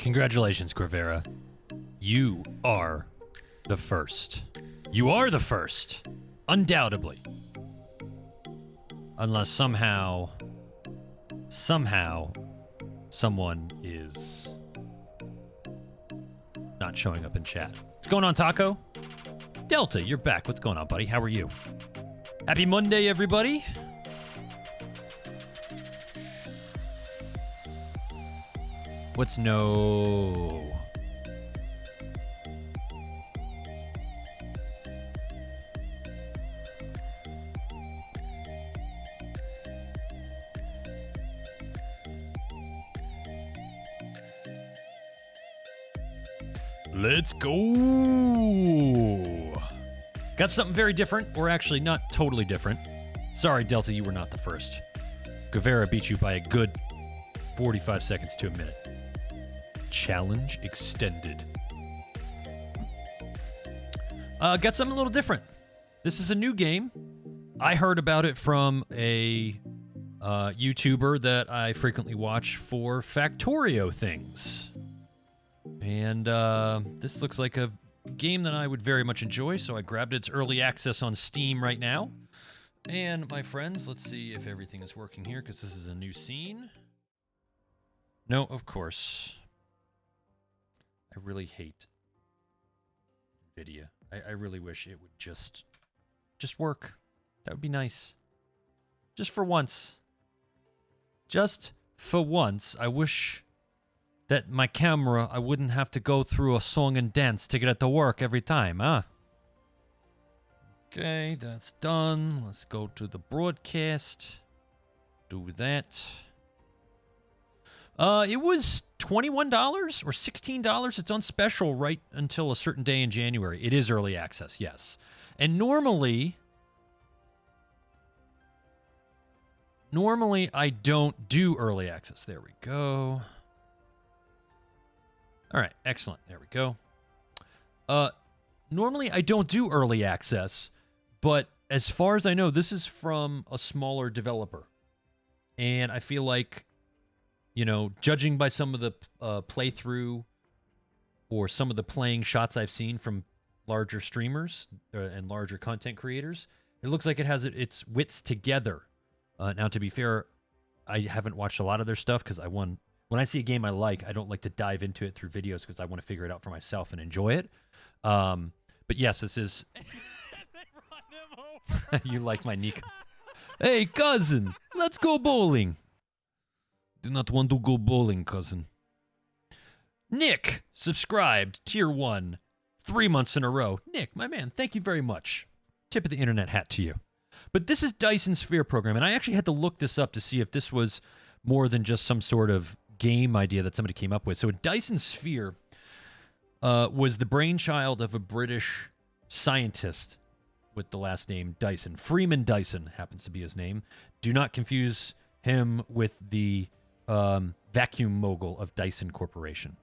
Congratulations, Corvera. You are the first. You are the first. Undoubtedly. Unless somehow, someone is not showing up in chat. What's going on, Taco? Delta, you're back. What's going on, buddy? How are you? Happy Monday, everybody. What's no? Let's go. Got something very different, or actually not totally different. Sorry, Delta, you were not the first. Guevara beat you by a good 45 seconds to a minute. Challenge extended. Got something a little different. This is a new game. I heard about it from a YouTuber that I frequently watch for Factorio things. And this looks like a game that I would very much enjoy, so I grabbed its early access on Steam right now. And my friends, let's see if everything is working here, because this is a new scene. No, of course. I really hate Nvidia. I really wish it would just work. That would be nice. Just for once. Just for once, I wish that my camera, I wouldn't have to go through a song and dance to get it to work every time, huh? Okay, that's done. Let's go to the broadcast. Do that. It was $21 or $16. It's on special right until a certain day in January. It is early access, yes. And normally I don't do early access. There we go. All right, excellent. There we go. Normally I don't do early access, but as far as I know, this is from a smaller developer. And I feel like, you know, judging by some of the playthrough or some of the playing shots I've seen from larger streamers and larger content creators, it looks like it has its wits together. Now, to be fair, I haven't watched a lot of their stuff because when I see a game I like, I don't like to dive into it through videos because I want to figure it out for myself and enjoy it. But yes, this is... You like my Nico. Hey, cousin, let's go bowling. Do not want to go bowling, cousin. Nick, subscribed, tier 1, 3 months in a row. Nick, my man, thank you very much. Tip of the internet hat to you. But this is Dyson Sphere Program, and I actually had to look this up to see if this was more than just some sort of game idea that somebody came up with. So Dyson Sphere was the brainchild of a British scientist with the last name Dyson. Freeman Dyson happens to be his name. Do not confuse him with the vacuum mogul of Dyson Corporation.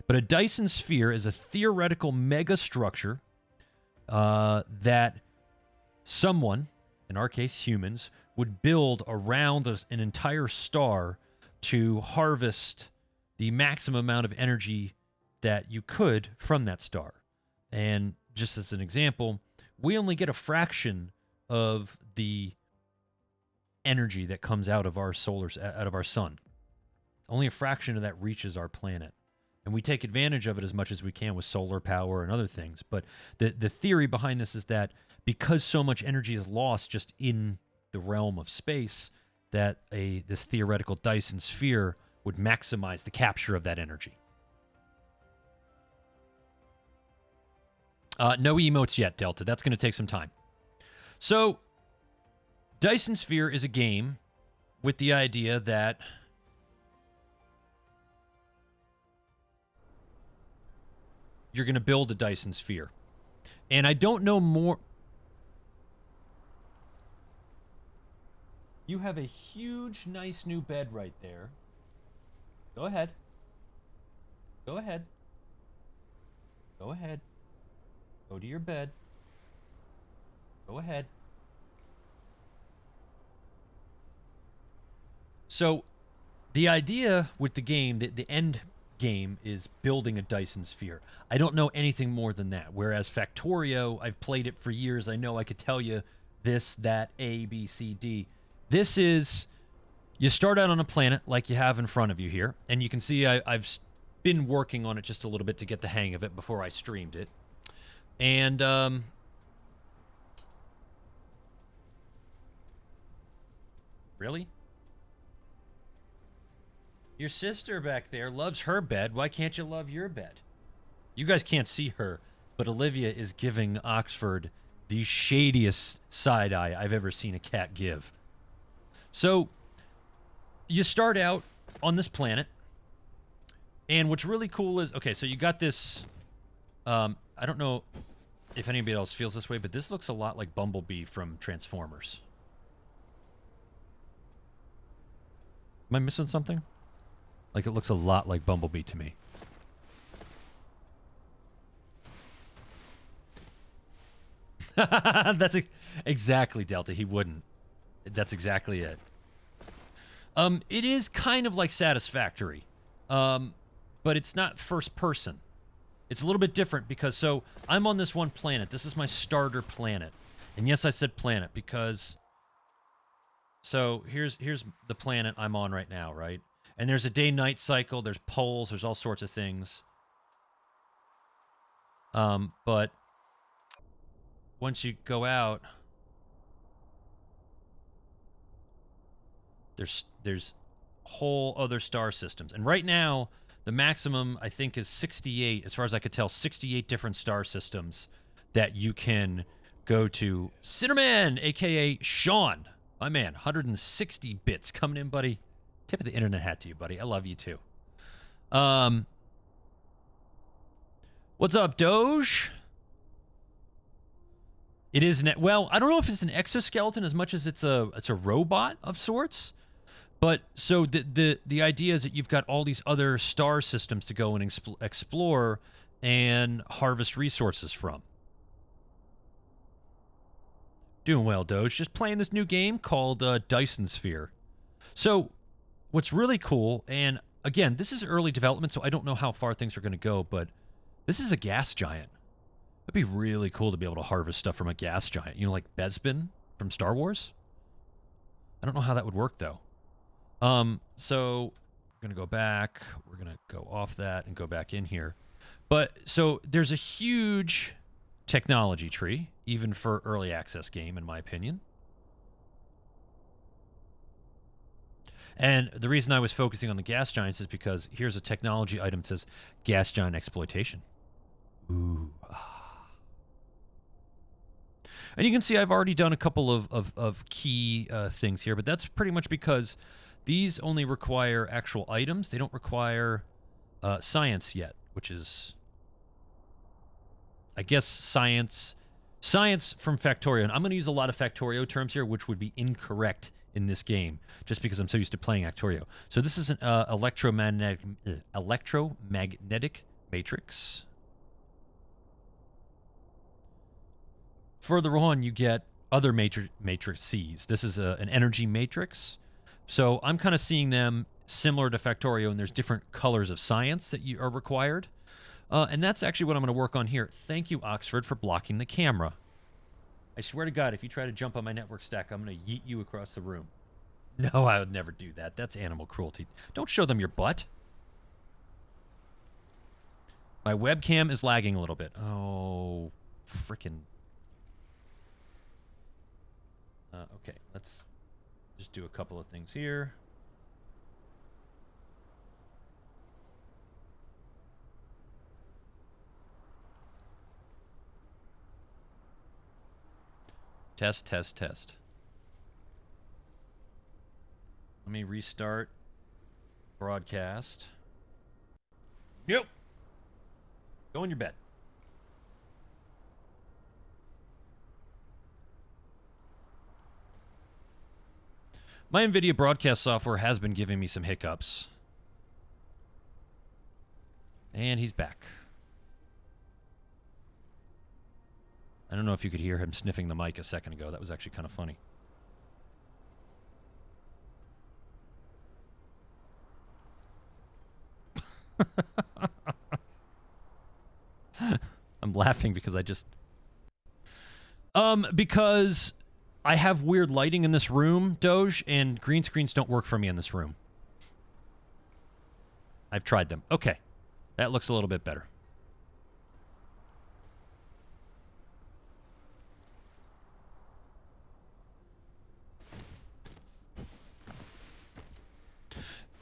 But a Dyson Sphere is a theoretical megastructure that someone, in our case humans, would build around an entire star to harvest the maximum amount of energy that you could from that star. And just as an example, we only get a fraction of the energy that comes out of our sun. Only a fraction of that reaches our planet. And we take advantage of it as much as we can with solar power and other things. But the theory behind this is that because so much energy is lost just in the realm of space, that this theoretical Dyson Sphere would maximize the capture of that energy. No emotes yet, Delta. That's going to take some time. So, Dyson Sphere is a game with the idea that you're going to build a Dyson Sphere. And I don't know more... You have a huge, nice new bed right there. Go ahead. Go ahead. Go ahead. Go to your bed. Go ahead. So, the idea with the game, the end game is building a Dyson Sphere. I don't know anything more than that. Whereas Factorio, I've played it for years. I know I could tell you this, that, A, B, C, D. This is, you start out on a planet like you have in front of you here. And you can see I've been working on it just a little bit to get the hang of it before I streamed it. And, really? Your sister back there loves her bed. Why can't you love your bed? You guys can't see her, but Olivia is giving Oxford the shadiest side eye I've ever seen a cat give. So, you start out on this planet, and what's really cool is, okay, so you got this, I don't know if anybody else feels this way, but this looks a lot like Bumblebee from Transformers. Am I missing something? Like, it looks a lot like Bumblebee to me. That's exactly, Delta. He wouldn't. That's exactly it. It is kind of like Satisfactory. But it's not first person. It's a little bit different because, so, I'm on this one planet. This is my starter planet. And yes, I said planet because... So, here's the planet I'm on right now, right? And there's a day-night cycle, there's poles, there's all sorts of things. But once you go out, there's whole other star systems. And right now, the maximum, I think, is 68, as far as I could tell, 68 different star systems that you can go to. Cinderman, a.k.a. Sean, my man, 160 bits coming in, buddy. Tip of the internet hat to you, buddy. I love you, too. What's up, Doge? It is well, I don't know if it's an exoskeleton as much as it's a robot of sorts. But so the idea is that you've got all these other star systems to go and explore and harvest resources from. Doing well, Doge. Just playing this new game called Dyson Sphere. So what's really cool, and again, this is early development, so I don't know how far things are going to go, but this is a gas giant. It'd be really cool to be able to harvest stuff from a gas giant. You know, like Bespin from Star Wars? I don't know how that would work, though. So we're going to go back. We're going to go off that and go back in here. But, so there's a huge technology tree, even for early access game, in my opinion. And the reason I was focusing on the gas giants is because here's a technology item that says gas giant exploitation. Ooh. And you can see I've already done a couple of key things here, but that's pretty much because these only require actual items. They don't require science yet, which is, I guess, science from Factorio. And I'm going to use a lot of Factorio terms here, which would be incorrect in this game, just because I'm so used to playing Factorio. So this is an electromagnetic matrix. Further on, you get other matrices. This is an energy matrix. So I'm kind of seeing them similar to Factorio, and there's different colors of science that are required. And that's actually what I'm going to work on here. Thank you, Oxford, for blocking the camera. I swear to God, if you try to jump on my network stack, I'm going to yeet you across the room. No, I would never do that. That's animal cruelty. Don't show them your butt. My webcam is lagging a little bit. Oh, frickin'. Okay, let's just do a couple of things here. Test, test, test. Let me restart broadcast. Yep. Go in your bed. My Nvidia broadcast software has been giving me some hiccups. And he's back. I don't know if you could hear him sniffing the mic a second ago. That was actually kind of funny. I'm laughing because I just... because I have weird lighting in this room, Doge, and green screens don't work for me in this room. I've tried them. Okay. That looks a little bit better.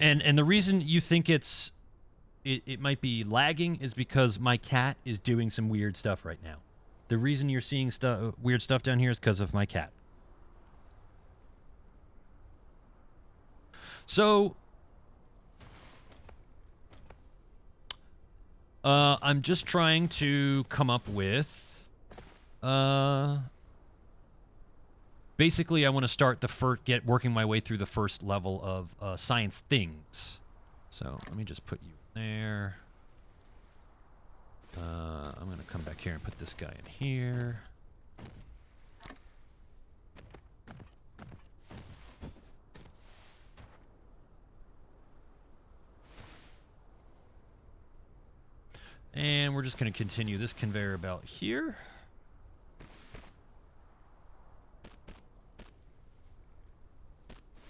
And the reason you think it might be lagging is because my cat is doing some weird stuff right now. The reason you're seeing weird stuff down here is because of my cat. So, I'm just trying to come up with, basically, I want to start working my way through the first level of science things. So let me just put you there. I'm going to come back here and put this guy in here. And we're just going to continue this conveyor belt here.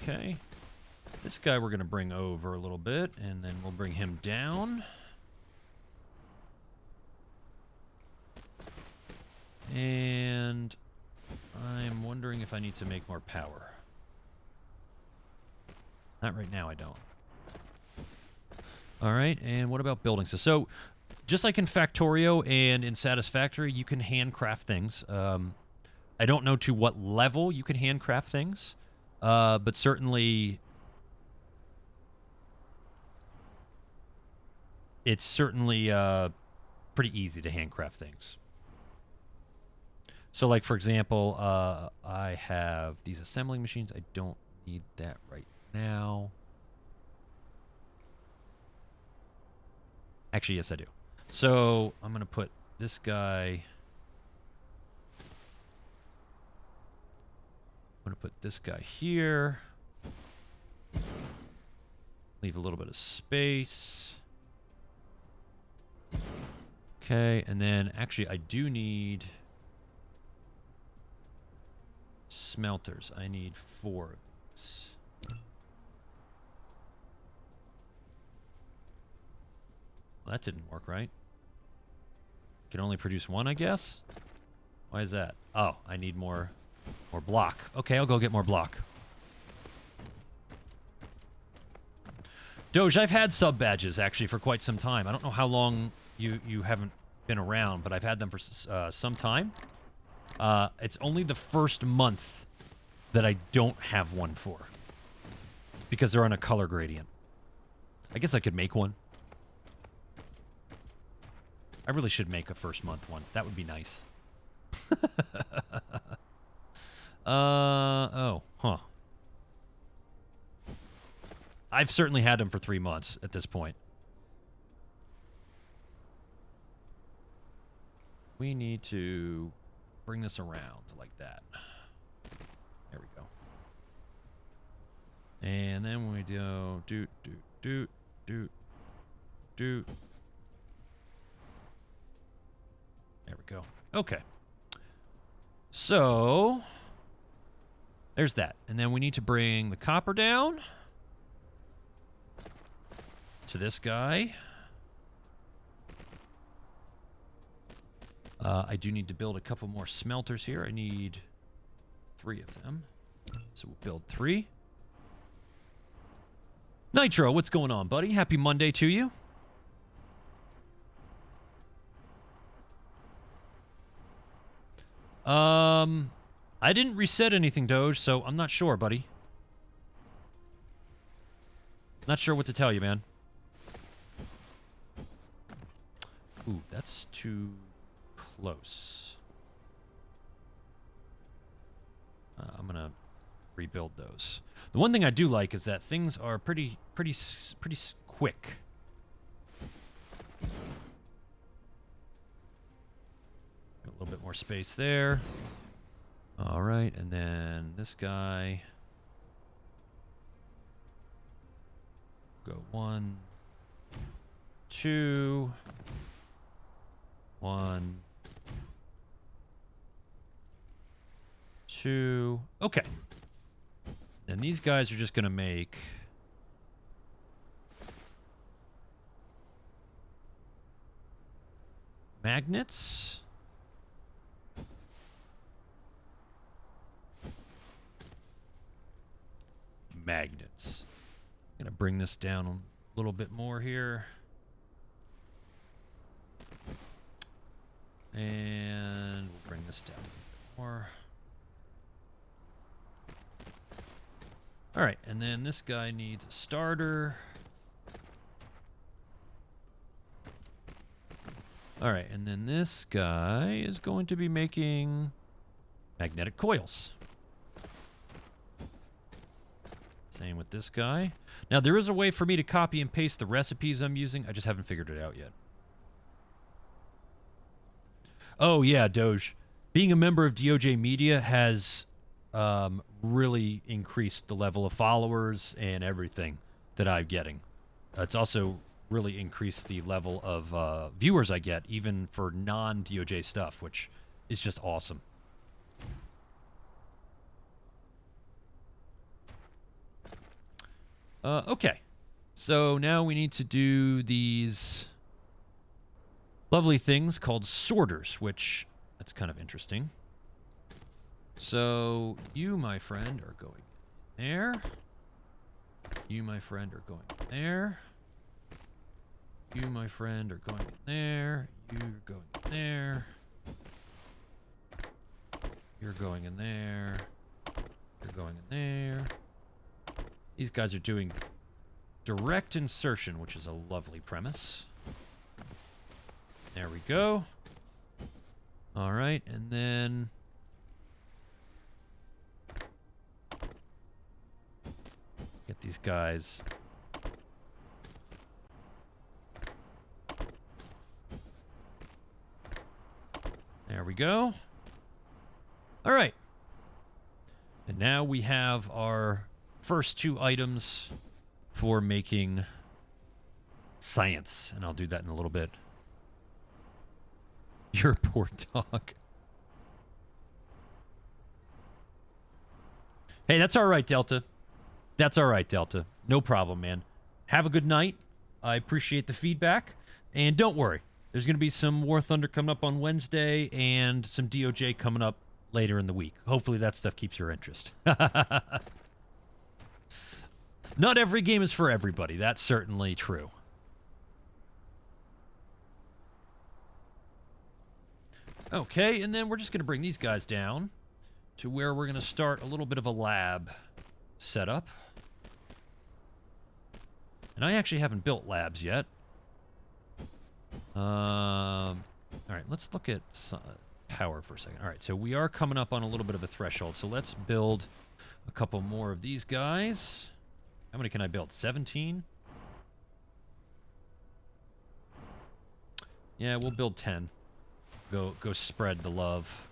Okay. This guy we're going to bring over a little bit, and then we'll bring him down. And I'm wondering if I need to make more power. Not right now, I don't. All right, and what about buildings? So just like in Factorio and in Satisfactory, you can handcraft things. I don't know to what level you can handcraft things, but certainly it's certainly pretty easy to handcraft things. So, like, for example, I have these assembling machines. I don't need that right now. Actually, yes, I do. So, I'm going to put this guy... I'm going to put this guy here. Leave a little bit of space. Okay, and then, actually, I do need... smelters. I need 4 of these. Well, that didn't work, right? Can only produce 1, I guess? Why is that? Oh, I need more block. Okay, I'll go get more block. Doge, I've had sub badges actually for quite some time. I don't know how long you haven't been around, but I've had them for some time. It's only the first month that I don't have one for. Because they're on a color gradient. I guess I could make one. I really should make a first month one. That would be nice. Oh, huh. I've certainly had them for 3 months at this point. We need to bring this around like that. There we go. And then when we do there we go. Okay. So there's that. And then we need to bring the copper down to this guy. I do need to build a couple more smelters here. I need 3 of them. So we'll build 3. Nitro, what's going on, buddy? Happy Monday to you. I didn't reset anything, Doge, so I'm not sure, buddy. Not sure what to tell you, man. Ooh, that's too close. I'm gonna rebuild those. The one thing I do like is that things are pretty quick. A little bit more space there. All right, and then this guy. Go 1. 2, 1, 2. Okay. And these guys are just going to make magnets. Magnets. I'm going to bring this down a little bit more here. And we'll bring this down a little bit more. All right, and then this guy needs a starter. All right, and then this guy is going to be making magnetic coils. Same with this guy. Now, there is a way for me to copy and paste the recipes I'm using. I just haven't figured it out yet. Oh, yeah, Doge. Being a member of DOJ Media has really increased the level of followers and everything that I'm getting. It's also really increased the level of viewers I get, even for non-DOJ stuff, which is just awesome. Okay. So now we need to do these lovely things called sorters, which that's kind of interesting. So you, my friend, are going there. You, my friend, are going there. You, my friend, are going there. You're going there. You're going in there. You're going in there. These guys are doing direct insertion, which is a lovely premise. There we go. All right, and then get these guys. There we go. All right. And now we have our first 2 items for making science, and I'll do that in a little bit. Your poor dog. Hey, that's all right, Delta. That's all right, Delta. No problem, man. Have a good night. I appreciate the feedback. And don't worry. There's going to be some War Thunder coming up on Wednesday and some DOJ coming up later in the week. Hopefully that stuff keeps your interest. Not every game is for everybody. That's certainly true. Okay, and then we're just going to bring these guys down to where we're going to start a little bit of a lab setup. And I actually haven't built labs yet. All right, let's look at power for a second. All right, so we are coming up on a little bit of a threshold. So let's build a couple more of these guys. How many can I build? 17? Yeah, we'll build 10. Go spread the love.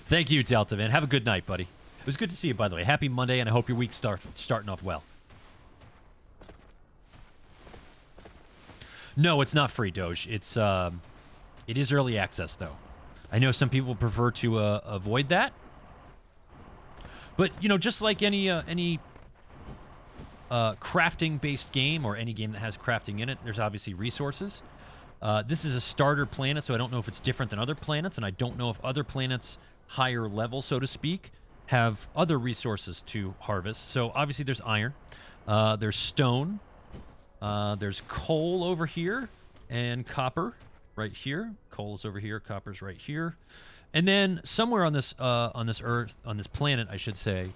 Thank you, Delta, man. Have a good night, buddy. It was good to see you, by the way. Happy Monday, and I hope your week's starting off well. No, it's not free, Doge. It is early access, though. I know some people prefer to avoid that. But, you know, just like any crafting-based game or any game that has crafting in it, there's obviously resources. This is a starter planet, so I don't know if it's different than other planets, and I don't know if other planets higher level, so to speak, have other resources to harvest. So obviously there's iron, there's stone, there's coal over here, and copper right here. Coal's over here, copper's right here. And then somewhere on this Earth, on this planet, I should say,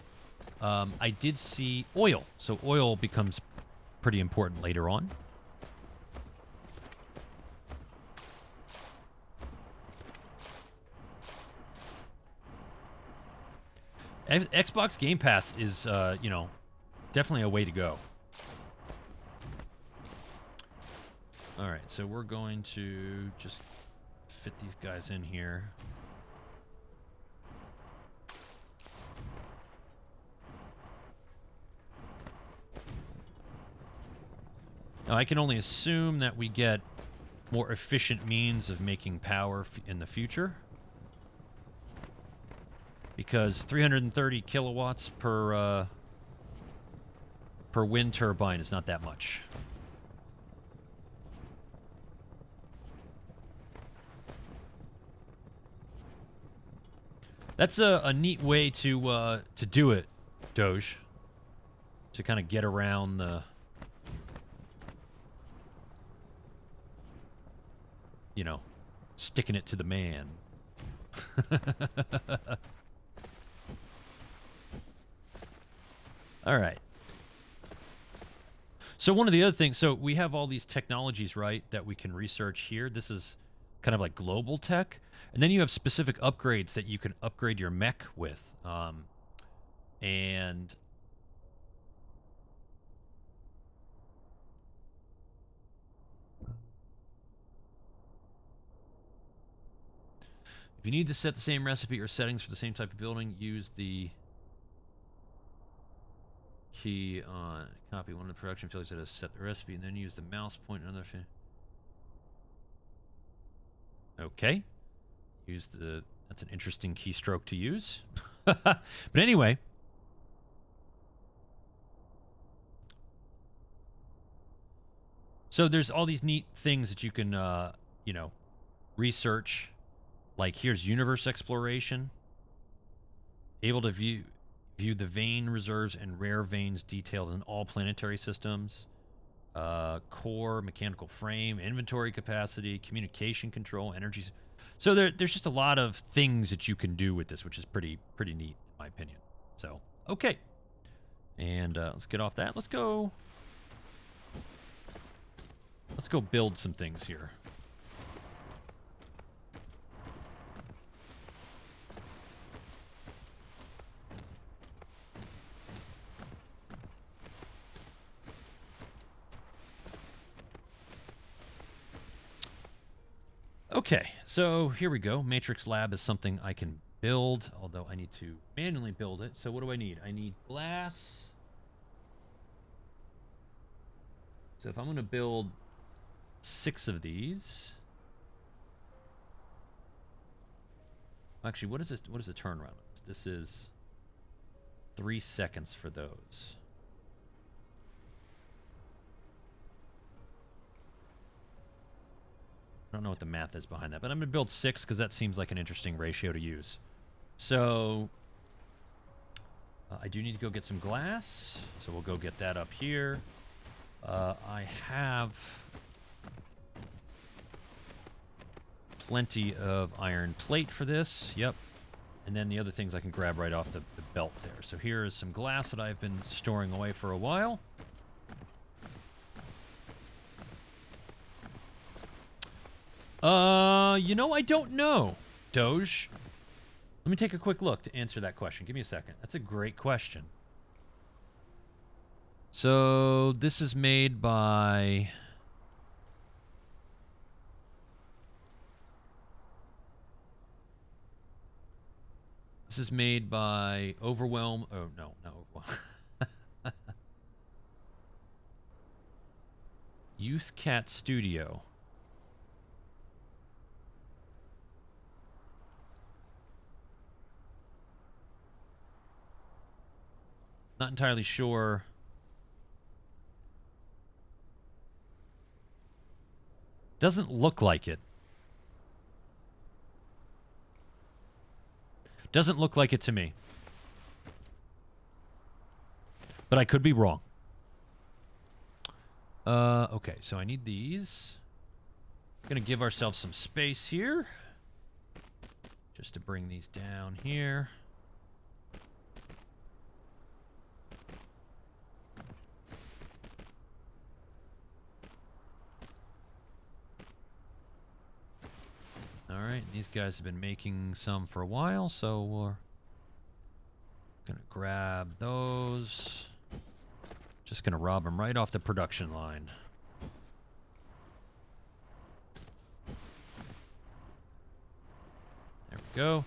I did see oil. So oil becomes pretty important later on. Xbox Game Pass is, you know, definitely a way to go. All right, so we're going to just fit these guys in here. Now, I can only assume that we get more efficient means of making power in the future. Because 330 kilowatts per wind turbine is not that much. That's a neat way to do it, Doge. To kind of get around the, you know, sticking it to the man. All right. So one of the other things, so we have all these technologies, right, that we can research here. This is kind of like global tech. And then you have specific upgrades that you can upgrade your mech with. And if you need to set the same recipe or settings for the same type of building, use the key on copy one of the production fields that has set the recipe, and then use the mouse point and other. Okay. Use the. That's an interesting keystroke to use. But anyway. So there's all these neat things that you can, you know, research. Like here's universe exploration. Able to view the vein reserves and rare veins details in all planetary systems. Core, mechanical frame, inventory capacity, communication control, energy. So there's just a lot of things that you can do with this, which is pretty neat, in my opinion. So, okay. And let's get off that. Let's go build some things here. Okay, so here we go. Matrix Lab is something I can build, although I need to manually build it. So what do I need? I need glass. So if I'm going to build 6 of these. Actually, what is this? What is the turnaround on this? This is 3 seconds for those. I don't know what the math is behind that, but I'm going to build 6 because that seems like an interesting ratio to use. So I do need to go get some glass, so we'll go get that up here. I have plenty of iron plate for this. Yep. And then the other things I can grab right off the belt there. So here is some glass that I've been storing away for a while. You know, I don't know, Doge. Let me take a quick look to answer that question. Give me a second. That's a great question. So, this is made by... This is made by Overwhelm... Oh, no, not Overwhelm. Youth Cat Studio. Not entirely sure. Doesn't look like it. Doesn't look like it to me. But I could be wrong. Okay, so I need these. Gonna give ourselves some space here. Just to bring these down here. Alright, these guys have been making some for a while, so we're gonna grab those. Just gonna rob them right off the production line. There we go.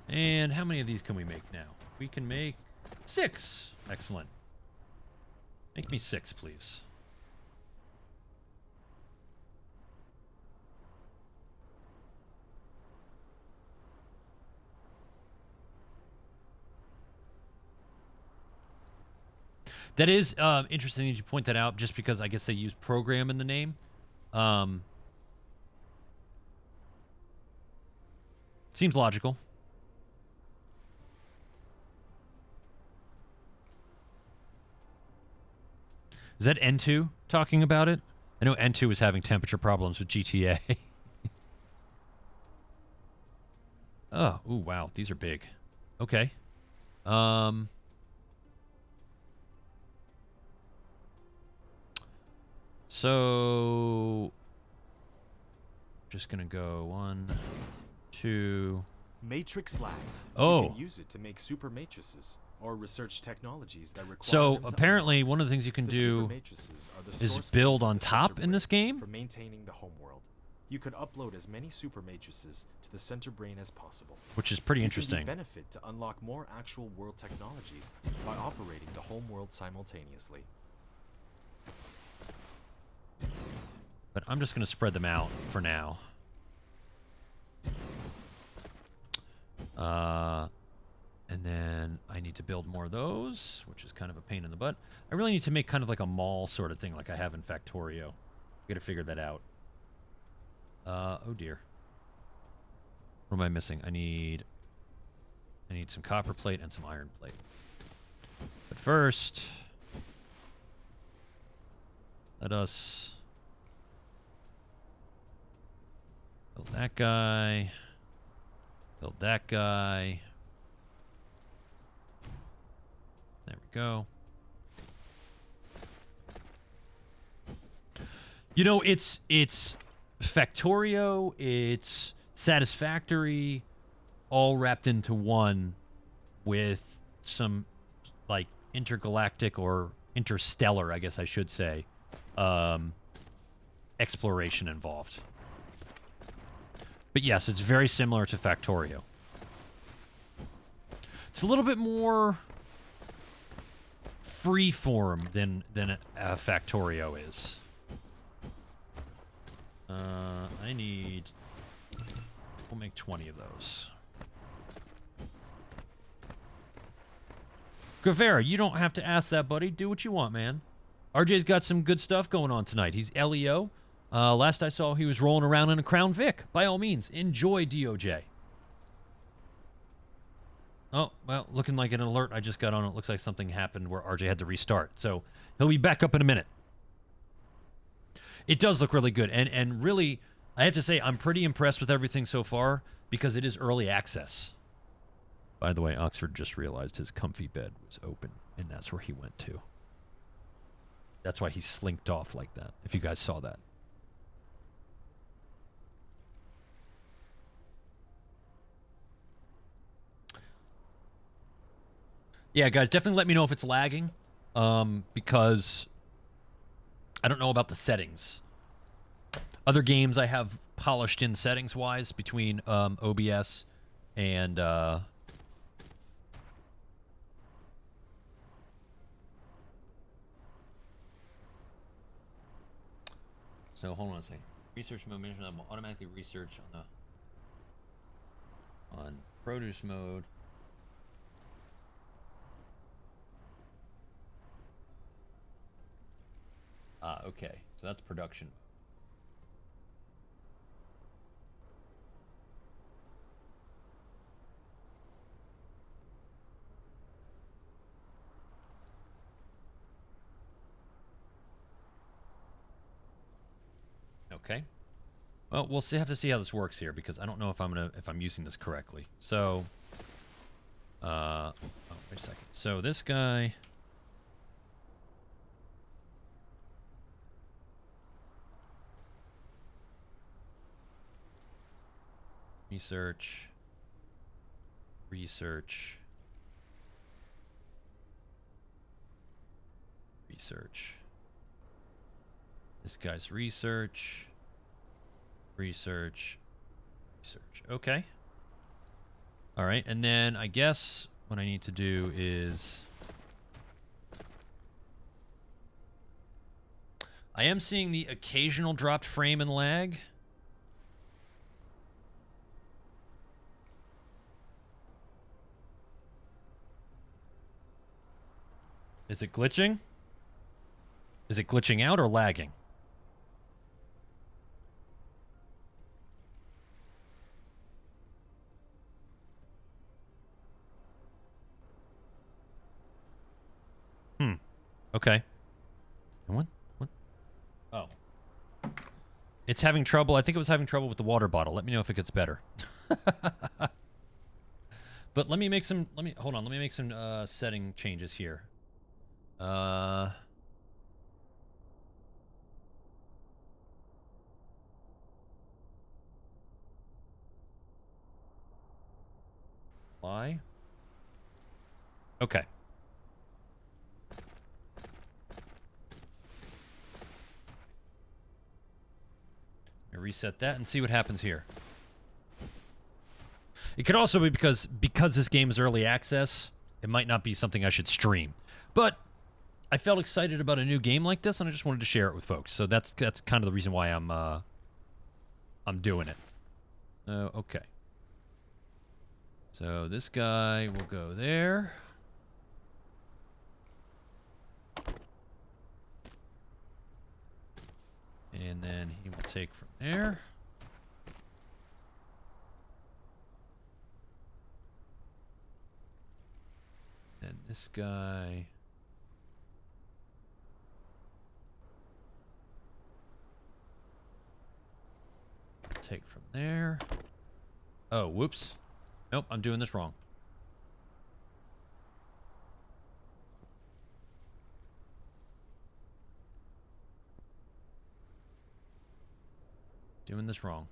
And how many of these can we make now? We can make 6! Excellent. Make me 6, please. That is interesting that you point that out, just because I guess they use program in the name. Seems logical. Is that N2 talking about it? I know N2 was having temperature problems with GTA. Oh, ooh, wow. These are big. Okay. So just gonna go 1, 2. Matrix Lab. Oh. You can use it to make super matrices or research technologies that require So them to apparently unlock. one of the things you can The do super matrices are the is source build code, on the top center in this brain game? for maintaining the homeworld. You could upload as many super matrices to the center brain as possible. Which is pretty You interesting. can benefit to unlock more actual world technologies by operating the homeworld simultaneously. But I'm just going to spread them out for now. And then I need to build more of those, which is kind of a pain in the butt. I really need to make kind of like a mall sort of thing like I have in Factorio. Got to figure that out. Oh dear. What am I missing? I need some copper plate and some iron plate. But first, let us build that guy. Build that guy. There we go. You know, it's Factorio, it's Satisfactory, all wrapped into one with some, like, intergalactic or interstellar, I guess I should say, exploration involved. But yes, it's very similar to Factorio. It's a little bit more freeform than Factorio is. I need... We'll make 20 of those. Guevara, you don't have to ask that, buddy. Do what you want, man. RJ's got some good stuff going on tonight. He's LEO. Last I saw, he was rolling around in a Crown Vic. By all means, enjoy DOJ. Oh, well, looking like an alert I just got on. It looks like something happened where RJ had to restart. So he'll be back up in a minute. It does look really good. And really, I have to say, I'm pretty impressed with everything so far because it is early access. By the way, Oxford just realized his comfy bed was open, and that's where he went to. That's why he slinked off like that, if you guys saw that. Yeah, guys, definitely let me know if it's lagging, because I don't know about the settings. Other games I have polished in settings-wise between OBS and... So, hold on a second. Research mode, management will automatically research on produce mode. Okay. So that's production. Okay. Well, we'll have to see how this works here because I don't know if I'm using this correctly. So, oh, wait a second. So this guy. Research. Research. Research. This guy's research. Research. Research. Okay. All right. And then I guess what I need to do is... I am seeing the occasional dropped frame and lag. Is it glitching? Is it glitching out or lagging? Okay. And what? Oh. It's having trouble. I think it was having trouble with the water bottle. Let me know if it gets better. But let me make some, hold on. Let me make some setting changes here. Why? Okay. Reset that and see what happens here. It could also be because this game is early access, it might not be something I should stream. But I felt excited about a new game like this, and I just wanted to share it with folks. So that's kind of the reason why I'm doing it. Okay. So this guy will go there. And then he will take from there. And this guy. Take from there. Oh, whoops. Nope, I'm doing this wrong. Doing this wrong.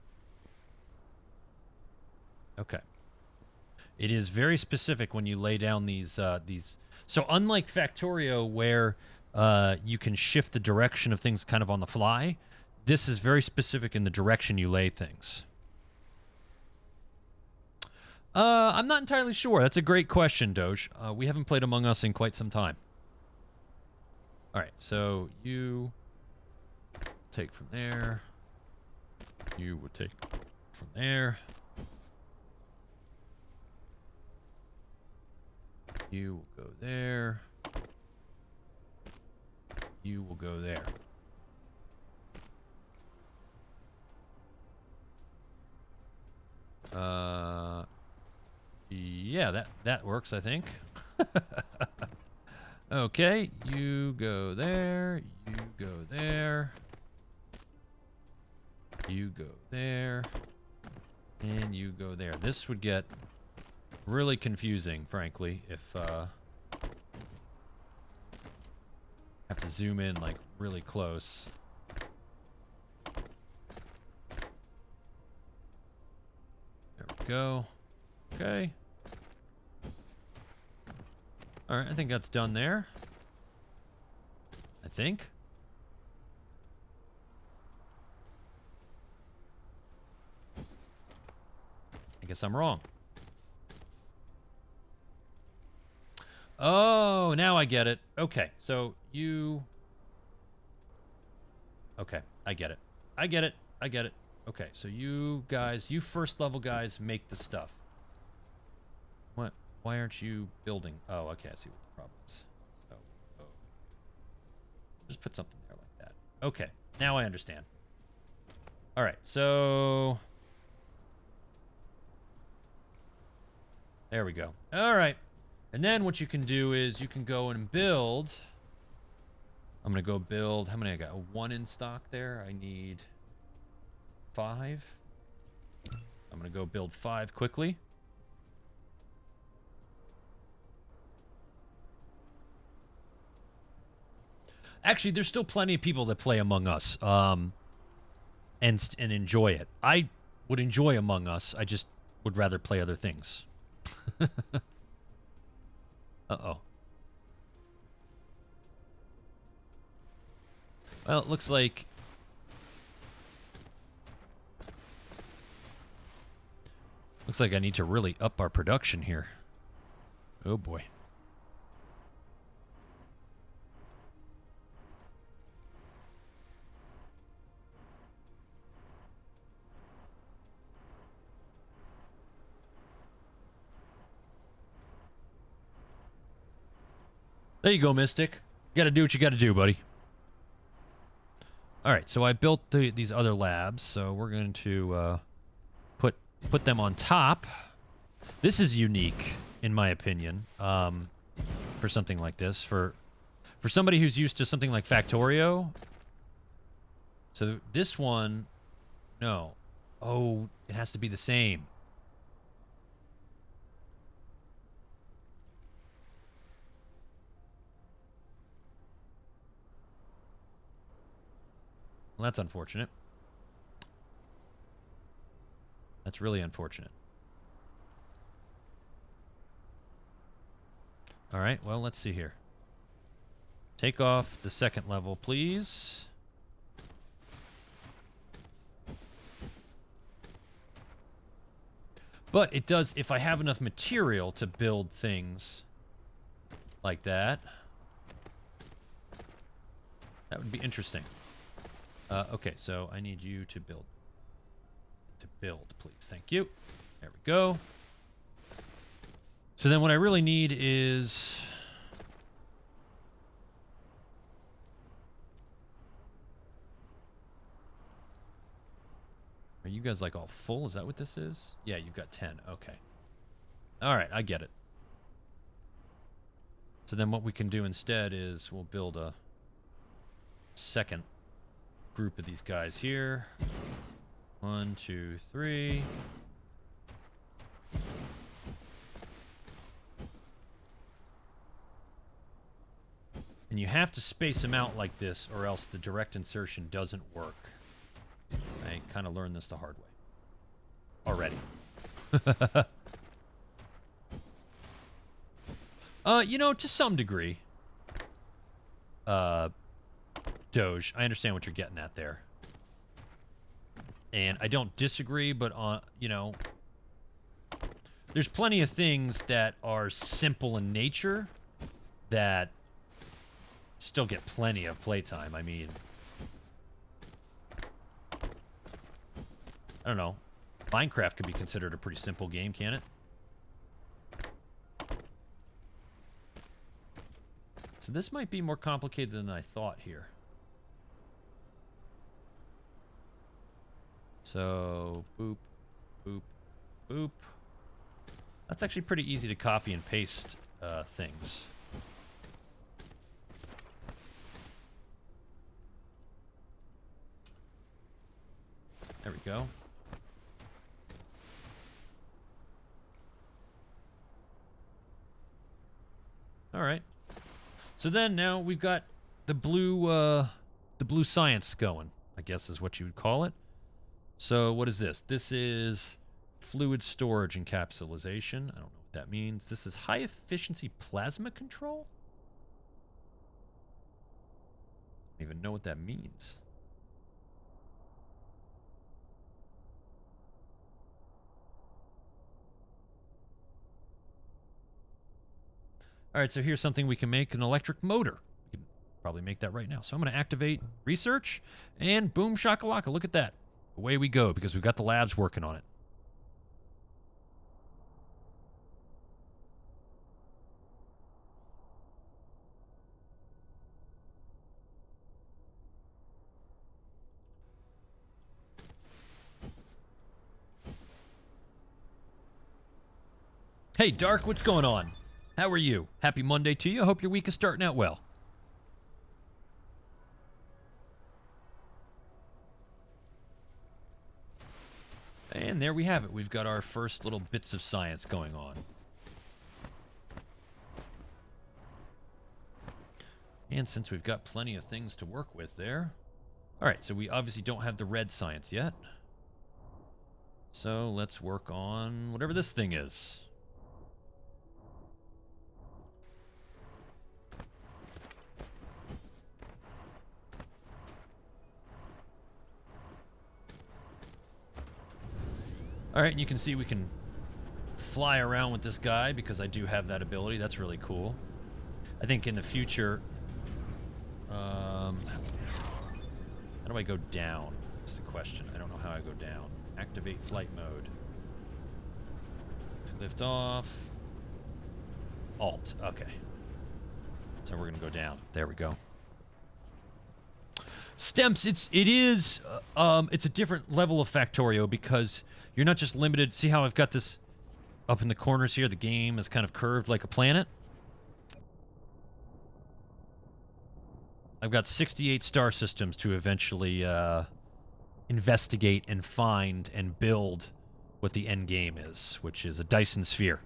Okay. It is very specific when you lay down these. So unlike Factorio, where you can shift the direction of things kind of on the fly, this is very specific in the direction you lay things. I'm not entirely sure. That's a great question, Doge. We haven't played Among Us in quite some time. All right, so you take from there. You would take from there. You will go there. You will go there. Yeah, that works, I think. Okay, you go there. You go there. You go there. And you go there. This would get really confusing, frankly, if I have to zoom in like really close. There we go. Okay. All right, I think that's done there. I think. I guess I'm wrong. Oh, now I get it. Okay, so you... Okay, I get it. I get it. I get it. Okay, so you guys, you first level guys, make the stuff. What? Why aren't you building? Oh, okay, I see what the problem is. Oh. Just put something there like that. Okay, now I understand. All right, so... There we go. All right. And then what you can do is you can go and build. I'm going to go build. How many I got? 1 in stock there. I need 5. I'm going to go build 5 quickly. Actually, there's still plenty of people that play Among Us and enjoy it. I would enjoy Among Us. I just would rather play other things. Uh-oh. Well, it looks like... Looks like I need to really up our production here. Oh, boy. There you go, Mystic. You gotta do what you gotta do, buddy. All right, so I built these other labs, so we're going to put them on top. This is unique, in my opinion, for something like this. For somebody who's used to something like Factorio. So this one, no. Oh, it has to be the same. Well, that's unfortunate. That's really unfortunate. All right, well, let's see here. Take off the second level, please. But it does, if I have enough material to build things like that, that would be interesting. Okay, so I need you to build. Please. Thank you. There we go. So then what I really need is... Are you guys like all full? Is that what this is? Yeah, you've got 10. Okay. All right, I get it. So then what we can do instead is we'll build a second group of these guys here. 1, 2, 3. And you have to space them out like this or else the direct insertion doesn't work. I kind of learned this the hard way already. You know, to some degree. Doge, I understand what you're getting at there. And I don't disagree, but you know, there's plenty of things that are simple in nature that still get plenty of playtime. I mean, I don't know. Minecraft could be considered a pretty simple game, can it? So this might be more complicated than I thought here. So, boop, boop, boop. That's actually pretty easy to copy and paste things. There we go. All right. So then now we've got the blue science going, I guess is what you would call it. So what is this? This is fluid storage encapsulation. I don't know what that means. This is high efficiency plasma control? I don't even know what that means. All right, so here's something we can make, an electric motor. We can probably make that right now. So I'm going to activate research, and boom shakalaka, look at that. Away we go, because we've got the labs working on it. Hey, Dark, what's going on? How are you? Happy Monday to you. I hope your week is starting out well. And there we have it. We've got our first little bits of science going on. And since we've got plenty of things to work with there... Alright, so we obviously don't have the red science yet. So let's work on whatever this thing is. Alright, and you can see we can fly around with this guy because I do have that ability. That's really cool. I think in the future... how do I go down? That's the question. I don't know how I go down. Activate flight mode. Lift off. Alt. Okay. So we're gonna go down. There we go. Stemps, it's a different level of Factorio because you're not just limited. See how I've got this up in the corners here? The game is kind of curved like a planet. I've got 68 star systems to eventually investigate and find and build what the end game is, which is a Dyson Sphere.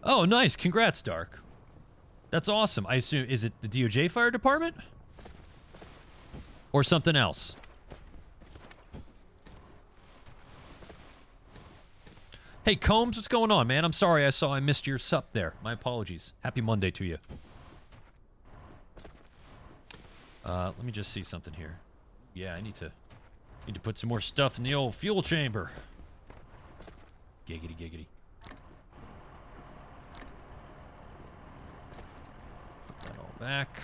Oh, nice. Congrats, Dark. That's awesome. I assume, is it the DOJ Fire Department? Or something else? Hey, Combs, what's going on, man? I'm sorry I missed your sup there. My apologies. Happy Monday to you. Let me just see something here. Yeah, I need to put some more stuff in the old fuel chamber. Giggity, giggity. Put that all back.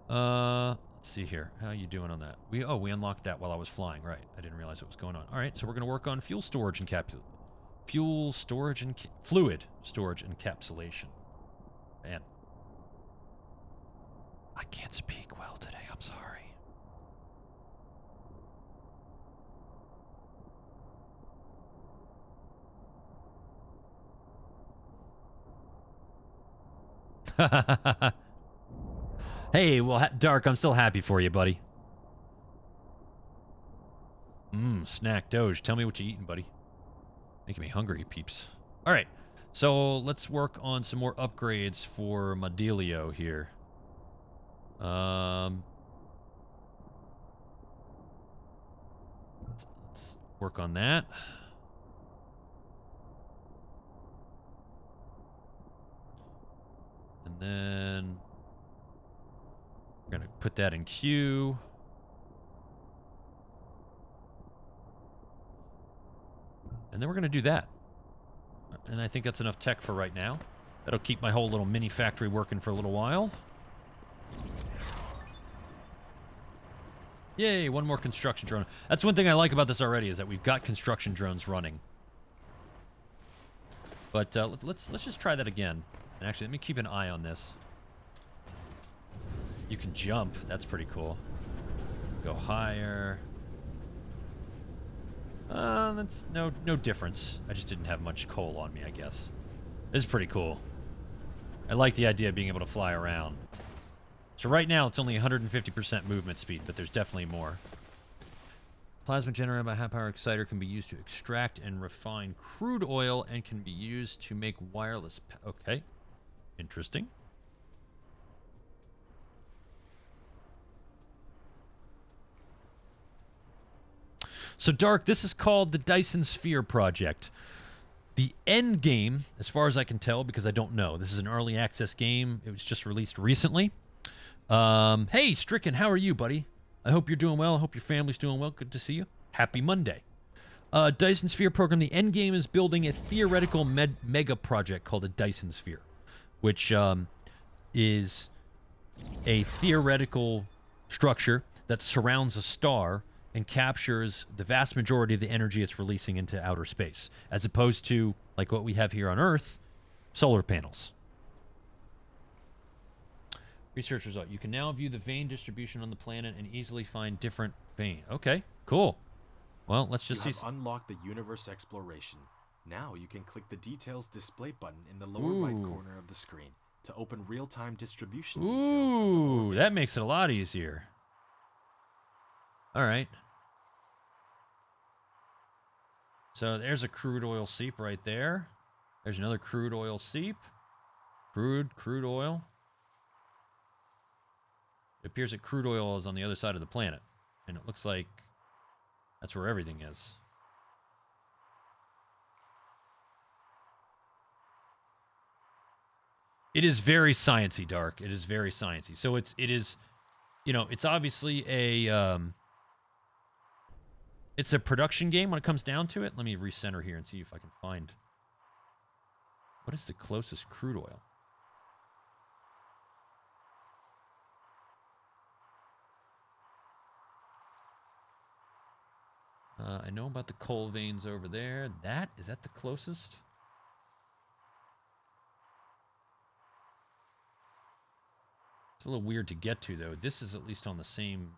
Let's see here. How are you doing on that? We unlocked that while I was flying. Right. I didn't realize what was going on. All right, so we're going to work on fluid storage encapsulation. Man. I can't speak well today. I'm sorry. Hey, well, Dark, I'm still happy for you, buddy. Snack Doge. Tell me what you eating, buddy. Making me hungry, peeps. All right, so let's work on some more upgrades for my dealio here. Let's work on that. And then we're going to put that in queue. And then we're going to do that. And I think that's enough tech for right now. That'll keep my whole little mini factory working for a little while. Yay, one more construction drone. That's one thing I like about this already, is that we've got construction drones running. But let's just try that again. And actually, let me keep an eye on this. You can jump. That's pretty cool. Go higher. That's no difference. I just didn't have much coal on me, I guess. This is pretty cool. I like the idea of being able to fly around. So right now, it's only 150% movement speed, but there's definitely more. Plasma generated by high-power exciter can be used to extract and refine crude oil and can be used to make wireless... Okay. Interesting. So, Dark, this is called the Dyson Sphere Project. The end game, as far as I can tell, because I don't know, this is an early access game. It was just released recently. Hey, Stricken, how are you, buddy? I hope you're doing well. I hope your family's doing well. Good to see you. Happy Monday. Dyson Sphere Program. The end game is building a theoretical mega project called a Dyson Sphere, which is a theoretical structure that surrounds a star and captures the vast majority of the energy it's releasing into outer space, as opposed to, like what we have here on Earth, solar panels. Research result. You can now view the vein distribution on the planet and easily find different vein. Okay, cool. Well, let's just see. You have unlocked the universe exploration. Now you can click the details display button in the lower right corner of the screen to open real-time distribution details. Ooh, that makes it a lot easier. All right. So there's a crude oil seep right there. There's another crude oil seep. Crude oil. It appears that crude oil is on the other side of the planet. And it looks like that's where everything is. It is very sciencey, Dark. It is very sciencey. So it is, you know, it's obviously a it's a production game when it comes down to it. Let me recenter here and see if I can find what is the closest crude oil. I know about the coal veins over there. Is that the closest? It's a little weird to get to, though. This is at least on the same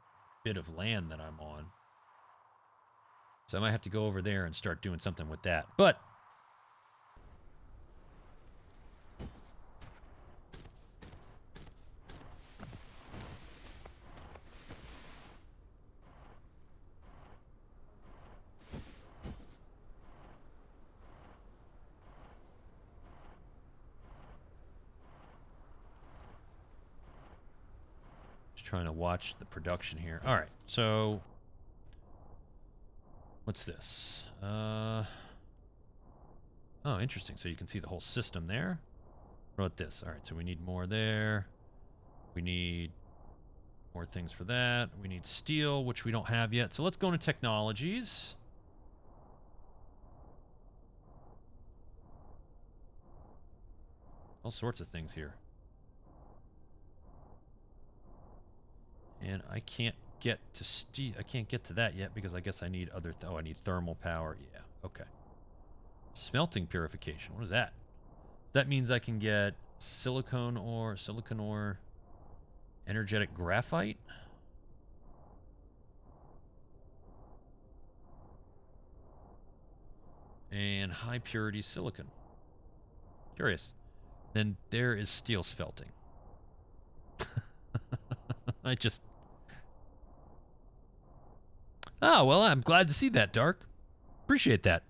bit of land that I'm on. So I might have to go over there and start doing something with that. But just trying to watch the production here. All right, so what's this? Oh, interesting. So you can see the whole system there. What about this? All right, so we need more there. We need more things for that. We need steel, which we don't have yet. So let's go into technologies. All sorts of things here. And I can't get to steel. I can't get to that yet because I guess I need other. Oh, I need thermal power. Yeah. Okay. Smelting purification. What is that? That means I can get silicon ore, energetic graphite. And high purity silicon. Curious. Then there is steel smelting. I just... Oh, well, I'm glad to see that, Dark. Appreciate that.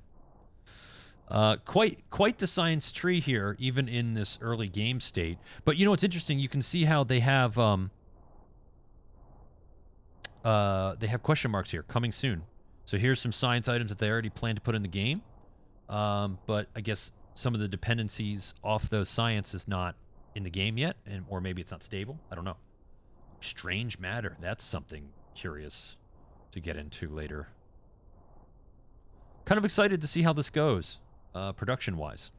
Quite the science tree here, even in this early game state. But you know what's interesting? You can see how they have question marks here, coming soon. So here's some science items that they already plan to put in the game. But I guess some of the dependencies off those science is not in the game yet, or maybe it's not stable. I don't know. Strange matter. That's something curious to get into later. Kind of excited to see how this goes, production-wise.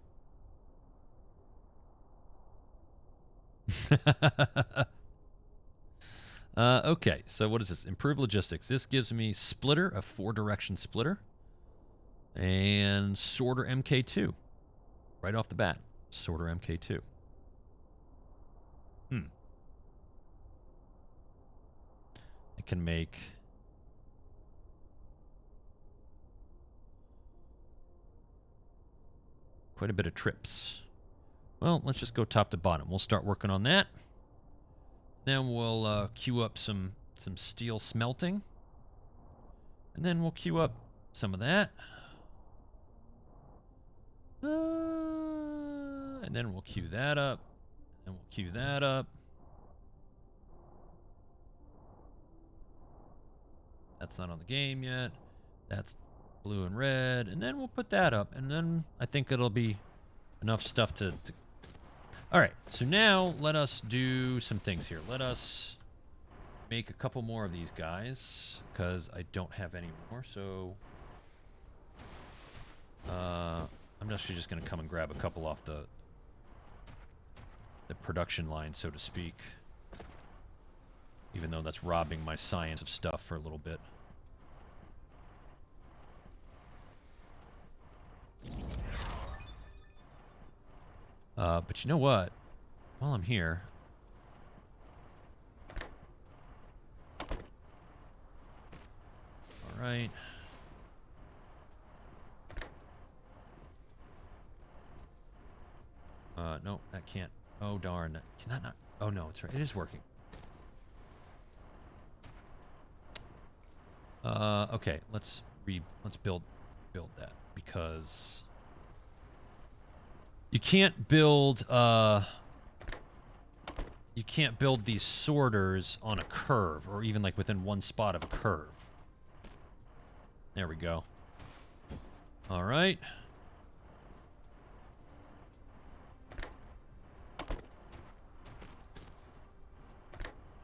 Okay, so what is this? Improve logistics. This gives me splitter, a 4-direction splitter, and sorter MK2. Right off the bat, sorter MK2. It can make... quite a bit of trips. Well, let's just go top to bottom. We'll start working on that. Then we'll queue up some steel smelting. And then we'll queue up some of that. And then we'll queue that up. And we'll queue that up. That's not on the game yet. That's blue and red. And then we'll put that up. And then I think it'll be enough stuff to... All right. So now let us do some things here. Let us make a couple more of these guys because I don't have any more. So I'm actually just going to come and grab a couple off the production line, so to speak. Even though that's robbing my science of stuff for a little bit. But you know what? While I'm here... Alright. No, that can't... Oh, darn. Can that not... Oh, no, it's right. It is working. Okay, let's build that, because you can't build these sorters on a curve, or even like within one spot of a curve. There we go. All right.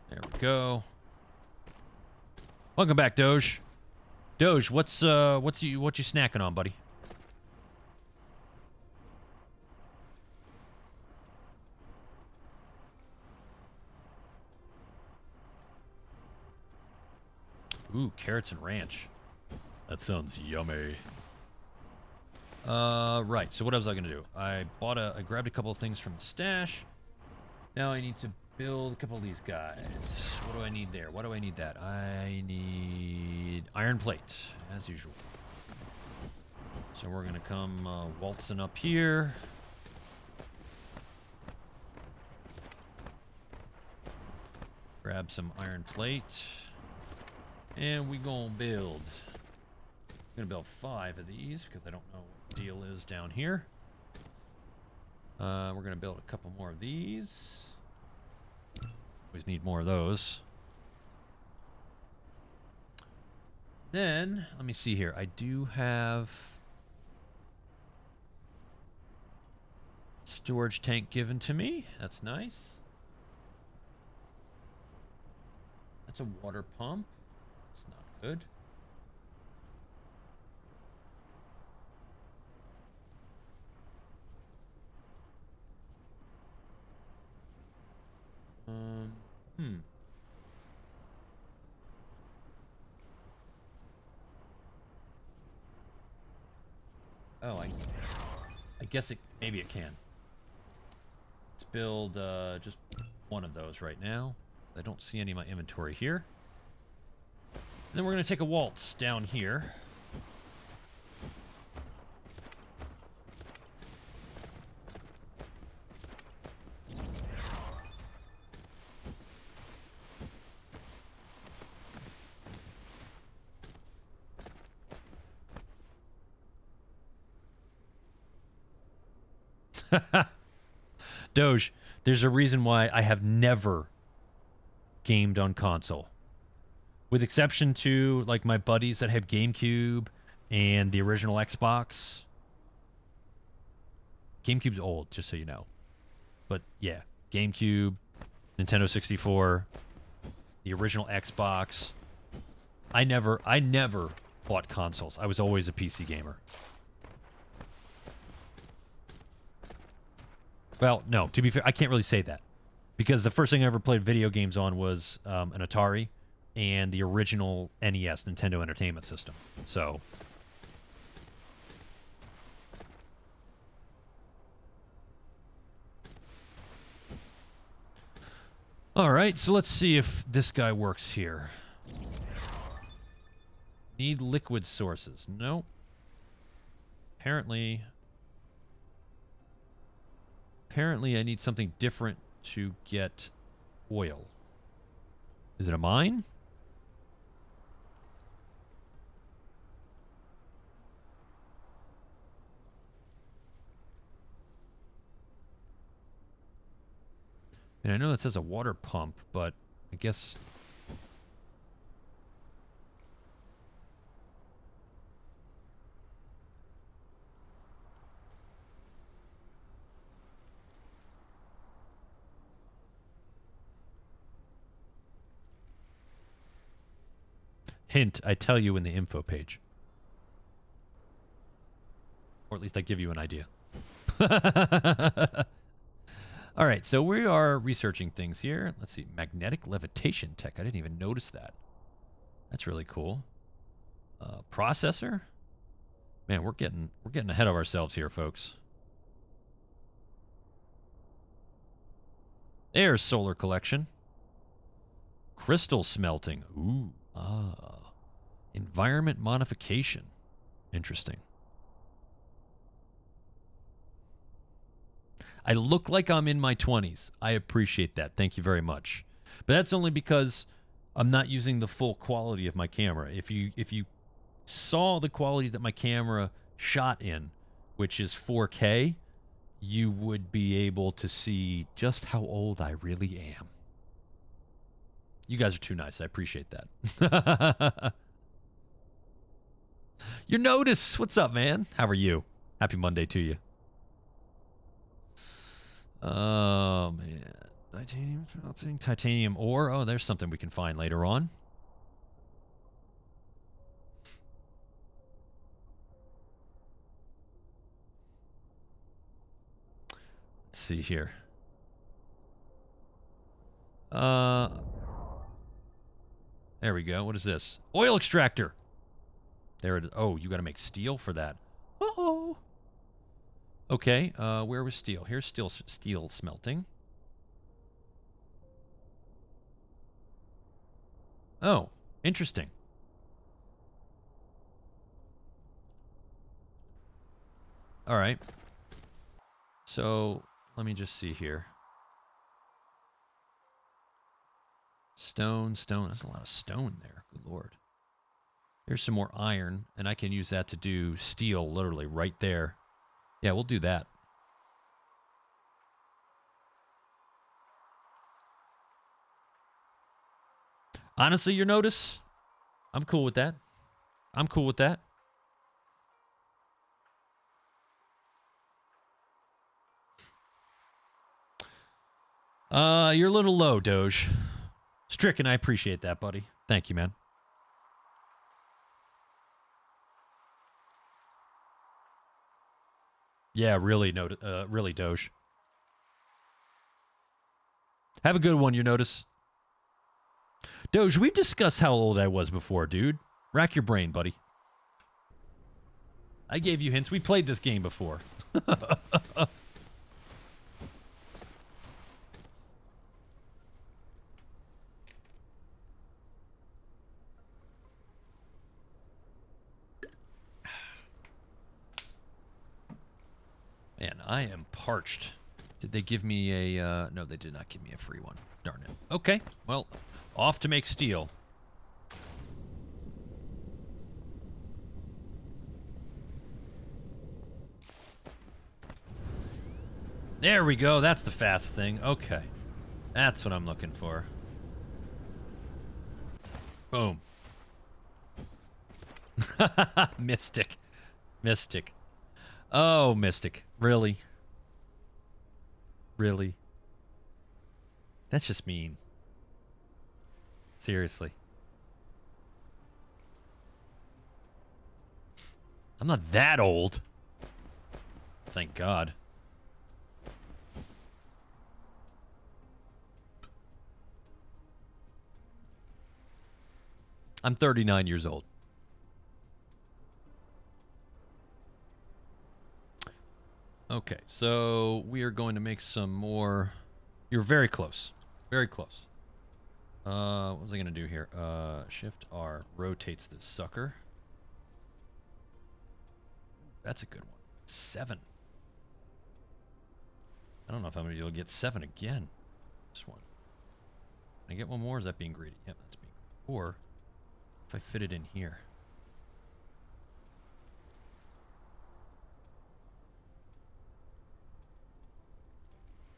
There we go. Welcome back, Doge. Doge, what you snacking on, buddy? Ooh, carrots and ranch. That sounds yummy. Right. So what was I gonna do? I grabbed a couple of things from the stash. Now I need to build a couple of these guys. What do I need there? Why do I need that? I need iron plate, as usual. So we're gonna come waltzing up here. Grab some iron plate. And we gonna build. I'm gonna build 5 of these because I don't know what the deal is down here. We're gonna build a couple more of these. Always need more of those. Then, let me see here. I do have storage tank given to me. That's nice. That's a water pump. That's not good. Oh, I guess maybe it can. Let's build just one of those right now. I don't see any of my inventory here. And then we're going to take a waltz down here. Doge, there's a reason why I have never gamed on console. With exception to, like, my buddies that have GameCube and the original Xbox. GameCube's old, just so you know. But, yeah. GameCube, Nintendo 64, the original Xbox. I never bought consoles. I was always a PC gamer. Well, no, to be fair, I can't really say that. Because the first thing I ever played video games on was an Atari and the original NES, Nintendo Entertainment System. So... Alright, so let's see if this guy works here. Need liquid sources. Nope. Apparently I need something different to get oil. Is it a mine? And I know that says a water pump, but I guess... Hint, I tell you in the info page. Or at least I give you an idea. All right, so we are researching things here. Let's see, magnetic levitation tech. I didn't even notice that. That's really cool. Processor. Man, we're getting ahead of ourselves here, folks. There's solar collection. Crystal smelting. Ooh, environment modification. Interesting. I look like I'm in my 20s. I appreciate that. Thank you very much. But that's only because I'm not using the full quality of my camera. If you saw the quality that my camera shot in, which is 4K, you would be able to see just how old I really am. You guys are too nice. I appreciate that. Your notice. What's up, man? How are you? Happy Monday to you. Oh, man. Titanium smelting, titanium ore. Oh, there's something we can find later on. Let's see here. There we go. What is this? Oil extractor. There it is. Oh, you got to make steel for that. Uh-oh. Okay, where was steel? Here's steel smelting. Oh, interesting. All right. So, let me just see here. Stone. There's a lot of stone there. Good lord. Here's some more iron, and I can use that to do steel literally right there. Yeah, we'll do that. Honestly, your notice? I'm cool with that. I'm cool with that. You're a little low, Doge. Stricken, I appreciate that, buddy. Thank you, man. Yeah, really, really, Doge. Have a good one, your notice. Doge, we've discussed how old I was before, dude. Rack your brain, buddy. I gave you hints. We played this game before. Man, I am parched. Did they give me a... no, they did not give me a free one. Darn it. Okay, well, off to make steel. There we go. That's the fast thing. Okay. That's what I'm looking for. Boom. Mystic. Mystic. Oh, Mystic. Really? Really? That's just mean. Seriously. I'm not that old. Thank God. I'm 39 years old. Okay, so we are going to make some more... You're very close. Very close. What was I going to do here? Shift R rotates this sucker. That's a good one. 7. I don't know if I'm going to be able to get 7 again. This one. Can I get one more? Or is that being greedy? Yep, that's being greedy. Or if I fit it in here.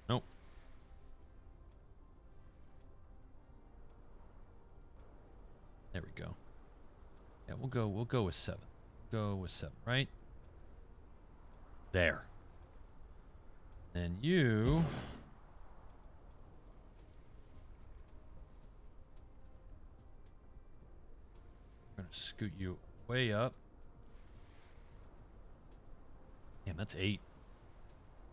Nope. There we go. Yeah, we'll go with 7. Go with 7, right? There. And you... I'm gonna scoot you way up. Damn, that's 8.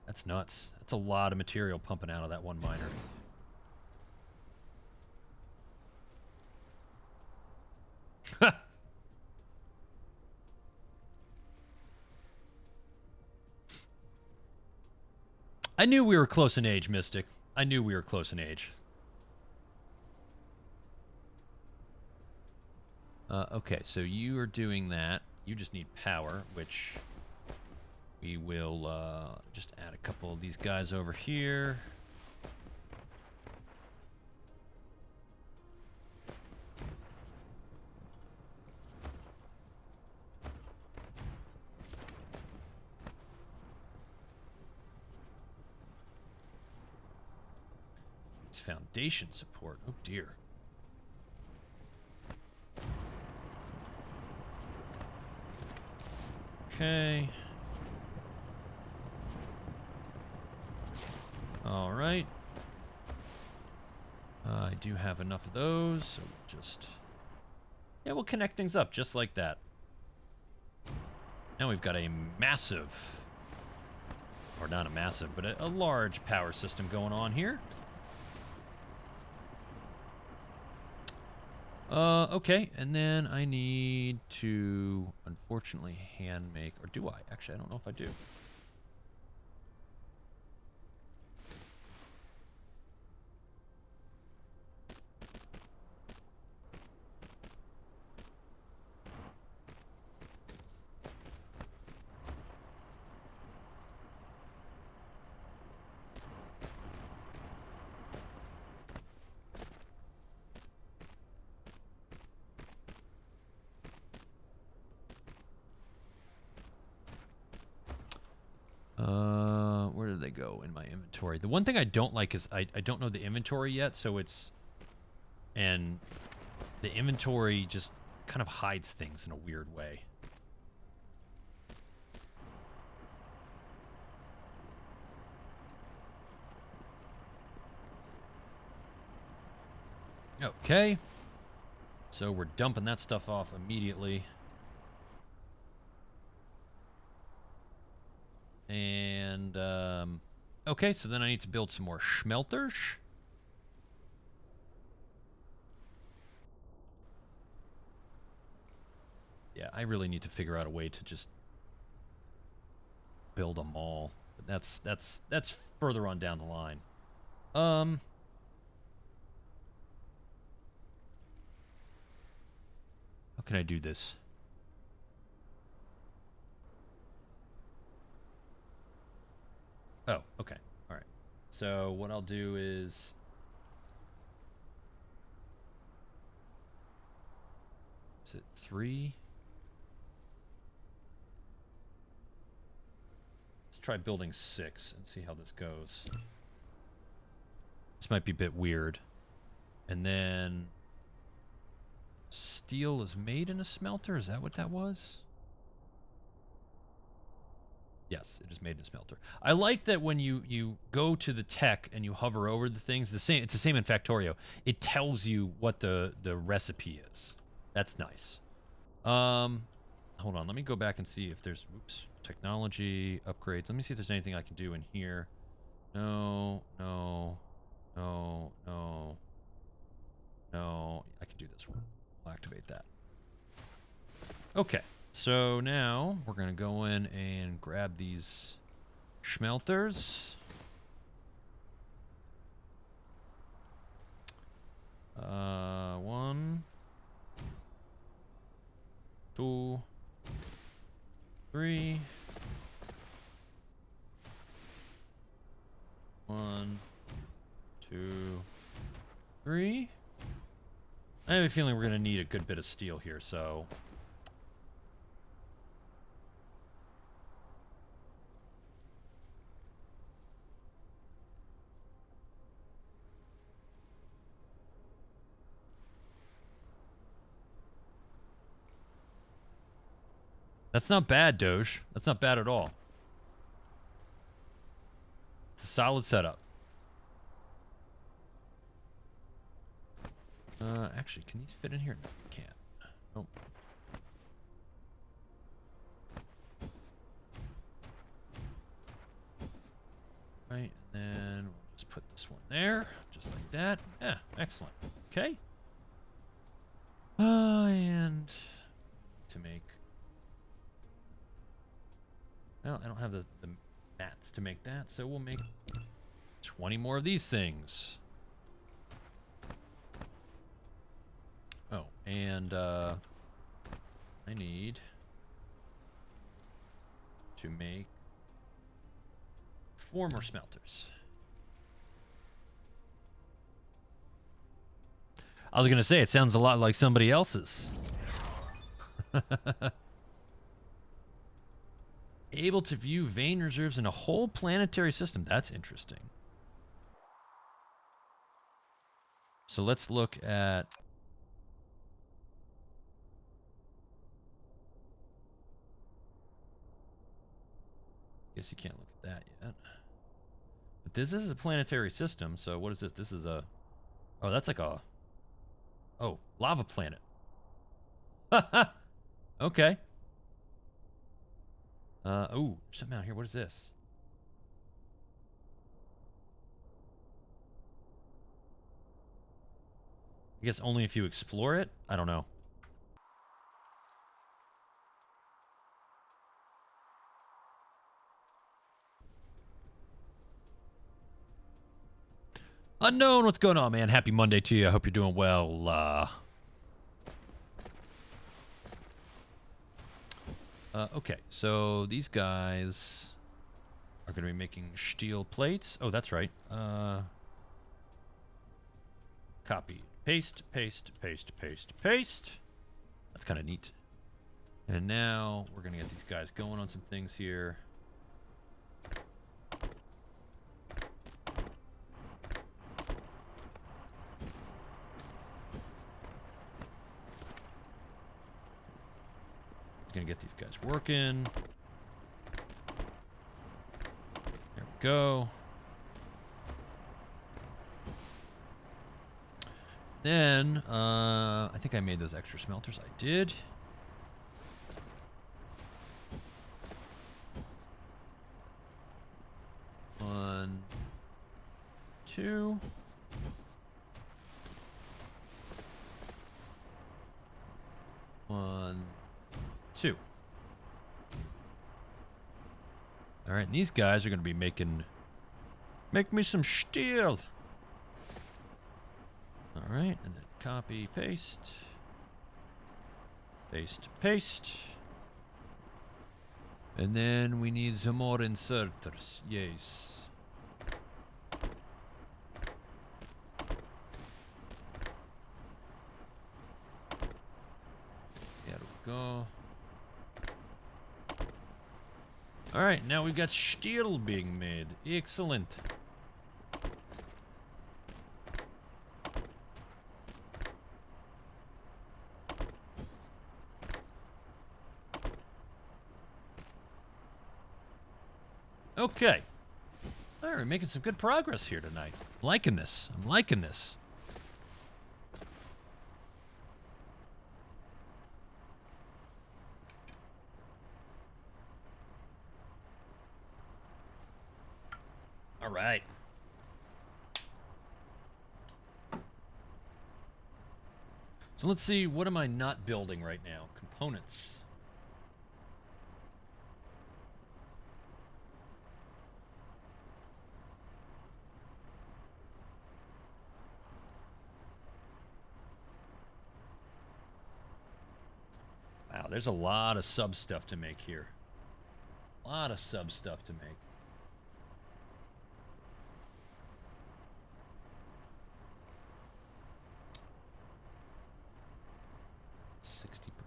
That's nuts. That's a lot of material pumping out of that one miner. I knew we were close in age, Mystic. I knew we were close in age. Okay, so you are doing that. You just need power, which we will just add a couple of these guys over here. It's foundation support. Oh dear. Okay. All right. I do have enough of those, so we'll just... Yeah, we'll connect things up just like that. Now we've got a massive... Or not a massive, but a large power system going on here. Okay, and then I need to, unfortunately, hand make, or do I? Actually, I don't know if I do. Where did they go in my inventory? The one thing I don't like is I don't know the inventory yet, so it's... And the inventory just kind of hides things in a weird way. Okay. So we're dumping that stuff off immediately. And, okay, so then I need to build some more smelters. Yeah, I really need to figure out a way to just build them all. But that's further on down the line. How can I do this? Oh, okay. All right. So what I'll do is... Is it 3? Let's try building 6 and see how this goes. This might be a bit weird. And then... Steel is made in a smelter? Is that what that was? Yes, it is made in a smelter. I like that when you go to the tech and you hover over the things, it's the same in Factorio. It tells you what the recipe is. That's nice. Hold on, let me go back and see if there's technology upgrades. Let me see if there's anything I can do in here. No. I can do this one. I'll activate that. Okay. So now we're going to go in and grab these smelters. 1, 2, 3. 1, 2, 3. I have a feeling we're going to need a good bit of steel here, so... That's not bad, Doge. That's not bad at all. It's a solid setup. Actually, can these fit in here? No, you can't. Nope. Right, and then we'll just put this one there, just like that. Yeah, excellent. Okay. And to make... Well, I don't have the mats to make that, so we'll make 20 more of these things. Oh, and I need to make 4 more smelters. I was going to say, it sounds a lot like somebody else's. Able to view vein reserves in a whole planetary system. That's interesting. So let's look at... Guess you can't look at that yet. But this is a planetary system, so what is this? This is a... Oh, that's like a... Oh, lava planet. Okay. Oh, something out here. What is this? I guess only if you explore it? I don't know. Unknown, what's going on, man? Happy Monday to you. I hope you're doing well. Okay, so these guys are going to be making steel plates. Oh, that's right. Copy. Paste, paste, paste, paste, paste. That's kind of neat. And now we're going to get these guys going on some things here. Gonna get these guys working. There we go. Then, I think I made those extra smelters. I did. One, two. One, two. All right, and these guys are going to be make me some steel. All right, and then copy, paste, paste, paste. And then we need some more inserters. Yes. There we go. All right, now we've got steel being made. Excellent. Okay. All right, we're making some good progress here tonight. I'm liking this. I'm liking this. All right. So let's see, what am I not building right now? Components. Wow, there's a lot of sub stuff to make here. A lot of sub stuff to make.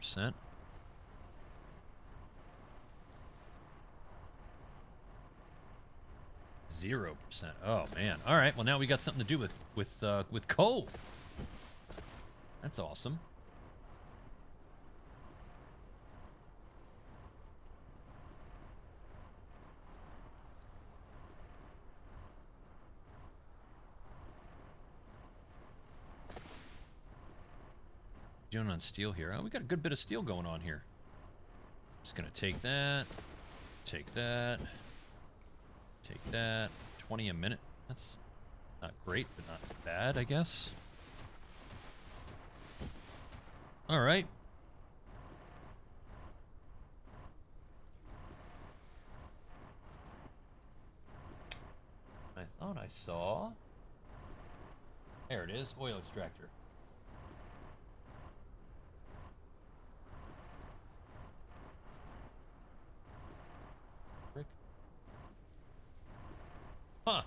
%. 0%. Oh man. All right. Well, now we got something to do with coal. That's awesome. Doing on steel here. Oh, we got a good bit of steel going on here. Just gonna take that, take that, take that. 20 a minute. That's not great, but not bad, I guess. All right. I thought I saw. There it is, oil extractor. Huh.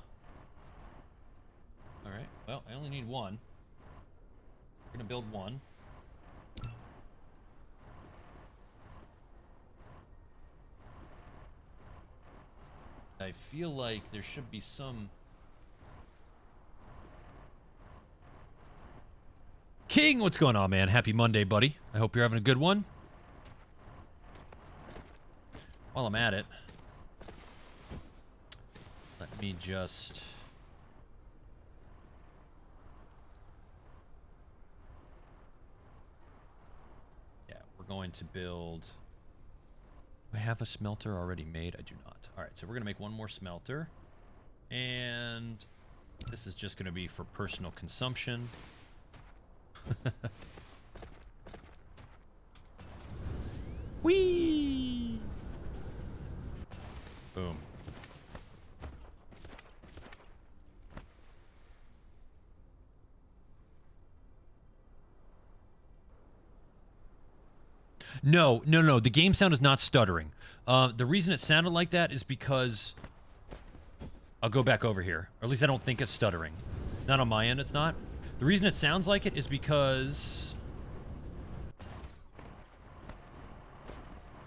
Alright, well, I only need one. We're gonna build one. I feel like there should be some... King, what's going on, man? Happy Monday, buddy. I hope you're having a good one. While I'm at it, let me just... Yeah, we're going to build... Do I have a smelter already made? I do not. Alright, so we're going to make one more smelter. And this is just going to be for personal consumption. Whee! Boom. No. The game sound is not stuttering. The reason it sounded like that is because... I'll go back over here. Or at least I don't think it's stuttering. Not on my end, it's not. The reason it sounds like it is because...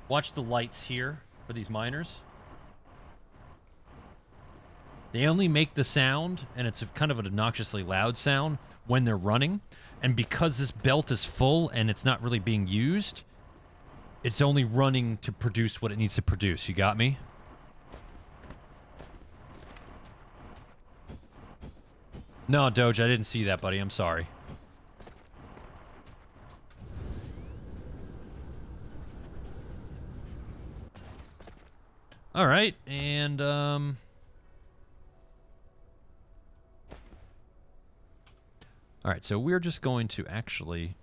Watch the lights here for these miners. They only make the sound, and it's kind of an obnoxiously loud sound, when they're running. And because this belt is full and it's not really being used, it's only running to produce what it needs to produce. You got me? No, Doge, I didn't see that, buddy. I'm sorry. All right, and all right, so we're just going to actually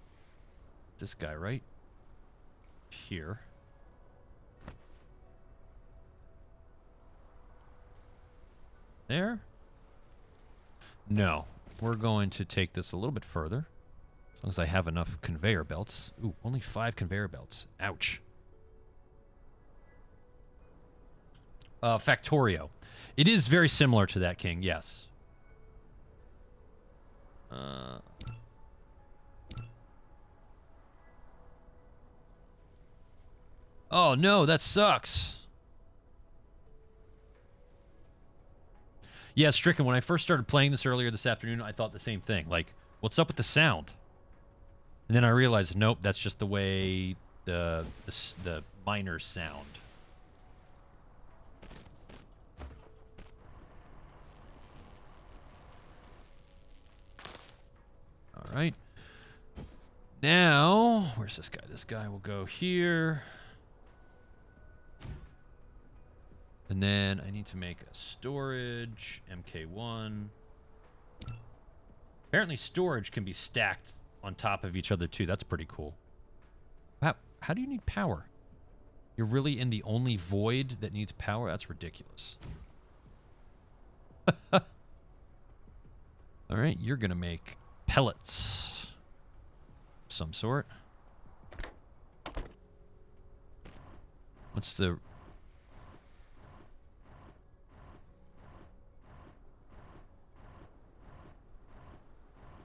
this guy right here. There? No. We're going to take this a little bit further. As long as I have enough conveyor belts. Ooh, only 5 conveyor belts. Ouch. Factorio. It is very similar to that, King, yes. Oh, no, that sucks. Yeah, Stricken, when I first started playing this earlier this afternoon, I thought the same thing. Like, what's up with the sound? And then I realized, nope, that's just the way the miners sound. All right. Now, where's this guy? This guy will go here. And then I need to make a storage, MK1. Apparently storage can be stacked on top of each other too. That's pretty cool. How do you need power? You're really in the only void that needs power? That's ridiculous. All right, you're going to make pellets of some sort. What's the...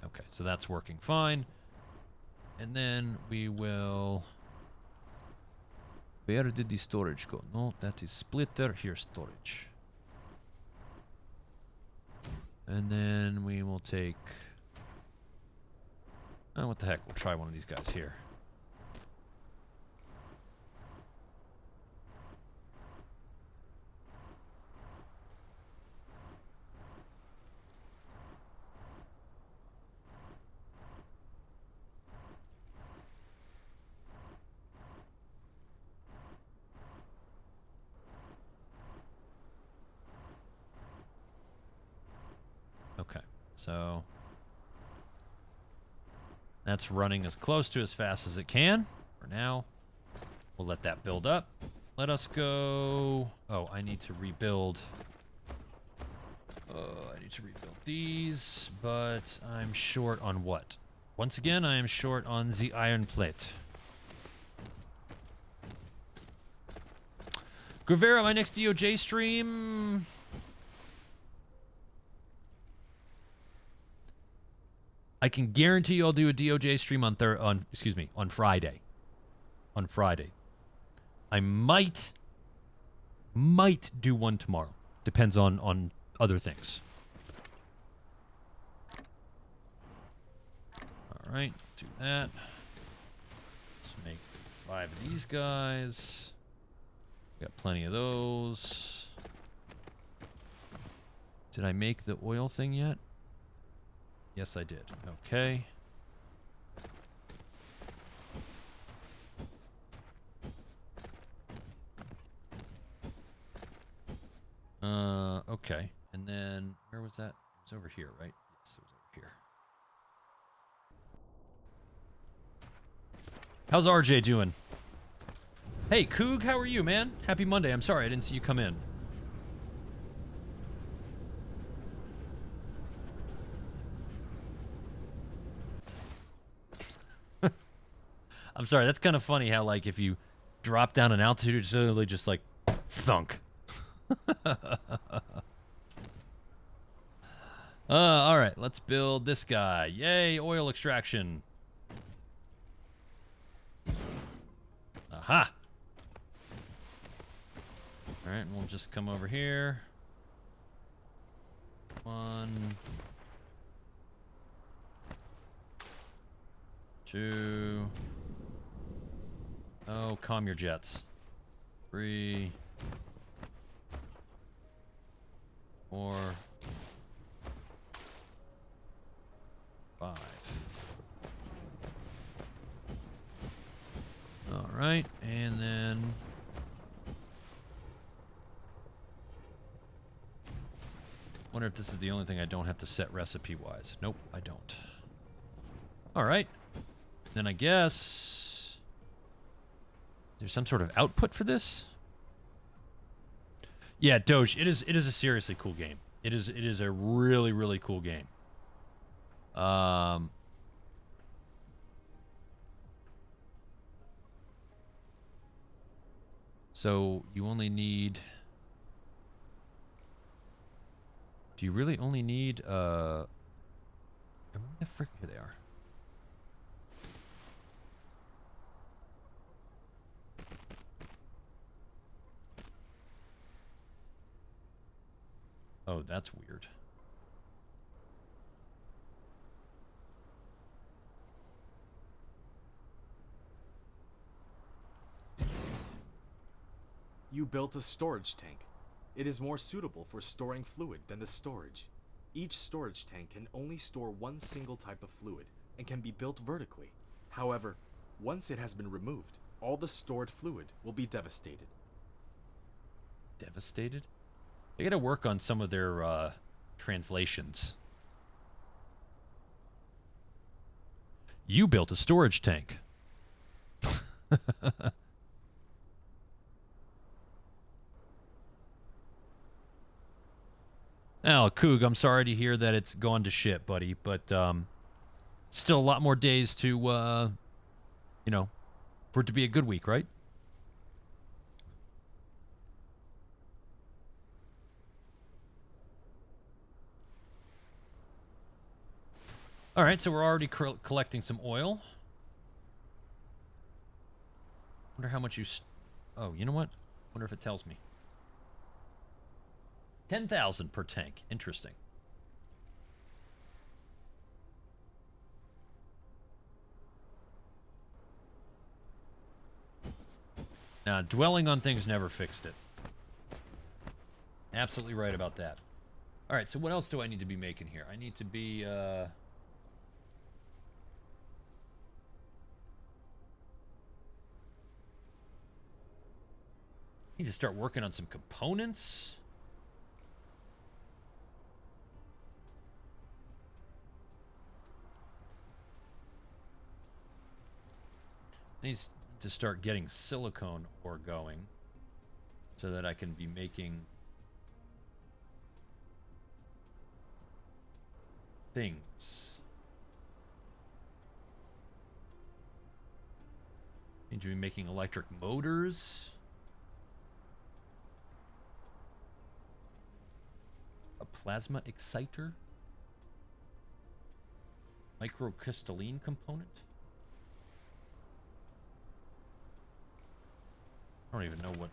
Okay, so that's working fine. And then we will... Where did the storage go? No, that is splitter. Here's storage. And then we will take... Oh, what the heck? We'll try one of these guys here. Okay, so that's running as close to as fast as it can for now. We'll let that build up. Let us go. Oh, I need to rebuild. I need to rebuild these, but I'm short on what? Once again, I am short on the iron plate. Guevara, my next DOJ stream. I can guarantee you I'll do a DOJ stream on Friday. On Friday. I might do one tomorrow. Depends on other things. All right, do that. Let's make 5 of these guys. Got plenty of those. Did I make the oil thing yet? Yes, I did. Okay. Okay. And then, where was that? It was over here, right? Yes, it was over here. How's RJ doing? Hey, Coog, how are you, man? Happy Monday. I'm sorry I didn't see you come in. I'm sorry, that's kind of funny how, like, if you drop down an altitude, it's literally just like, thunk. Alright, let's build this guy. Yay, oil extraction. Aha! Alright, we'll just come over here. 1, 2. Oh, calm your jets. 3, 4, 5. All right, and then wonder if this is the only thing I don't have to set recipe-wise. Nope, I don't. All right, then I guess there's some sort of output for this. Yeah, Doge. It is a seriously cool game. It is a really cool game. So you only need. Do you really only need where the frick? Here they are. Oh, that's weird. You built a storage tank. It is more suitable for storing fluid than the storage. Each storage tank can only store one single type of fluid and can be built vertically. However, once it has been removed, all the stored fluid will be devastated. Devastated? They gotta work on some of their translations. You built a storage tank. Oh, Coog, I'm sorry to hear that it's gone to shit, buddy, but still a lot more days to, you know, for it to be a good week, right? All right, so we're already collecting some oil. Wonder how much you... Oh, you know what? Wonder if it tells me. 10,000 per tank. Interesting. Now, dwelling on things never fixed it. Absolutely right about that. All right, so what else do I need to be making here? I need to be... need to start working on some components. Needs to start getting silicone ore going so that I can be making things. Need to be making electric motors. A plasma exciter. Microcrystalline component. I don't even know what...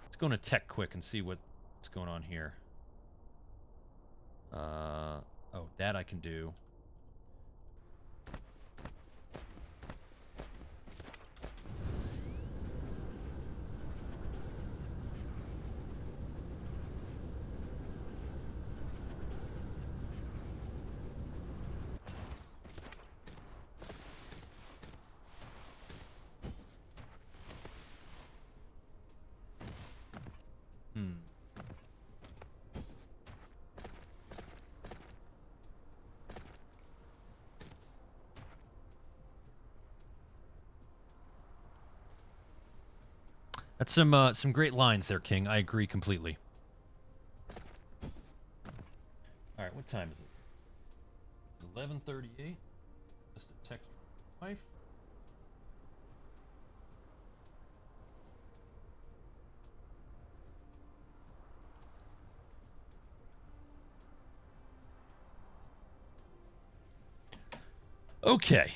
Let's go into tech quick and see what's going on here. Oh, that I can do. That's some great lines there, King. I agree completely. All right, what time is it? It's 11:38. Just a text from my wife. Okay.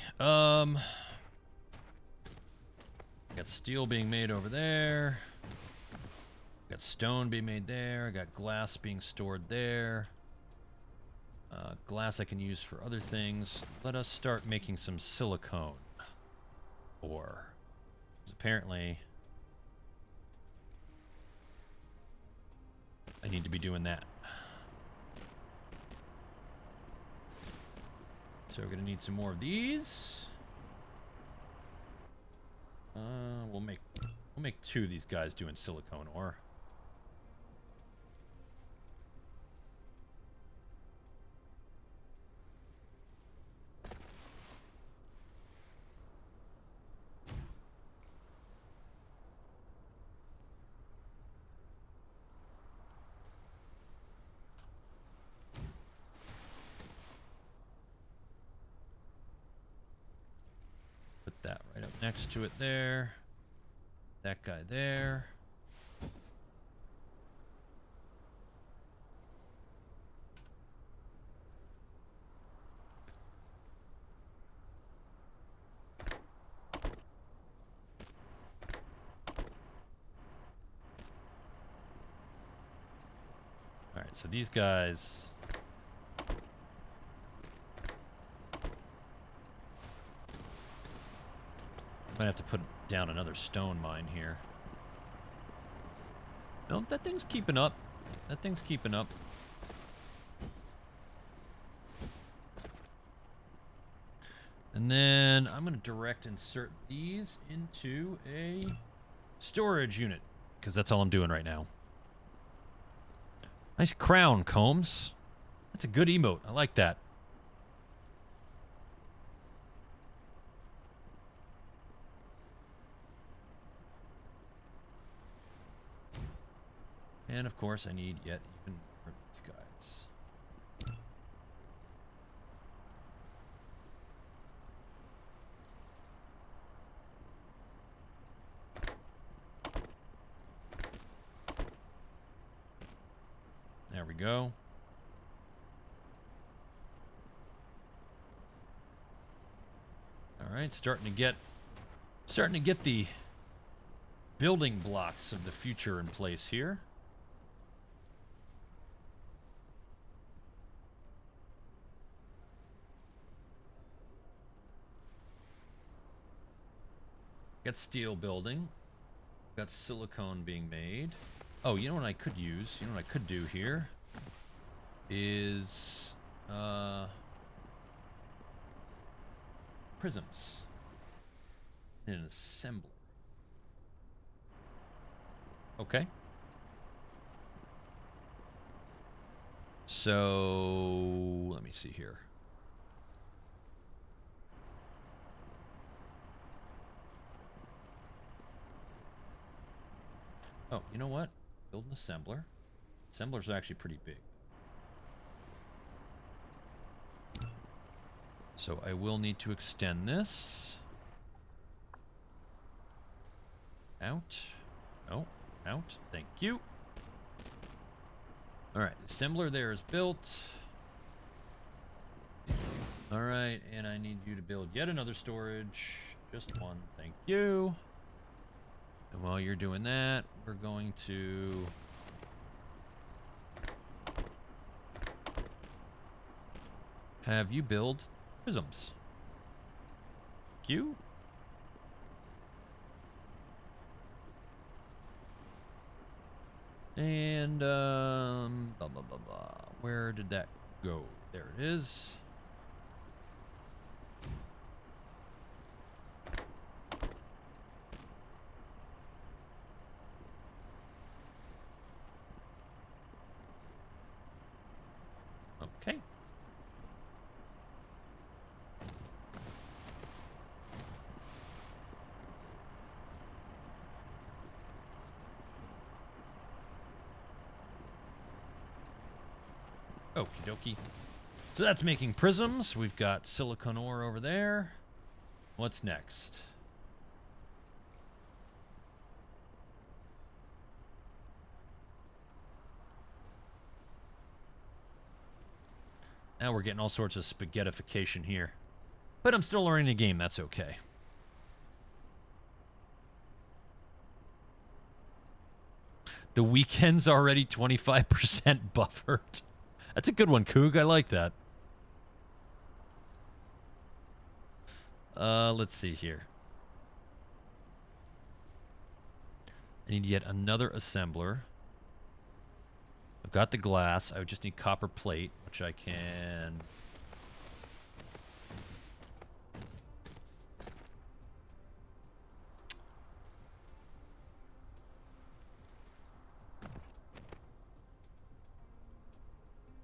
Got steel being made over there. Got stone being made there. Got glass being stored there. Glass I can use for other things. Let us start making some silicone ore. Because apparently I need to be doing that. So we're gonna need some more of these. We'll make 2 of these guys doing silicone ore. Put that right up next to it there. That guy there. Alright, so these guys... Might have to put down another stone mine here. No, that thing's keeping up. That thing's keeping up. And then I'm going to direct insert these into a storage unit, because that's all I'm doing right now. Nice crown, Combs. That's a good emote. I like that. And of course I need yet even more of these guys. There we go. All right, starting to get the building blocks of the future in place here. Got steel building. Got silicone being made. Oh, you know what I could use? You know what I could do here? Is... prisms. In an assembler. Okay. So... let me see here. Oh, you know what? Build an assembler. Assemblers are actually pretty big. So I will need to extend this. Out. Oh, out. Thank you. Alright, the assembler there is built. Alright, and I need you to build yet another storage. Just one. Thank you. And while you're doing that, we're going to... have you build prisms. Thank you. And, blah, blah, blah, blah. Where did that go? There it is. Okay. Okie dokie. So that's making prisms. We've got silicon ore over there. What's next? Now we're getting all sorts of spaghettification here. But I'm still learning the game, that's okay. The weekend's already 25% buffered. That's a good one, Coog. I like that. Let's see here. I need yet another assembler. I've got the glass. I would just need copper plate, which I can...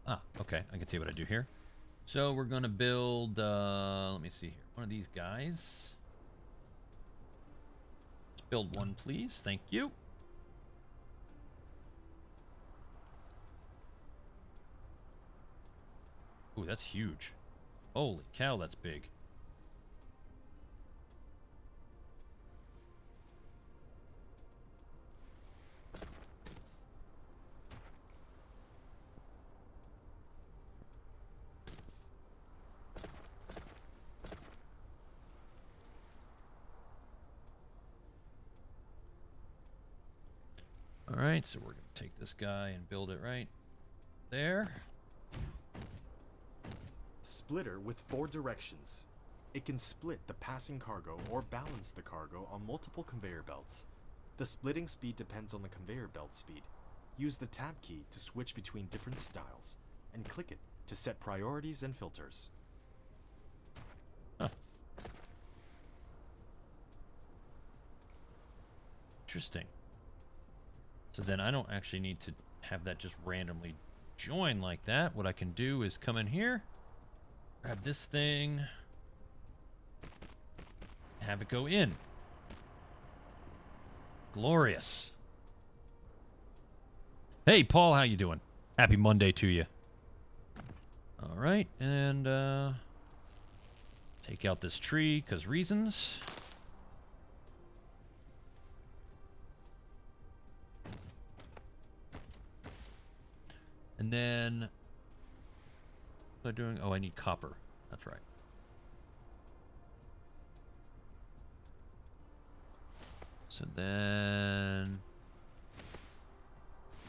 Ah, okay. I can see what I do here. So we're going to build, let me see here. One of these guys. Let's build one, please. Thank you. Ooh, that's huge. Holy cow, that's big. Alright, so we're going to take this guy and build it right there. Splitter with 4 directions. It can split the passing cargo or balance the cargo on multiple conveyor belts. The splitting speed depends on the conveyor belt speed. Use the tab key to switch between different styles, and click it to set priorities and filters. Huh. Interesting. So then I don't actually need to have that just randomly join like that. What I can do is come in here, grab this thing, have it go in. Glorious. Hey, Paul, how you doing? Happy Monday to you. All right, and take out this tree, because reasons. And then, what am I doing? Oh, I need copper. That's right. So then,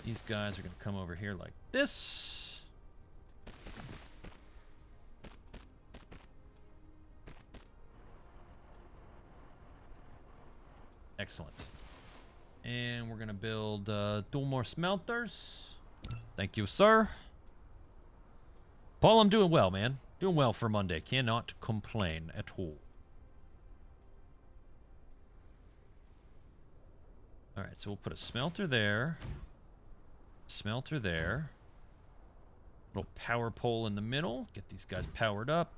these guys are going to come over here like this. Excellent. And we're going to build 2 more smelters. Thank you, sir. Paul, I'm doing well, man. Doing well for Monday. Cannot complain at all. Alright, so we'll put a smelter there. Smelter there. Little power pole in the middle. Get these guys powered up.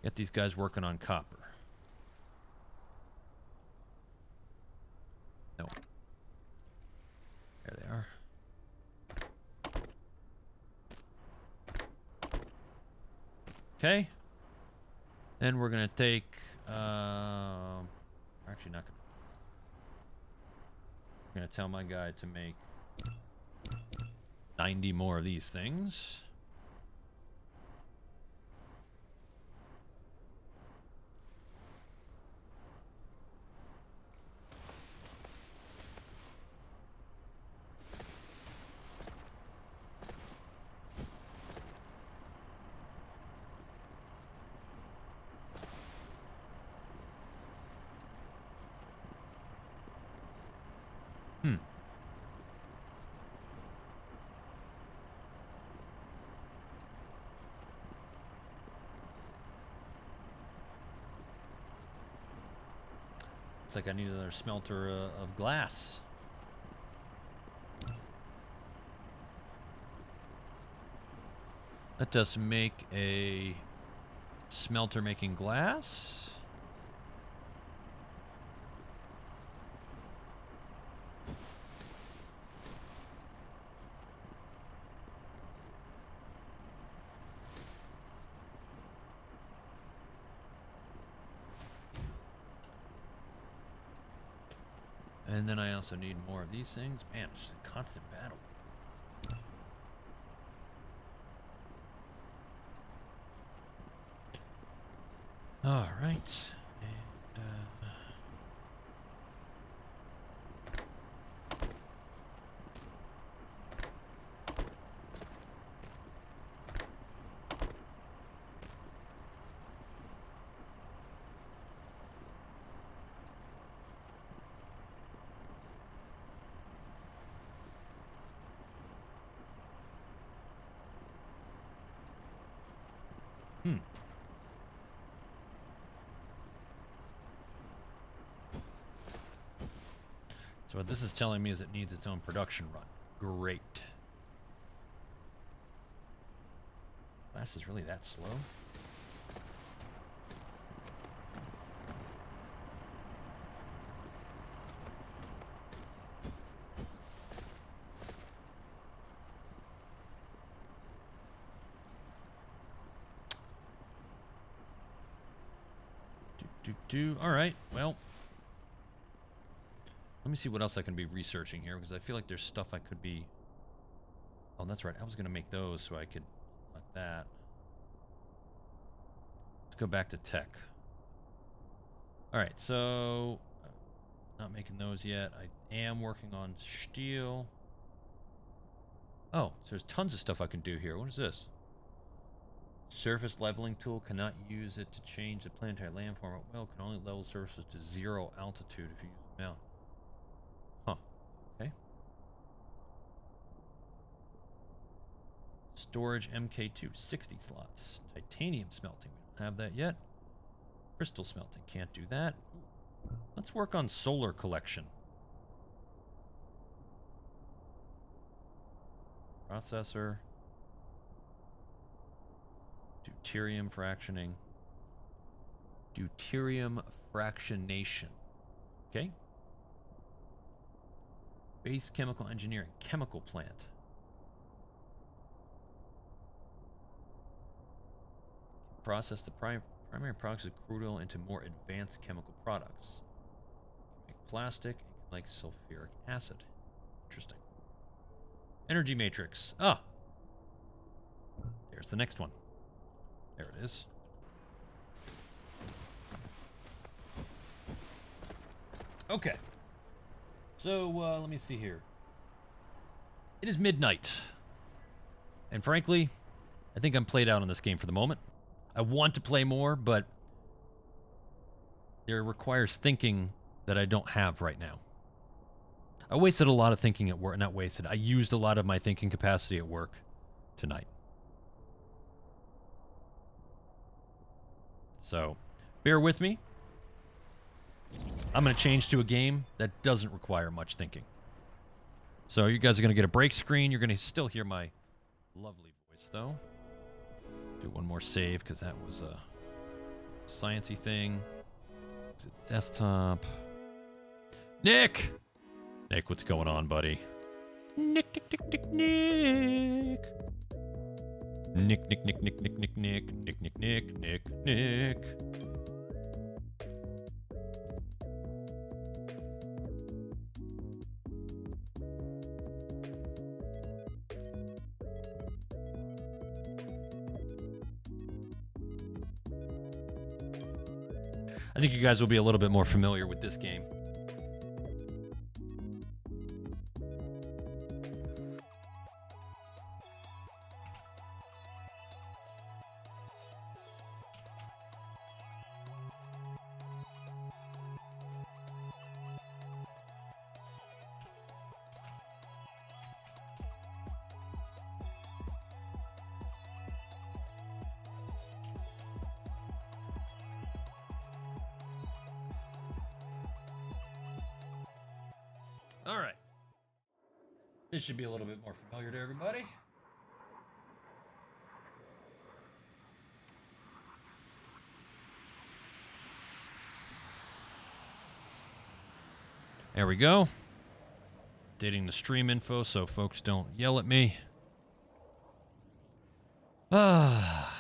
Get these guys working on copper. No. There they are. Okay. Then we're going to take... we're actually not going to... I'm going to tell my guy to make 90 more of these things. It's like I need another smelter of glass. Let us make a smelter making glass. And then I also need more of these things. Man, it's just a constant battle. All right. And, So what this is telling me is it needs its own production run. Great. Glass is really that slow? All right, well. Let me see what else I can be researching here, because I feel like there's stuff I could be... Oh, that's right. I was going to make those so I could like that. Let's go back to tech. All right, so... Not making those yet. I am working on steel. Oh, so there's tons of stuff I can do here. What is this? Surface leveling tool. Cannot use it to change the planetary landform. Well, can only level surfaces to 0 altitude if you use the mount. Huh. Okay. Storage MK2, 60 slots. Titanium smelting, we don't have that yet. Crystal smelting, can't do that. Let's work on solar collection. Processor. Deuterium fractioning. Deuterium fractionation. Okay. Base chemical engineering. Chemical plant. Process the primary products of crude oil into more advanced chemical products. Make plastic, like sulfuric acid. Interesting. Energy matrix. Ah! There's the next one. There it is. Okay. So, let me see here. It is midnight. And frankly, I think I'm played out on this game for the moment. I want to play more, but it requires thinking that I don't have right now. I wasted a lot of thinking at work. Not wasted. I used a lot of my thinking capacity at work tonight. So, bear with me. I'm going to change to a game that doesn't require much thinking. So you guys are going to get a break screen. You're going to still hear my lovely voice, though. Do one more save, because that was a sciencey thing. Exit desktop. Nick! Nick, what's going on, buddy? Nick, Nick, Nick, Nick, Nick. Nick, Nick, Nick, Nick, Nick, Nick, Nick, Nick, Nick, Nick, Nick, Nick. I think you guys will be a little bit more familiar with this game. All right. This should be a little bit more familiar to everybody. There we go. Updating the stream info so folks don't yell at me. Ah.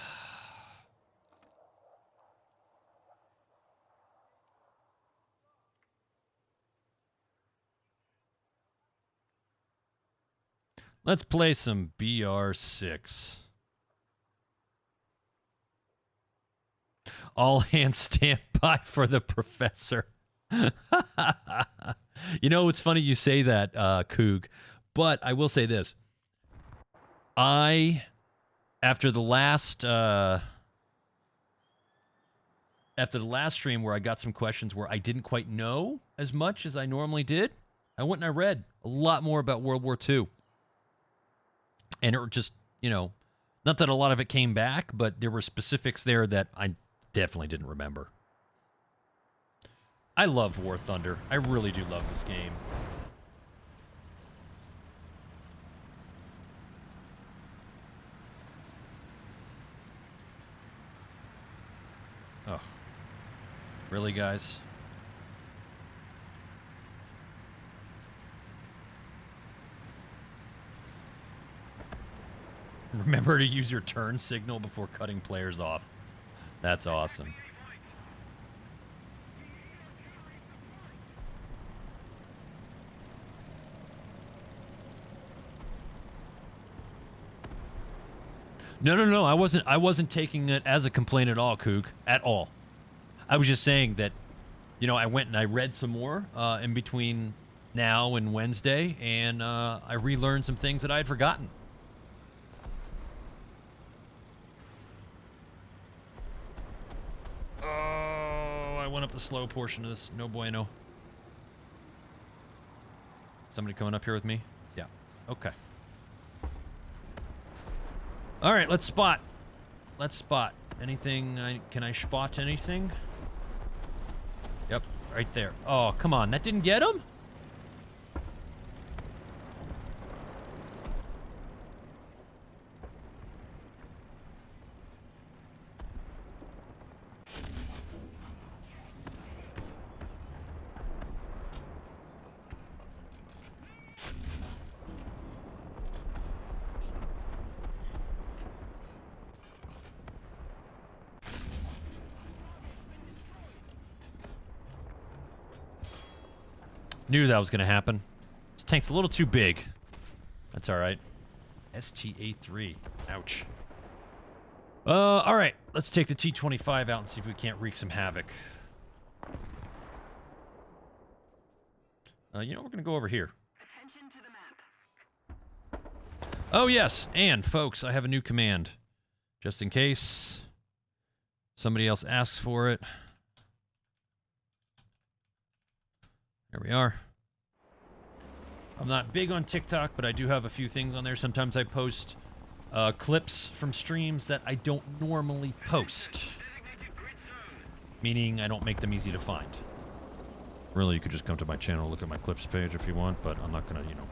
Let's play some BR6. All hands stand by for the professor. You know, it's funny you say that, Coog, but I will say this. After the last stream where I got some questions where I didn't quite know as much as I normally did, I went and I read a lot more about World War II. And it just, you know, not that a lot of it came back, but there were specifics there that I definitely didn't remember. I love War Thunder. I really do love this game. Oh. Really, guys? Remember to use your turn signal before cutting players off. That's awesome. No. I wasn't taking it as a complaint at all, Kook. At all. I was just saying that, you know, I went and I read some more in between now and Wednesday, and I relearned some things that I had forgotten. Oh, I went up the slow portion of this. No bueno. Somebody coming up here with me? Yeah. Okay. All right, let's spot. Let's spot. Anything? Can I spot anything? Yep, right there. Oh, come on. That didn't get him? Knew that was going to happen. This tank's a little too big. That's all right. STA-3. Ouch. All right. Let's take the T-25 out and see if we can't wreak some havoc. You know, we're going to go over here. Attention to the map. Oh, yes. And, folks, I have a new command. Just in case somebody else asks for it. There we are. I'm not big on TikTok, but I do have a few things on there. Sometimes I post clips from streams that I don't normally post. Meaning I don't make them easy to find. Really, you could just come to my channel, look at my clips page if you want, but I'm not gonna, you know.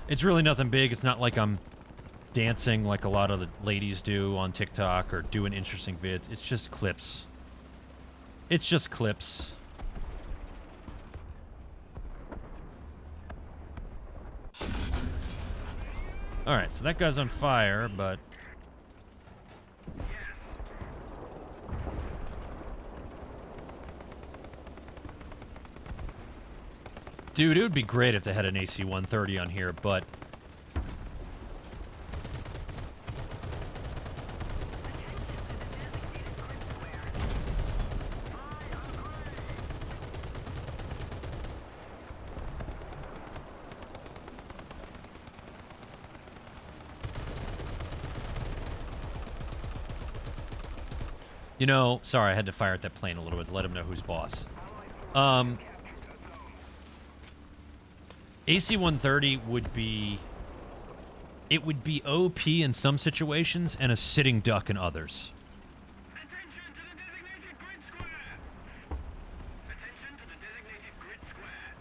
It's really nothing big. It's not like I'm dancing like a lot of the ladies do on TikTok or doing interesting vids. It's just clips. It's just clips. Alright, so that guy's on fire, but... Dude, it would be great if they had an AC-130 on here, but... You know, sorry, I had to fire at that plane a little bit to let him know who's boss. AC-130 would be... It would be OP in some situations and a sitting duck in others. Attention to the designated grid square! Attention to the designated grid square!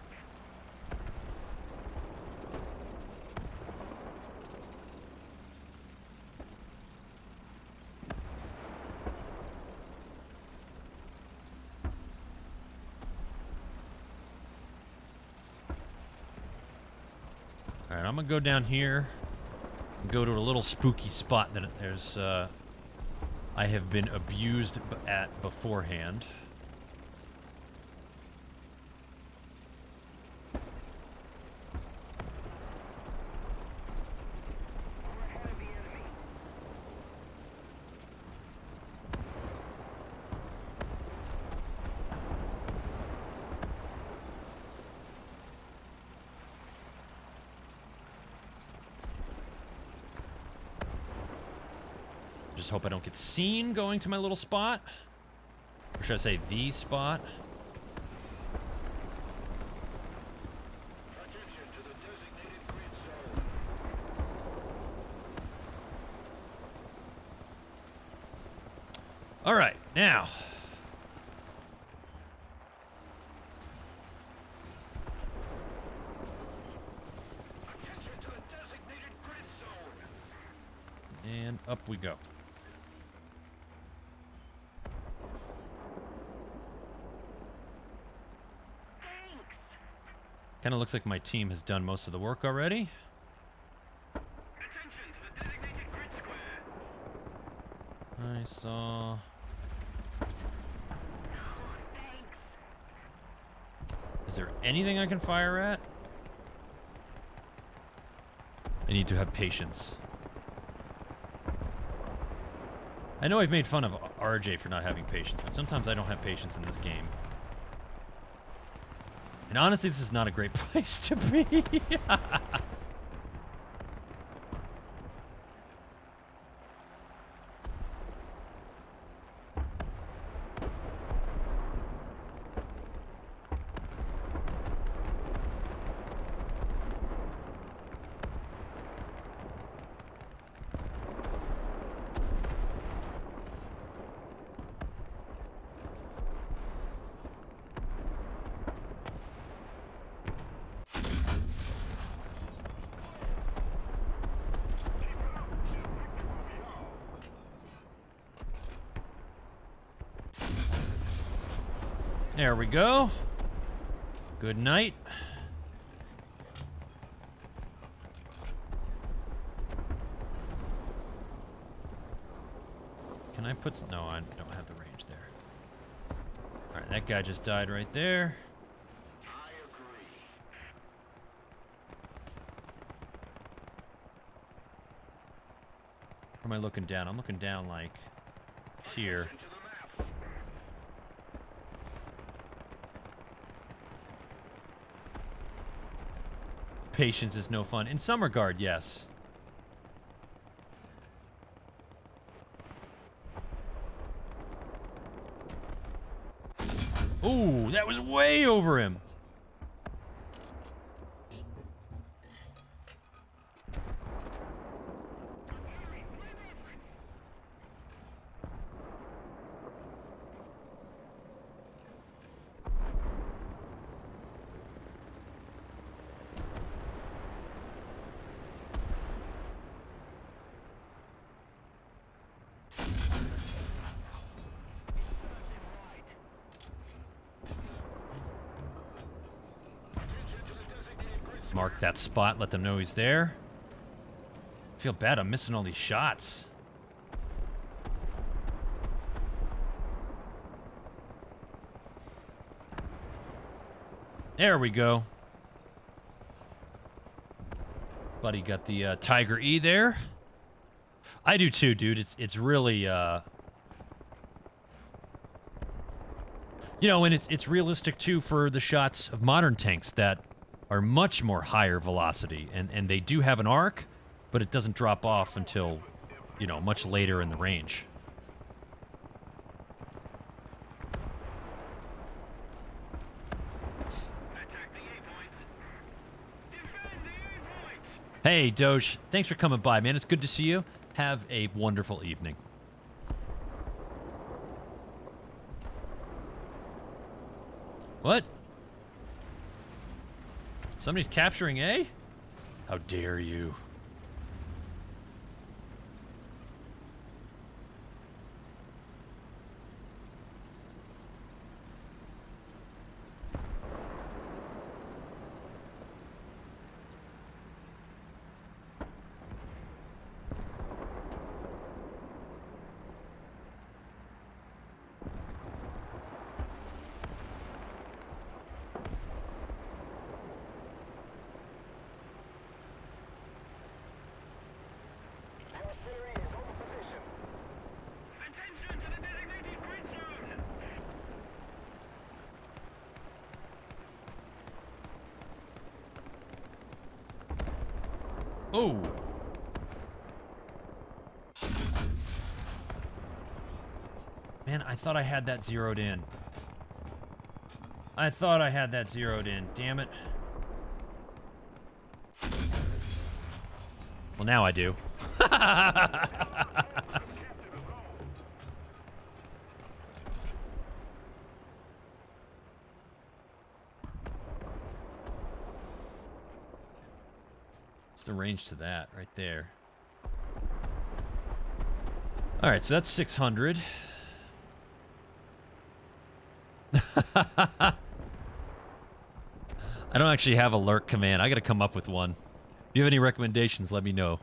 Alright, I'm gonna go down here and go to a little spooky spot that there's, I have been abused at beforehand. Just hope I don't get seen going to my little spot. Or should I say the spot? Attention to the designated grid zone. All right, now. Attention to the designated grid zone. And up we go. Kind of looks like my team has done most of the work already. Attention to the designated grid square. I saw... Is there anything I can fire at? I need to have patience. I know I've made fun of RJ for not having patience, but sometimes I don't have patience in this game. And honestly, this is not a great place to be. There we go. Good night. Can I put... No, I don't have the range there. Alright, that guy just died right there. I agree. Where am I looking down? I'm looking down, like, here. Attention to the map. Patience is no fun. In some regard, yes. Ooh, that was way over him. Mark that spot, let them know he's there. I feel bad, I'm missing all these shots. There we go. Buddy got the Tiger E there. I do too, dude. It's really you know, and it's realistic too for the shots of modern tanks that are much more higher velocity, and they do have an arc, but it doesn't drop off until, you know, much later in the range. Attack the A points. Defend the A points. Hey, Doge, thanks for coming by, man. It's good to see you. Have a wonderful evening. What? Somebody's capturing A? How dare you? Artillery is on position. Attention to the designated grid zone. Oh. Man, I thought I had that zeroed in. I thought I had that zeroed in. Damn it. Well, now I do. What's the range to that right there? All right, so that's 600. I don't actually have a lurk command. I got to come up with one. If you have any recommendations, let me know.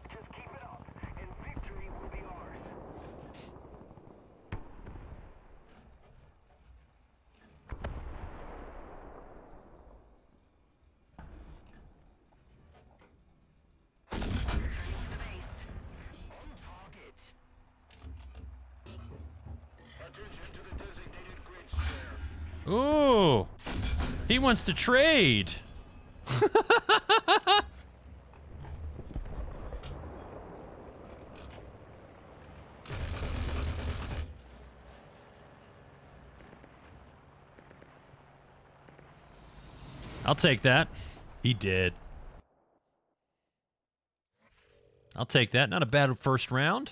Just keep it up, and victory will be ours. On target. Attention to the designated grid square. Ooh, he wants to trade. I'll take that. He did. I'll take that. Not a bad first round.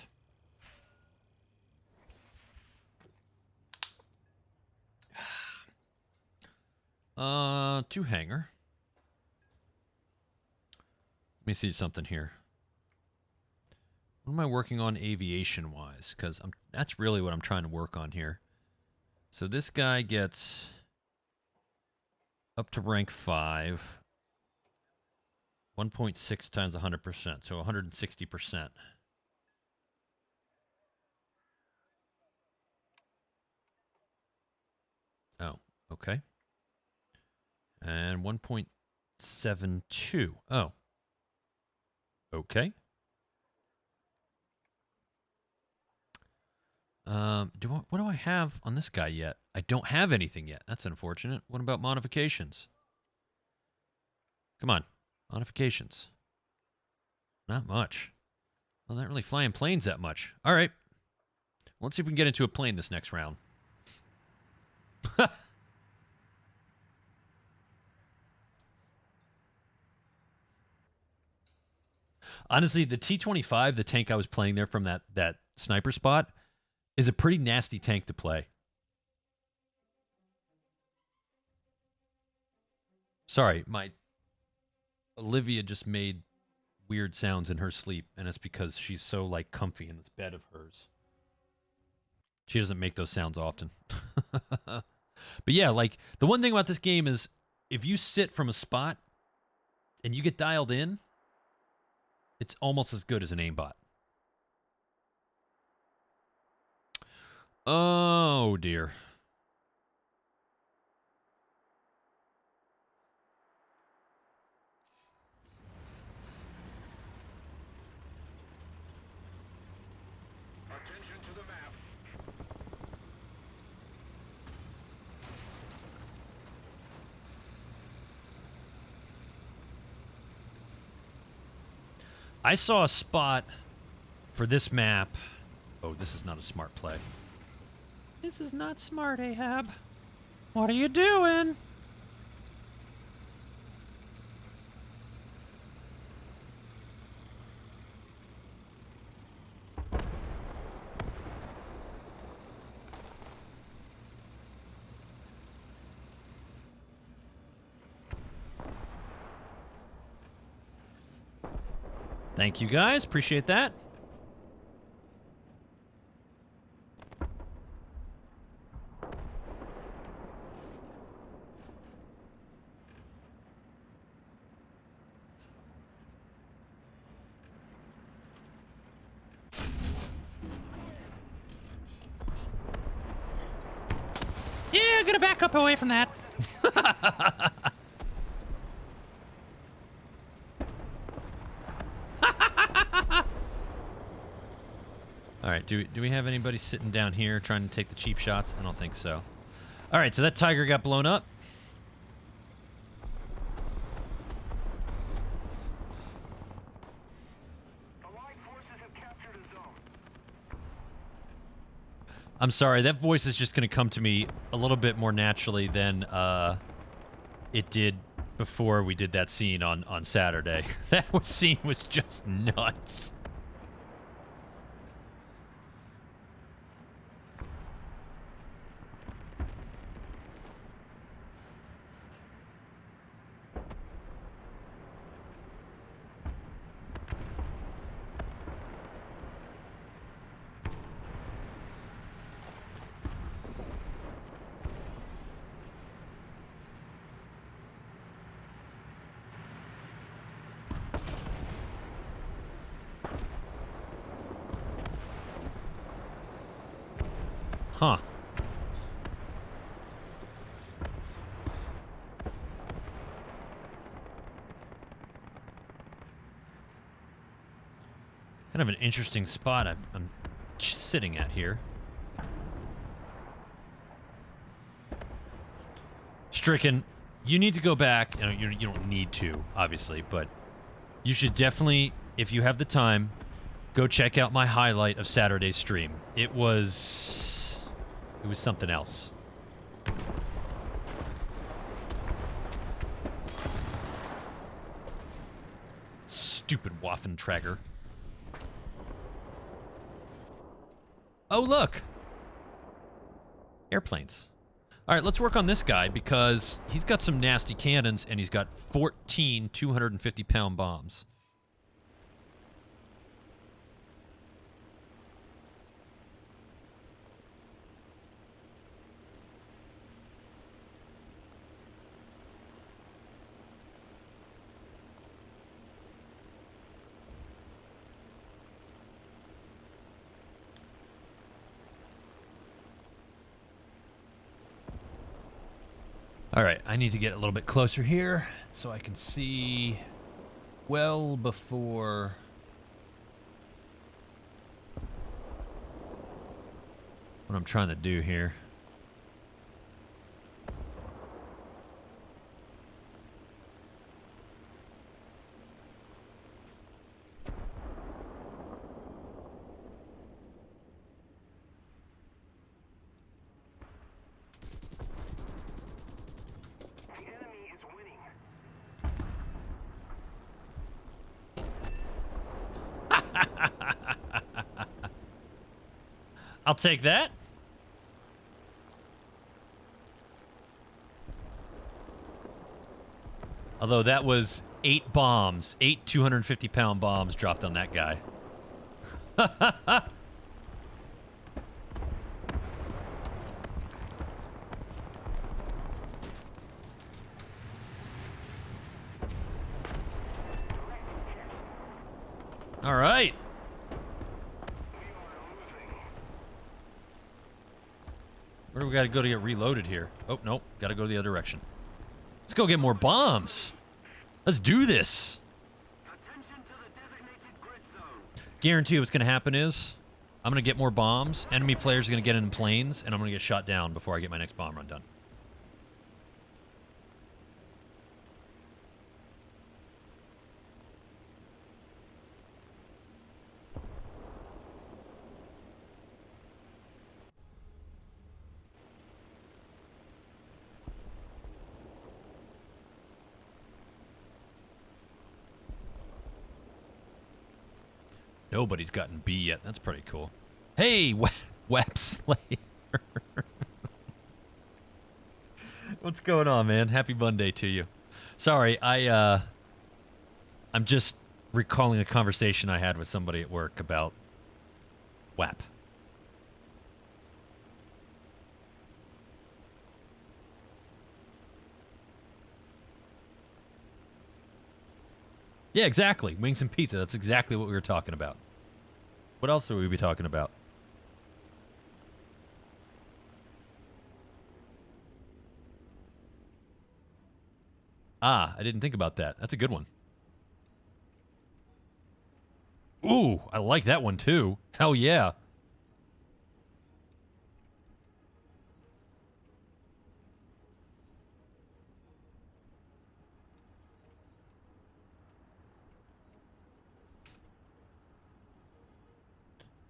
Two hanger. Let me see something here. What am I working on aviation-wise? Because that's really what I'm trying to work on here. So this guy gets up to rank 5. 1.6 times 100%, so 160%. Oh, okay. And 1.72. Oh. Okay. What do I have on this guy yet? I don't have anything yet. That's unfortunate. What about modifications? Come on. Modifications. Not much. Well, not really flying planes that much. All right. Let's see if we can get into a plane this next round. Honestly, the T-25, the tank I was playing there from that sniper spot, is a pretty nasty tank to play. Sorry, my Olivia just made weird sounds in her sleep, and it's because she's so, like, comfy in this bed of hers. She doesn't make those sounds often. But yeah, like, the one thing about this game is if you sit from a spot and you get dialed in, it's almost as good as an aimbot. Oh, dear. Attention to the map. I saw a spot for this map. Oh, this is not a smart play. This is not smart, Ahab. What are you doing? Thank you, guys. Appreciate that. Yeah, gonna back up away from that. All right, do we have anybody sitting down here trying to take the cheap shots? I don't think so. All right, so that Tiger got blown up. Allied forces have captured a zone. I'm sorry, that voice is just going to come to me a little bit more naturally than it did before we did that scene on Saturday. Scene was just nuts. Huh. Kind of an interesting spot I'm sitting at here. Stricken, you need to go back. You don't need to, obviously, but you should definitely, if you have the time, go check out my highlight of Saturday's stream. It was something else. Stupid Waffentrager. Oh, look! Airplanes. All right, let's work on this guy because he's got some nasty cannons and he's got 14 250-pound bombs. All right, I need to get a little bit closer here so I can see well before what I'm trying to do here. I'll take that. Although that was 8 bombs, 8 250-pound bombs dropped on that guy. All right. Where do we got to go to get reloaded here? Oh, nope. Got to go the other direction. Let's go get more bombs. Let's do this. Attention to the designated grid zone. Guarantee what's going to happen is I'm going to get more bombs. Enemy players are going to get in planes, and I'm going to get shot down before I get my next bomb run done. Nobody's gotten B yet. That's pretty cool. Hey, Wap Slayer. What's going on, man? Happy Monday to you. Sorry, I'm just recalling a conversation I had with somebody at work about WAP. Yeah, exactly. Wings and pizza. That's exactly what we were talking about. What else would we be talking about? Ah, I didn't think about that. That's a good one. Ooh, I like that one too. Hell yeah.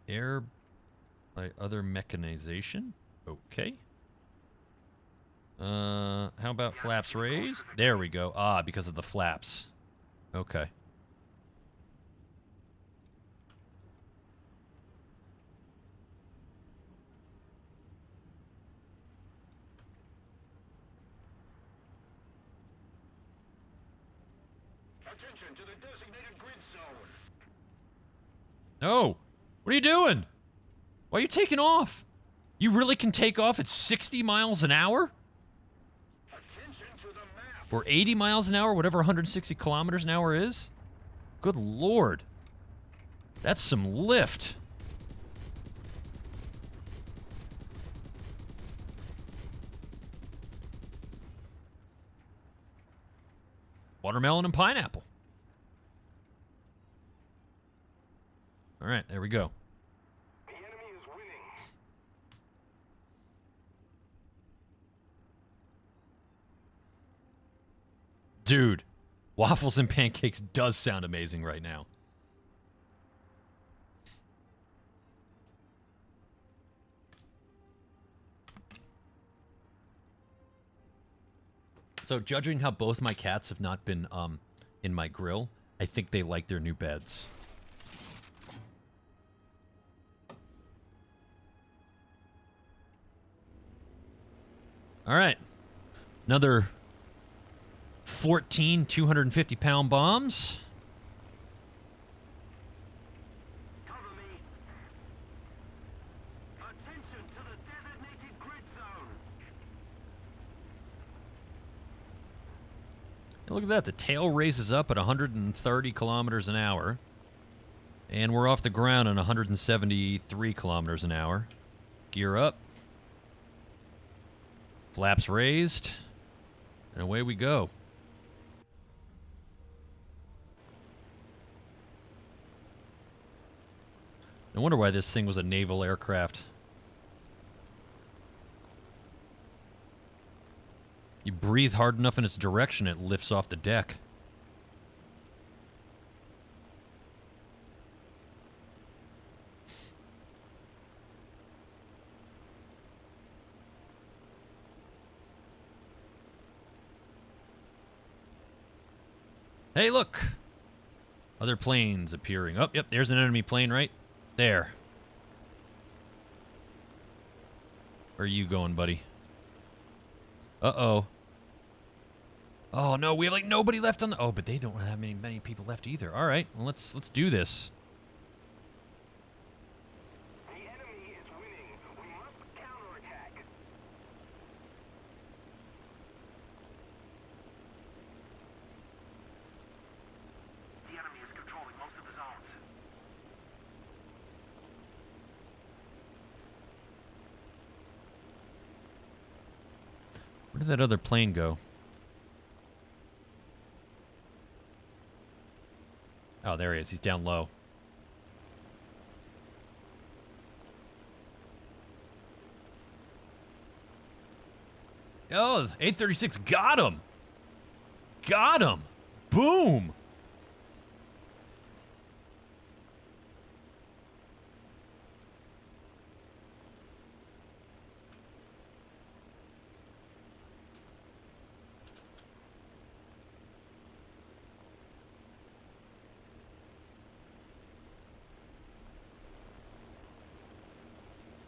Air By other mechanization. Okay. How about flaps raised? There we go. Ah, because of the flaps. Okay. Attention to the designated grid zone. No! What are you doing? Why are you taking off? You really can take off at 60 miles an hour? Attention to the map. Or 80 miles an hour, whatever 160 kilometers an hour is? Good lord. That's some lift. Watermelon and pineapple. All right, there we go. The enemy is winning. Dude, waffles and pancakes does sound amazing right now. So, judging how both my cats have not been in my grill, I think they like their new beds. All right. Another 14 250-pound bombs. Cover me. Attention to the designated grid zone. Hey, look at that. The tail raises up at 130 kilometers an hour. And we're off the ground at 173 kilometers an hour. Gear up. Flaps raised. And away we go. No wonder why this thing was a naval aircraft. You breathe hard enough in its direction, it lifts off the deck. Hey, look! Other planes appearing. Oh, yep, there's an enemy plane right there. Where are you going, buddy? Uh-oh. Oh, no, we have, like, nobody left on the... Oh, but they don't have many people left either. All right, well, let's do this. The enemy is winning. We must counterattack. The enemy is controlling most of the zones. Where did that other plane go? Oh, there he is. He's down low. Oh, 836 got him. Got him. Boom.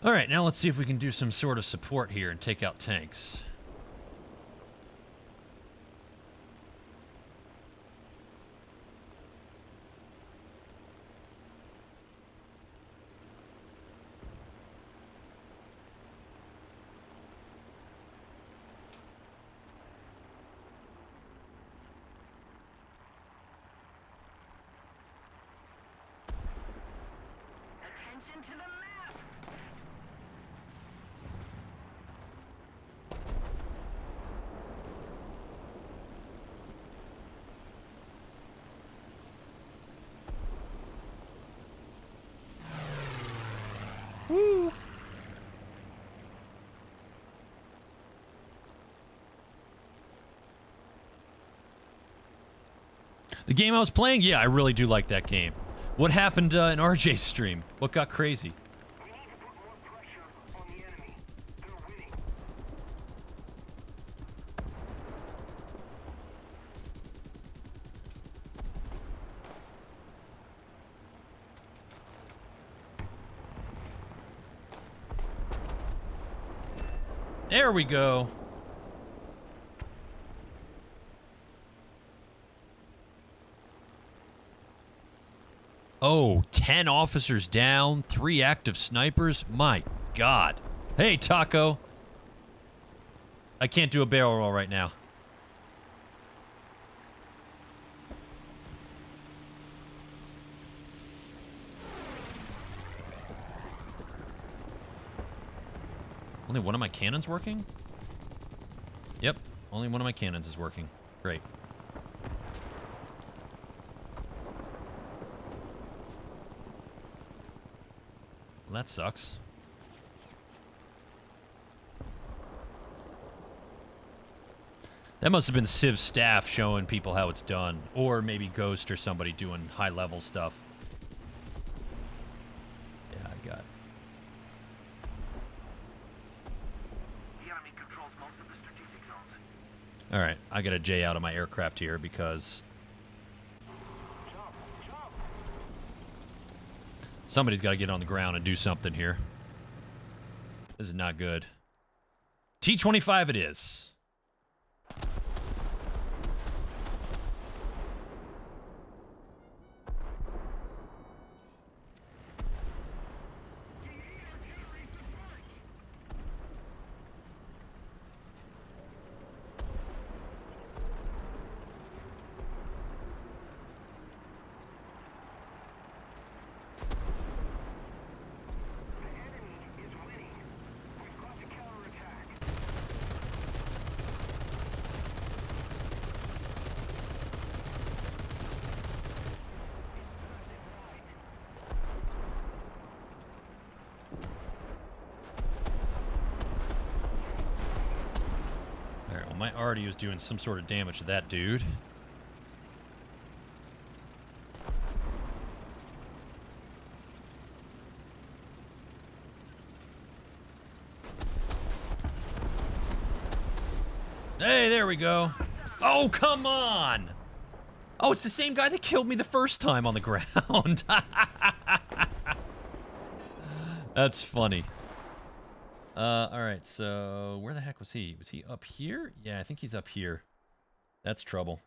All right, now let's see if we can do some sort of support here and take out tanks. Attention to the map. Woo! The game I was playing? Yeah, I really do like that game. What happened in RJ's stream? What got crazy? We need to put more There we go. Oh, 10 officers down, 3 active snipers. My God. Hey, Taco. I can't do a barrel roll right now. Only one of my cannons working? Yep, only one of my cannons is working. Great. Well, that sucks. That must have been Civ's staff showing people how it's done. Or maybe Ghost or somebody doing high-level stuff. Yeah, I got it. The enemy controls most of the strategic zones. Alright, I gotta J out of my aircraft here because somebody's gotta get on the ground and do something here. This is not good. T-25 it is. My Artie was doing some sort of damage to that dude. Hey, there we go. Oh, come on! Oh, it's the same guy that killed me the first time on the ground. That's funny. Alright, so where the heck was he? Was he up here? Yeah, I think he's up here. That's trouble.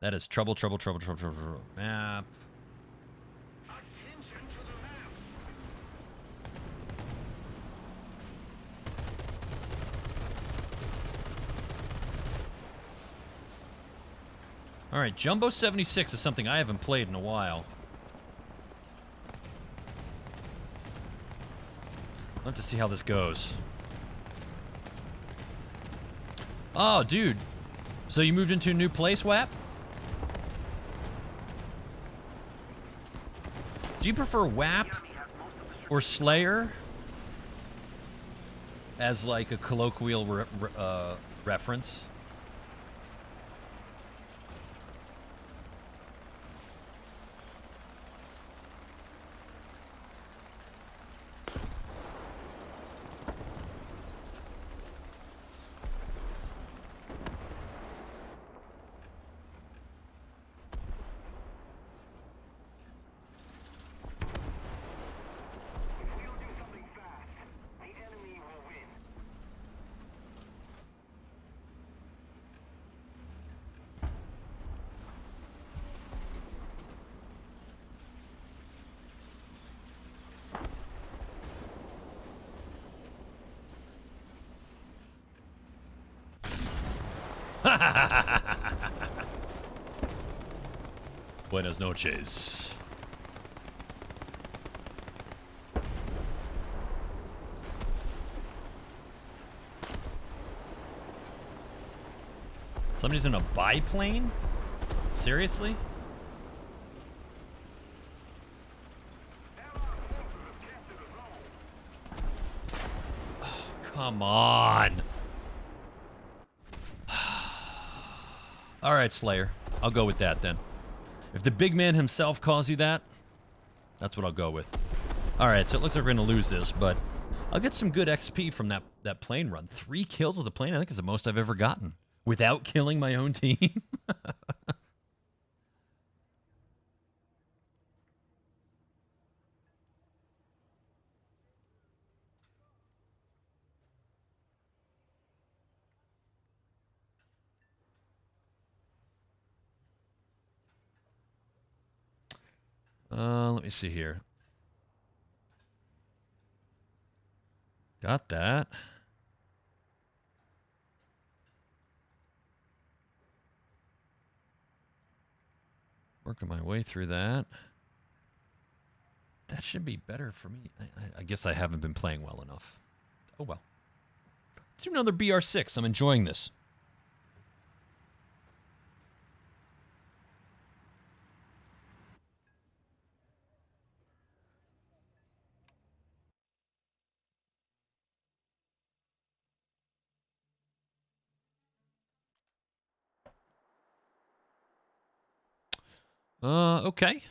That is trouble, trouble, trouble, trouble, trouble, trouble. Map. Attention to the map. Alright, Jumbo 76 is something I haven't played in a while. I'll have to see how this goes. Oh, dude. So you moved into a new place, WAP? Do you prefer WAP or Slayer as like a colloquial reference? If we don't do something fast, the enemy will win. Buenas noches. Somebody's in a biplane? Seriously? Oh, come on. All right, Slayer. I'll go with that then. If the big man himself calls you that, that's what I'll go with. All right, so it looks like we're going to lose this, but I'll get some good XP from that plane run. 3 kills with the plane, I think is the most I've ever gotten. Without killing my own team. Let me see here. Got that. Working my way through that. That should be better for me. I guess I haven't been playing well enough. Oh well. Let's do another BR6. I'm enjoying this. Okay.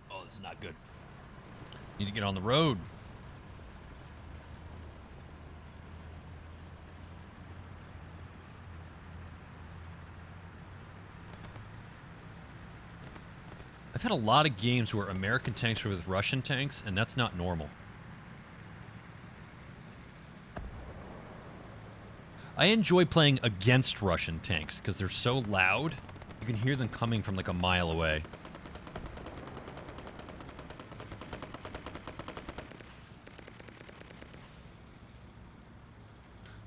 Oh, this is not good. Need to get on the road. I've had a lot of games where American tanks are with Russian tanks, and that's not normal. I enjoy playing against Russian tanks because they're so loud. You can hear them coming from like a mile away.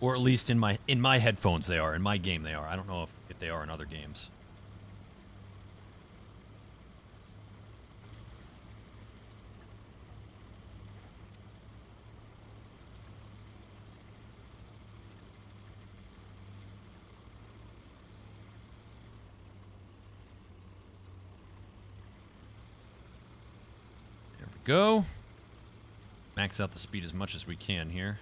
Or at least in my headphones they are. In my game they are. I don't know if they are in other games. There we go. Max out the speed as much as we can here.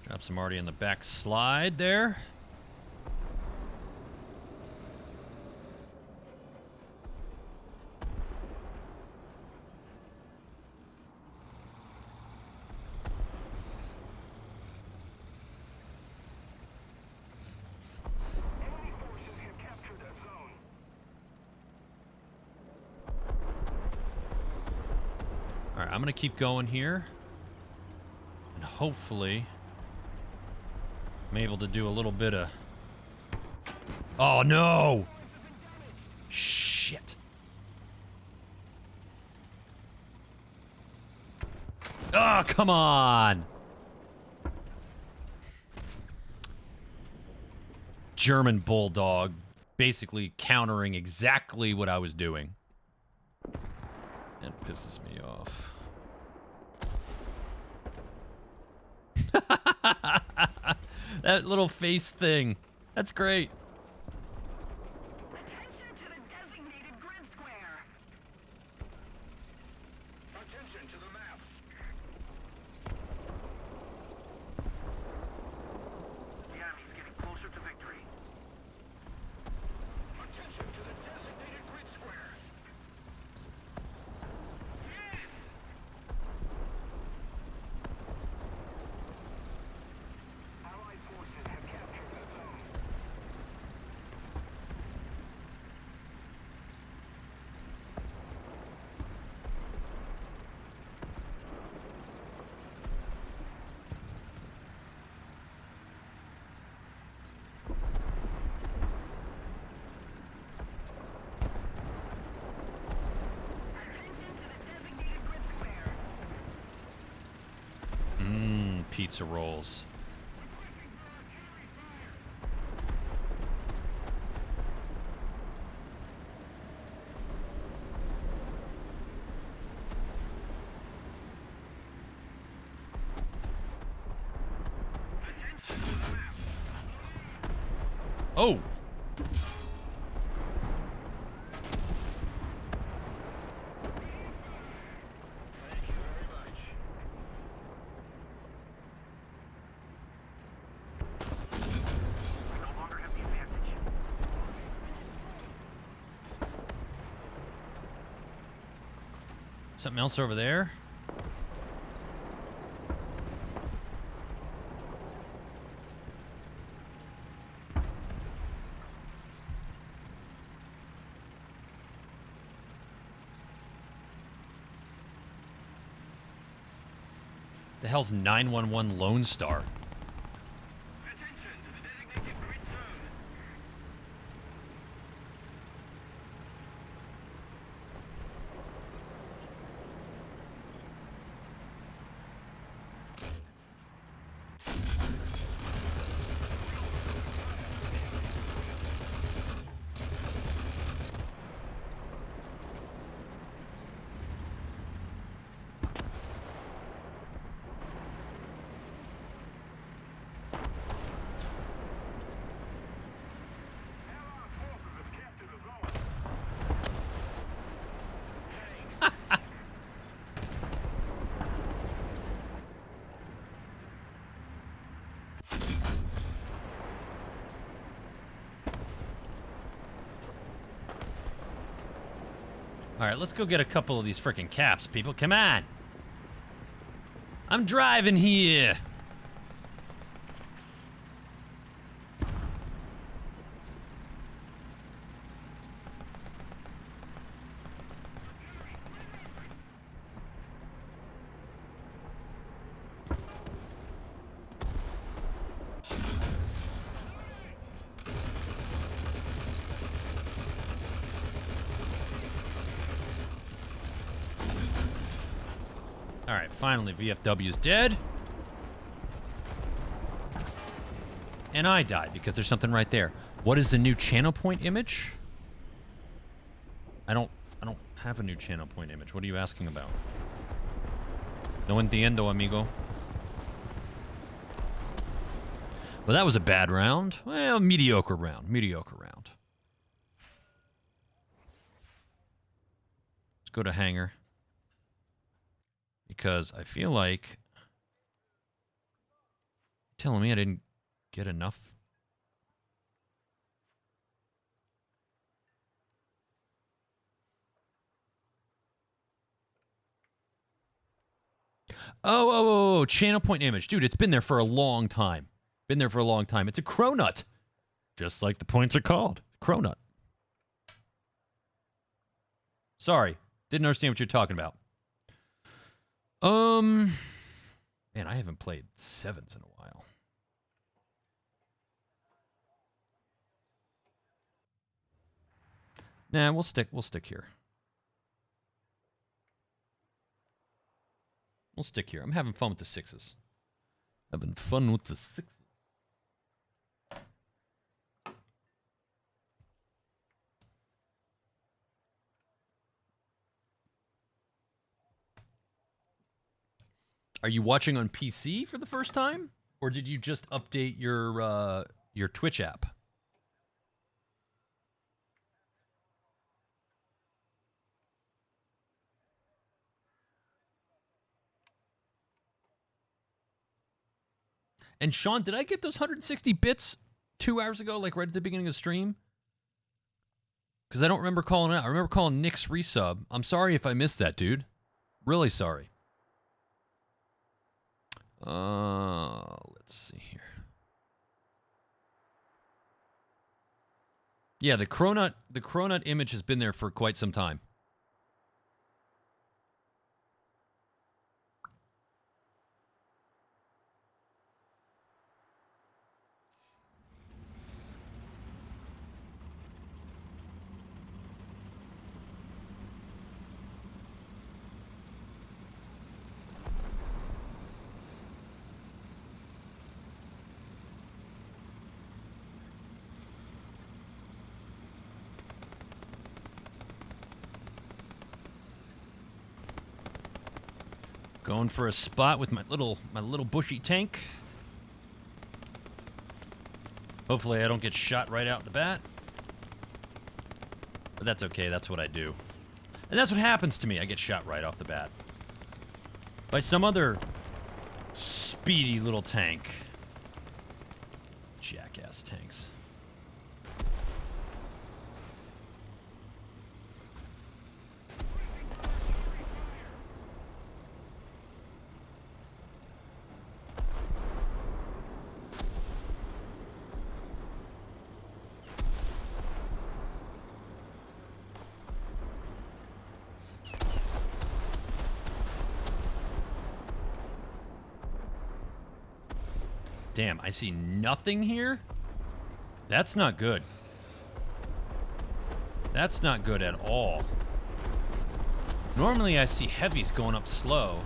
Drop some already in the back slide there. Enemy forces have captured that zone. All right, I'm gonna keep going here, and hopefully I'm able to do a little bit of... Oh, no! Shit. Oh, come on! German Bulldog basically countering exactly what I was doing. That pisses me off. That little face thing. That's great. Attention to the designated grid square. Attention to the map. The enemy's getting closer to victory. Attention to the designated grid square. Yes! Allied forces have captured that zone. Attention to the designated grid square. Pizza rolls. Attention to the map. Oh! Thank you very much. Something else over there? The hell's 911 Lone Star? Attention to the designated grid zone. All right, let's go get a couple of these freaking caps, people. Come on. I'm driving here. All right, finally, VFW's dead. And I died because there's something right there. What is the new channel point image? I don't have a new channel point image. What are you asking about? No entiendo, amigo. Well, that was a bad round. Well, mediocre round. Mediocre round. Let's go to hangar. Because I feel like... telling me I didn't get enough. Oh, channel point image. Dude, it's been there for a long time. Been there for a long time. It's a cronut. Just like the points are called. Cronut. Sorry. Didn't understand what you're talking about. Man, I haven't played sevens in a while. Nah, we'll stick here. We'll stick here. I'm having fun with the sixes. Having fun with the sixes. Are you watching on PC for the first time? Or did you just update your Twitch app? And Sean, did I get those 160 bits 2 hours ago, like right at the beginning of the stream? Because I don't remember calling out. I remember calling Nick's resub. I'm sorry if I missed that, dude. Really sorry. Let's see here. Yeah, the cronut image has been there for quite some time. Going for a spot with my little bushy tank. Hopefully I don't get shot right out the bat. But that's okay, that's what I do. And that's what happens to me, I get shot right off the bat. By some other speedy little tank. Jackass tanks. Damn, I see nothing here? That's not good. That's not good at all. Normally I see heavies going up slow.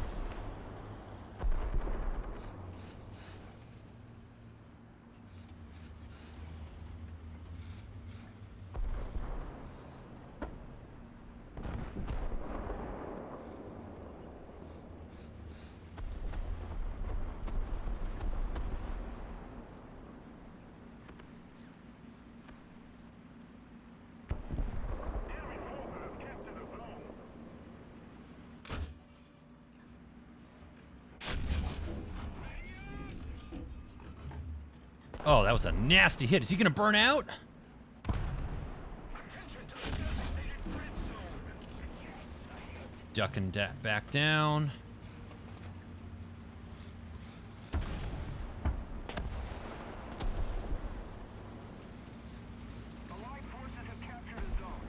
Oh, that was a nasty hit. Is he gonna burn out? Ducking back down. Allied forces have captured a zone.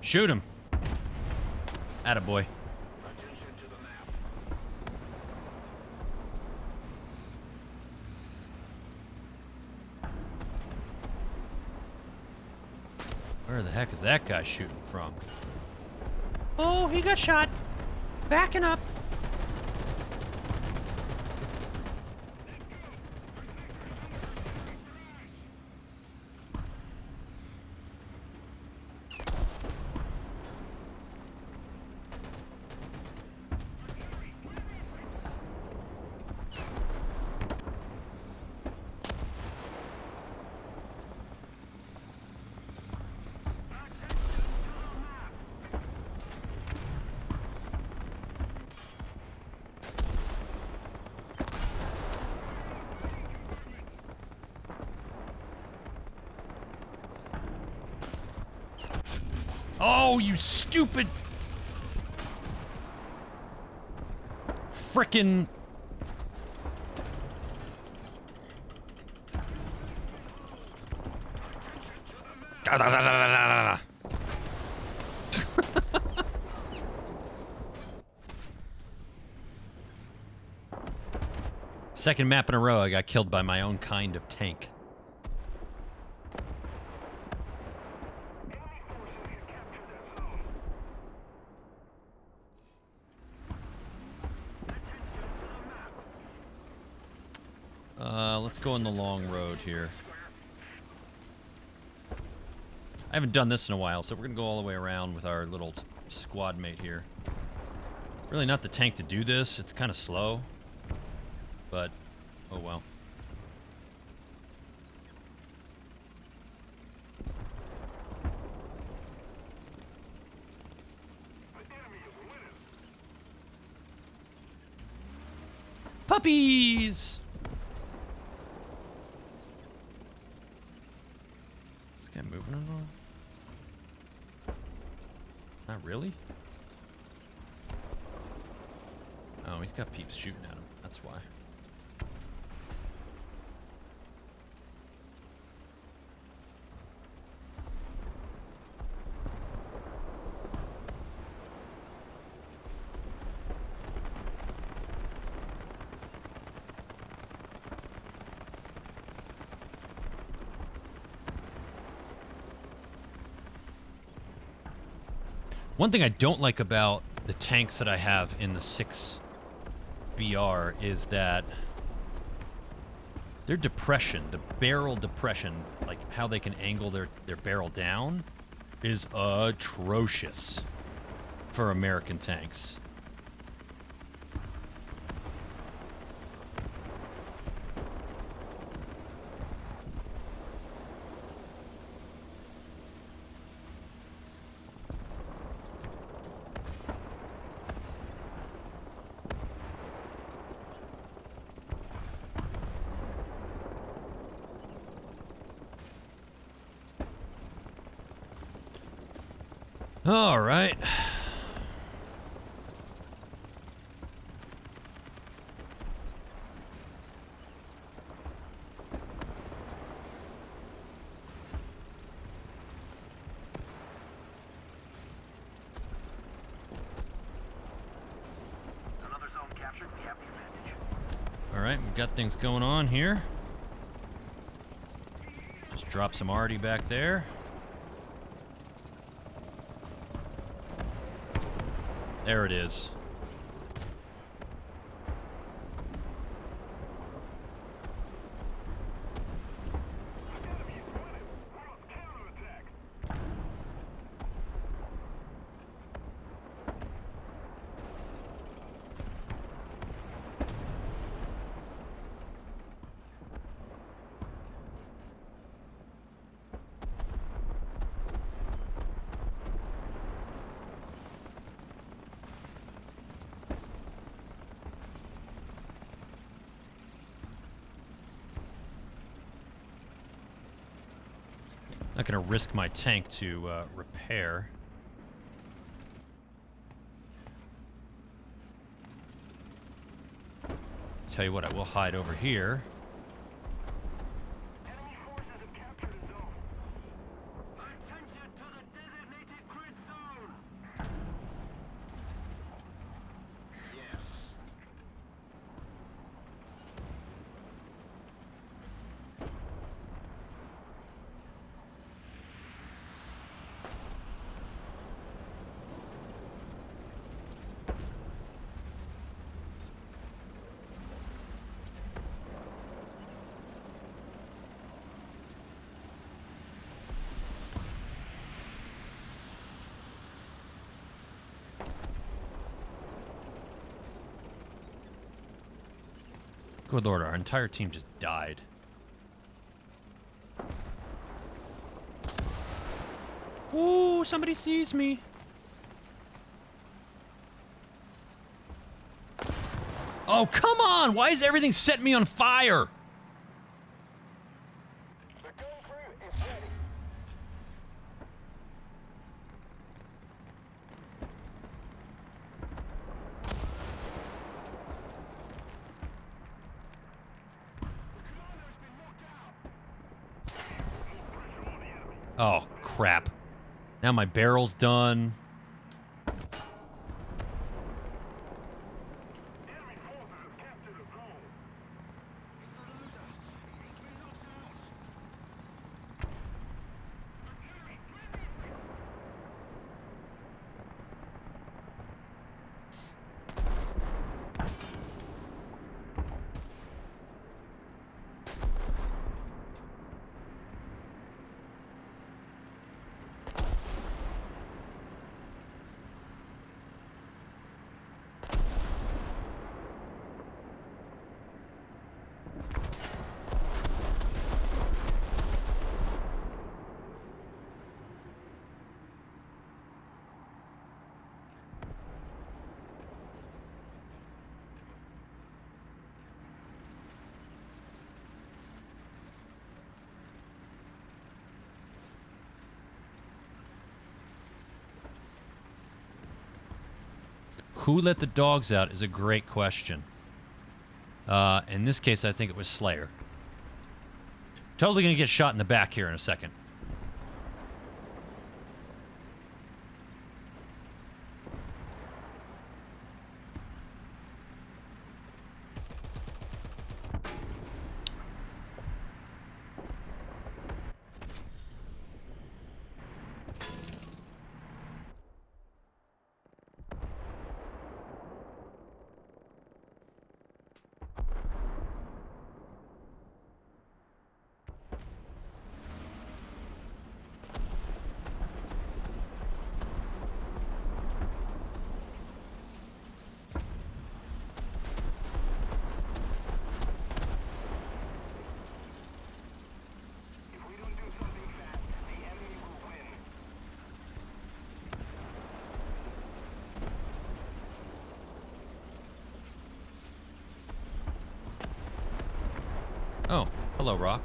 Shoot him. Attaboy. Attention to the map. Where the heck is that guy shooting from? Oh, he got shot. Backing up. Oh, you stupid frickin' Second map in a row I got killed by my own kind of tank. Enemy forces have captured that zone. Attention to the map. Let's go on the long road here. I haven't done this in a while, so we're gonna go all the way around with our little squad mate here. Really not the tank to do this. It's kind of slow, but oh well. The enemy is winning. Puppies! Is this guy moving at all? Not really? Oh, he's got peeps shooting at him. That's why. One thing I don't like about the tanks that I have in the 6BR is that their depression, the barrel depression, like how they can angle their barrel down, is atrocious for American tanks. All right. got things going on here. Just drop some arty back there. There it is. Not gonna risk my tank to repair. Tell you what, I will hide over here. Enemy forces have captured a zone. Attention to the designated grid zone. Yes. Good lord, our entire team just died. Ooh, somebody sees me. Oh, come on! Why is everything setting me on fire? The gun crew is ready. Oh, crap. Now my barrel's done. Enemy forces have captured a zone. Who let the dogs out is a great question. In this case, I think it was Slayer. Totally gonna get shot in the back here in a second. If we don't do something fast, the enemy will win. Oh, hello, Rock.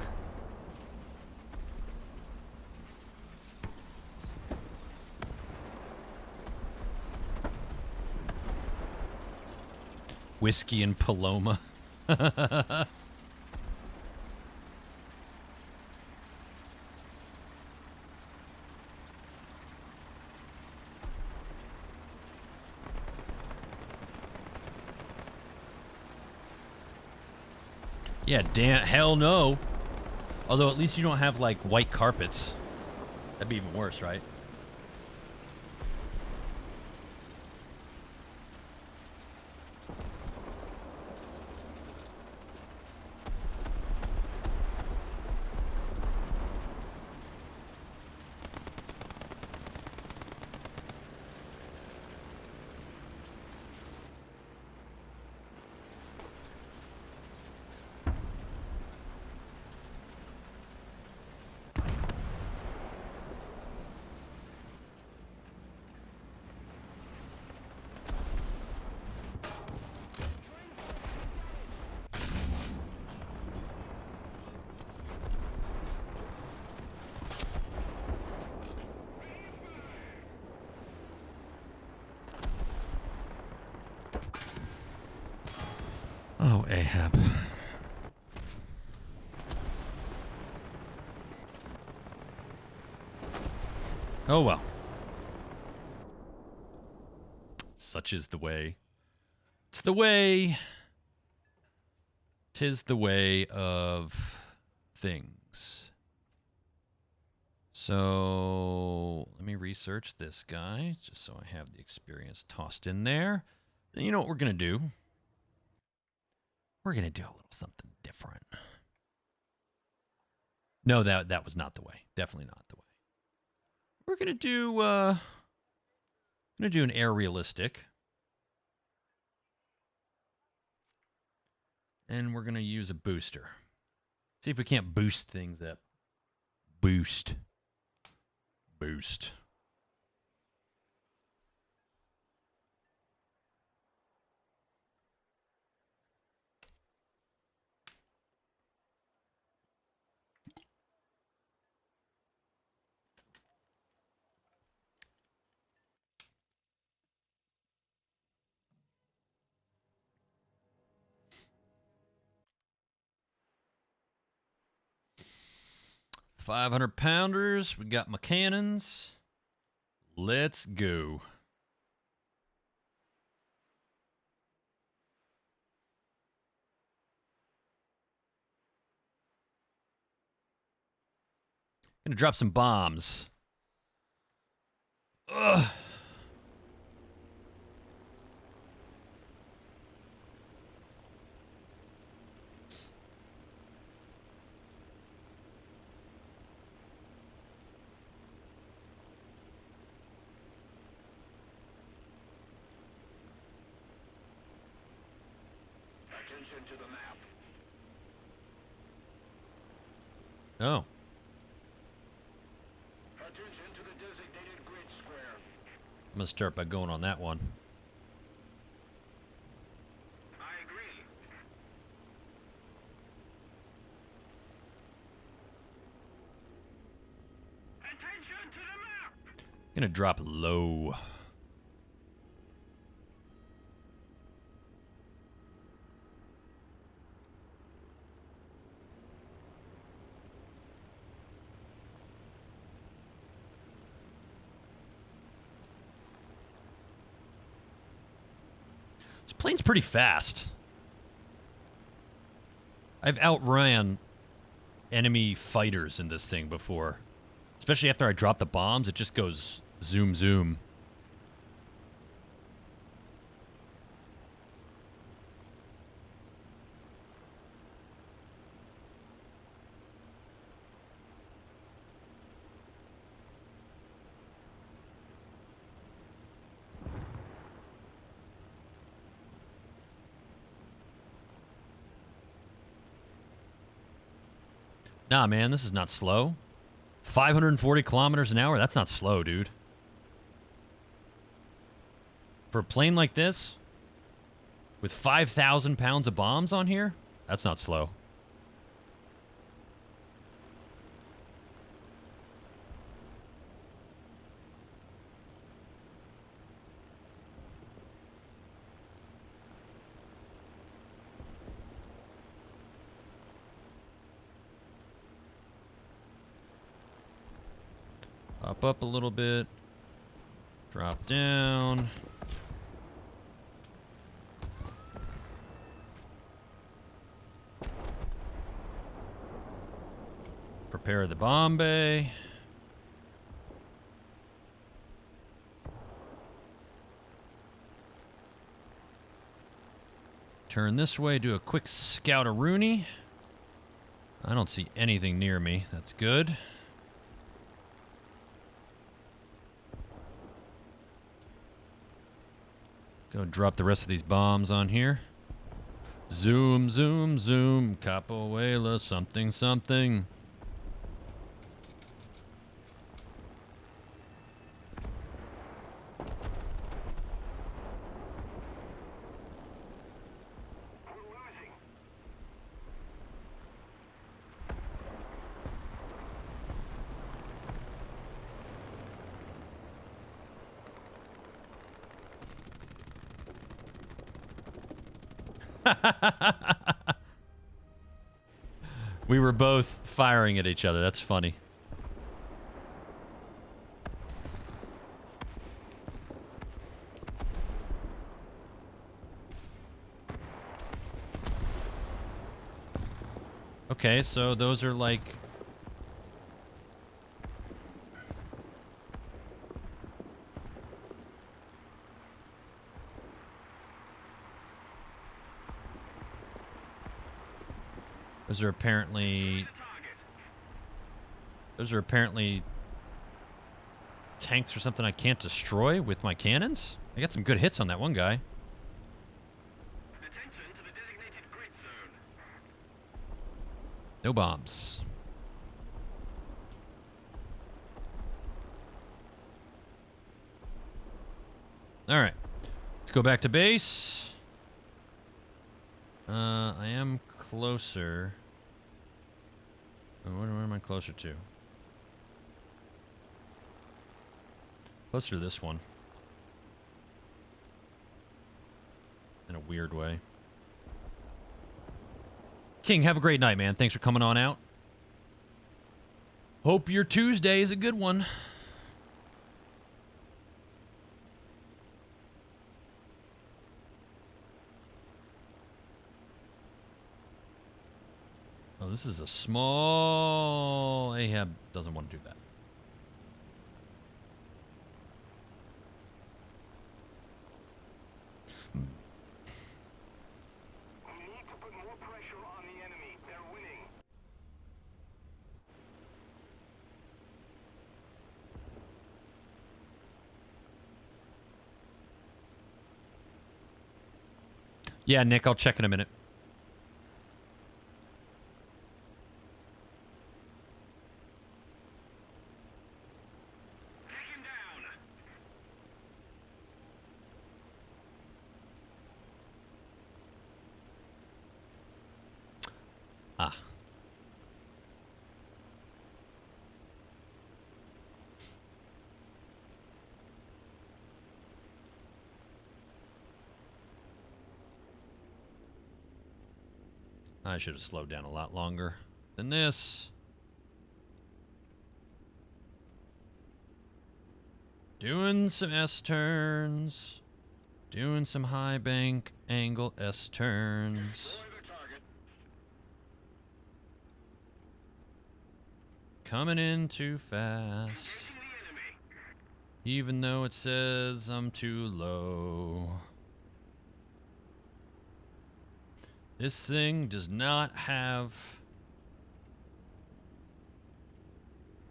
Whiskey and Paloma. Yeah, damn, hell no. Although at least you don't have, like, white carpets. That'd be even worse, right? Oh, Ahab. Oh, well. Such is the way. It's the way. 'Tis the way of things. So, let me research this guy, just so I have the experience tossed in there. And you know what we're going to do? We're going to do a little something different. No, that was not the way. Definitely not the way. We're going to do an air realistic. And we're going to use a booster. See if we can't boost things up. Boost. 500 pounders. We got my cannons. Let's go. Gonna drop some bombs. Ugh. Attention to the map. Oh. Attention to the designated grid square. I'm gonna start by going on that one. I agree. Attention to the map. Gonna drop low. This plane's pretty fast. I've outran enemy fighters in this thing before. Especially after I drop the bombs, it just goes zoom, zoom. Nah, man, this is not slow. 540 kilometers an hour? That's not slow, dude. For a plane like this, with 5,000 pounds of bombs on here, that's not slow. Up a little bit. Drop down. Repair the bomb bay. Turn this way, do a quick scout-a-rooney. I don't see anything near me. That's good. Go drop the rest of these bombs on here. Zoom, zoom, zoom. Capoeira, something, something. We were both firing at each other. That's funny. Okay, so those are like... Those are apparently tanks or something I can't destroy with my cannons? I got some good hits on that one guy. Attention to the designated grid zone. No bombs. Alright. Let's go back to base. I am closer. What am I closer to? Closer to this one. In a weird way. King, have a great night, man. Thanks for coming on out. Hope your Tuesday is a good one. Oh, this is a small... Ahab doesn't want to do that. We need to put more pressure on the enemy. They're winning. Yeah, Nick, I'll check in a minute. Ah. I should have slowed down a lot longer than this. Doing some S-turns. Doing some high bank angle S-turns. Coming in too fast. Even though it says I'm too low. This thing does not have...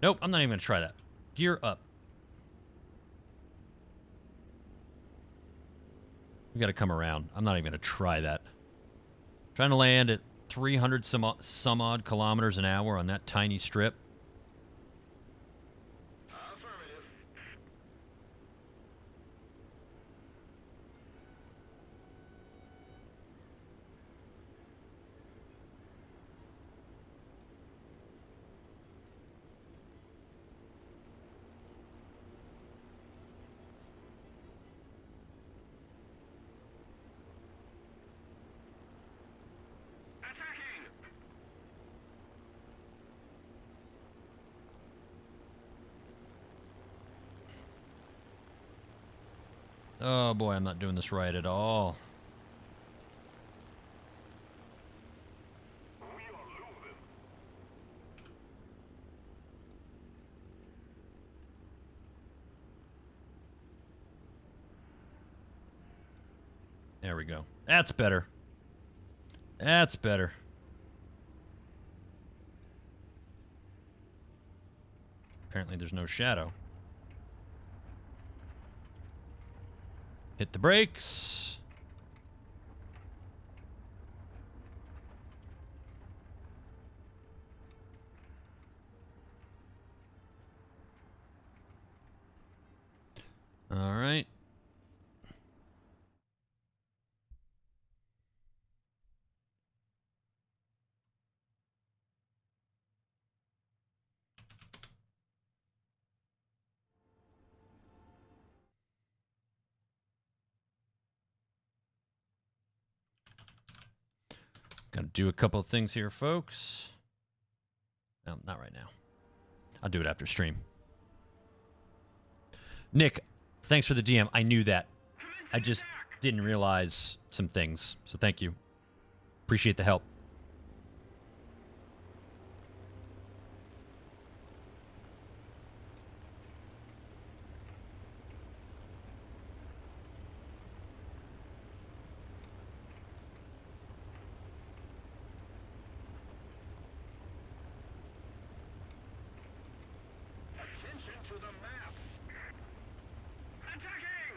Nope, I'm not even going to try that. Gear up. We got to come around. I'm not even going to try that. Trying to land at 300 some odd kilometers an hour on that tiny strip. Oh boy, I'm not doing this right at all. There we go. That's better. That's better. Apparently there's no shadow. Hit the brakes. All right. Got to do a couple of things here, folks. No, not right now. I'll do it after stream. Nick, thanks for the DM. I knew that. I just didn't realize some things. So thank you. Appreciate the help. Attention to the map. Attacking!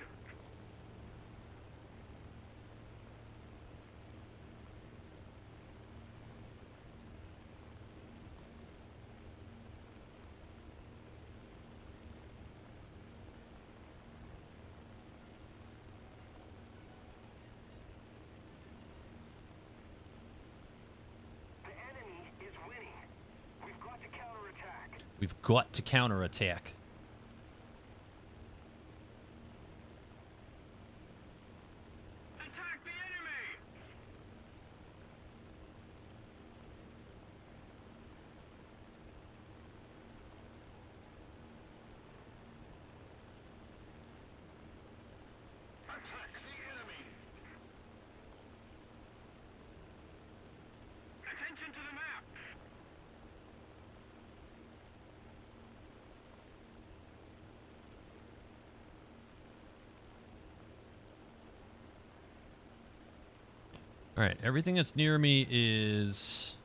The enemy is winning. We've got to counterattack. We've got to counterattack. Attack the enemy! Attack the enemy! Attention to the map! All right, everything that's near me is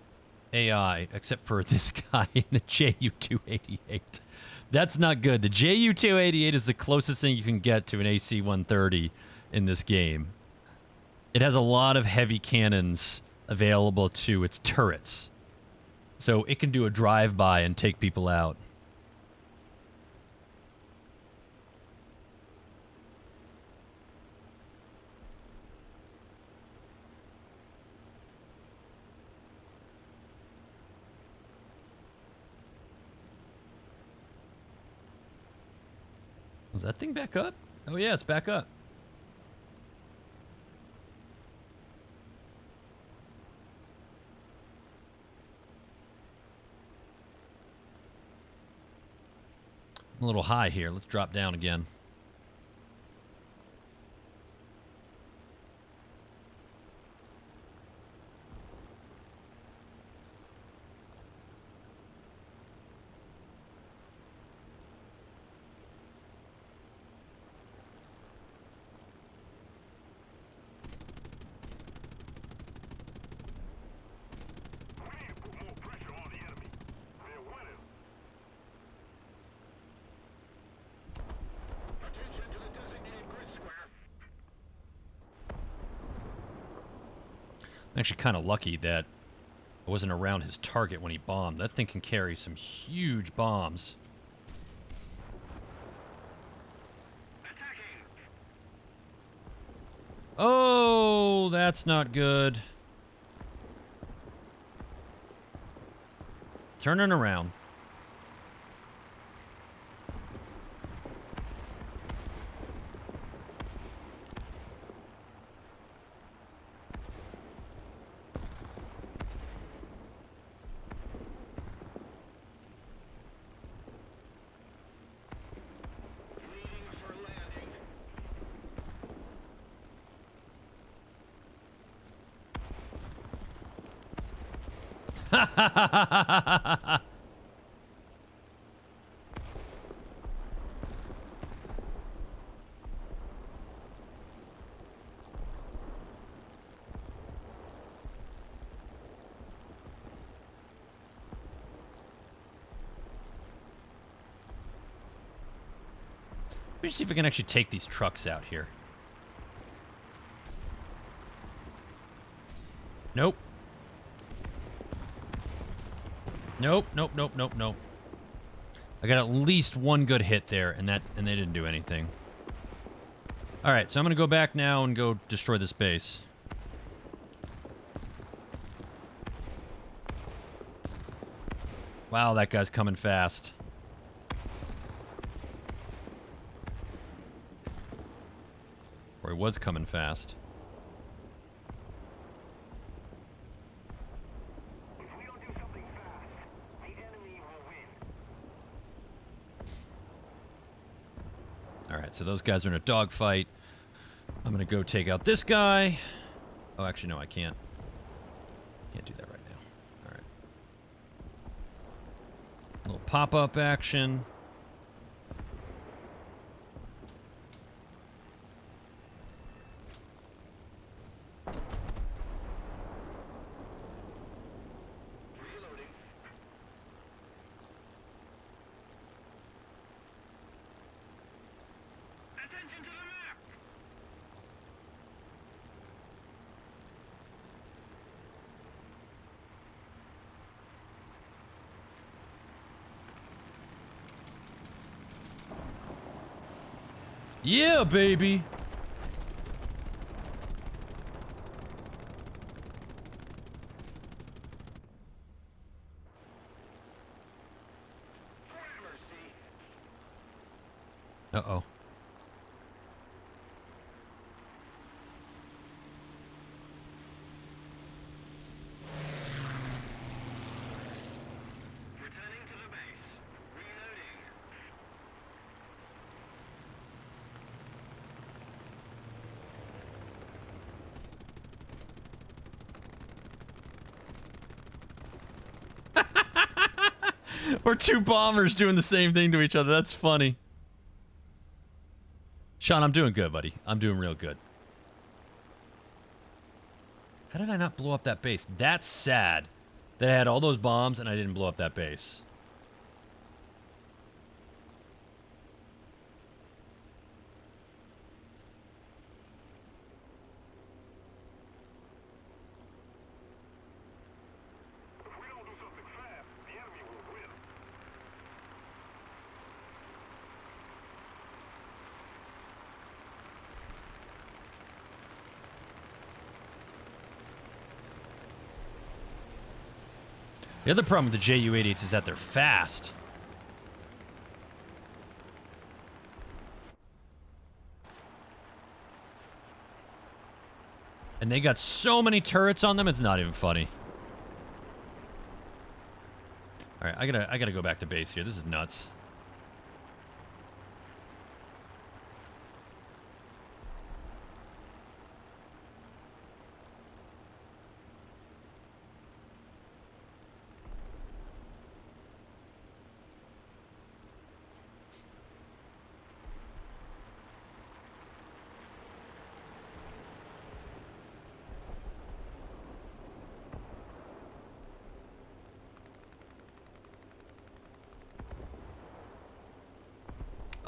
AI, except for this guy in the JU-288. That's not good. The JU-288 is the closest thing you can get to an AC-130 in this game. It has a lot of heavy cannons available to its turrets, so it can do a drive-by and take people out. Was that thing back up? Oh yeah, it's back up. I'm a little high here. Let's drop down again. We need to put more pressure on the enemy. They're winning. Attention to the designated grid square. I'm actually kind of lucky that I wasn't around his target when he bombed. That thing can carry some huge bombs. Attacking. Oh, that's not good. Turning around. Leading for landing. Let me see if I can actually take these trucks out here. Nope. Nope, nope, nope, nope, nope. I got at least one good hit there, and they didn't do anything. Alright, so I'm gonna go back now and go destroy this base. Wow, that guy's coming fast. Or he was coming fast. If we don't do something fast, the enemy will win. Alright, so those guys are in a dogfight. I'm gonna go take out this guy. Oh, actually, no, I can't. Can't do that right now. Alright. Little pop-up action. Reloading. Attention to the map. Yeah, baby! Mercy. Uh-oh. Returning to the base. Reloading. Or two bombers doing the same thing to each other. That's funny. Sean, I'm doing good, buddy. I'm doing real good. How did I not blow up that base? That's sad that I had all those bombs and I didn't blow up that base. If we don't do something fast, the enemy will win. The other problem with the JU-88s is that they're fast. And they got so many turrets on them, it's not even funny. Alright, I gotta go back to base here. This is nuts.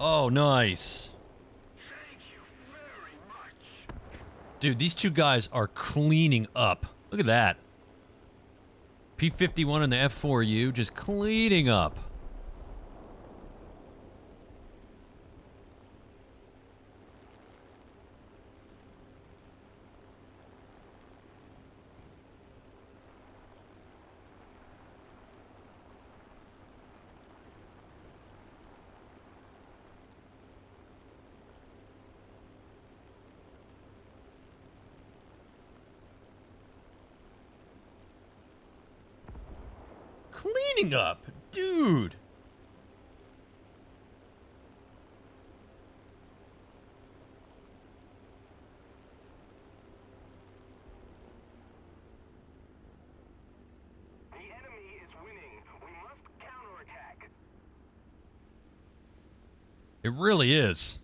Oh, nice. Thank you very much. Dude, these two guys are cleaning up. Look at that. P-51 and the F-4U just cleaning up. Cleaning up, dude. The enemy is winning. We must counterattack. It really is.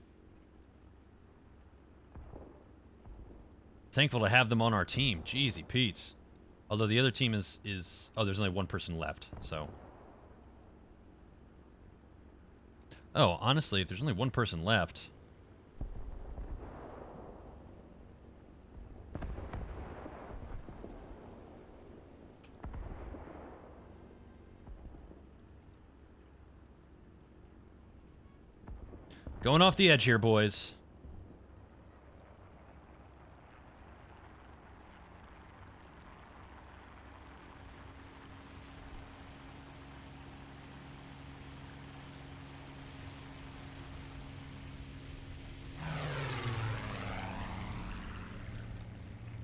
Thankful to have them on our team. Jeezy Pete's. Although the other team is... Oh, there's only one person left, so... Oh, honestly, if there's only one person left... Going off the edge here, boys.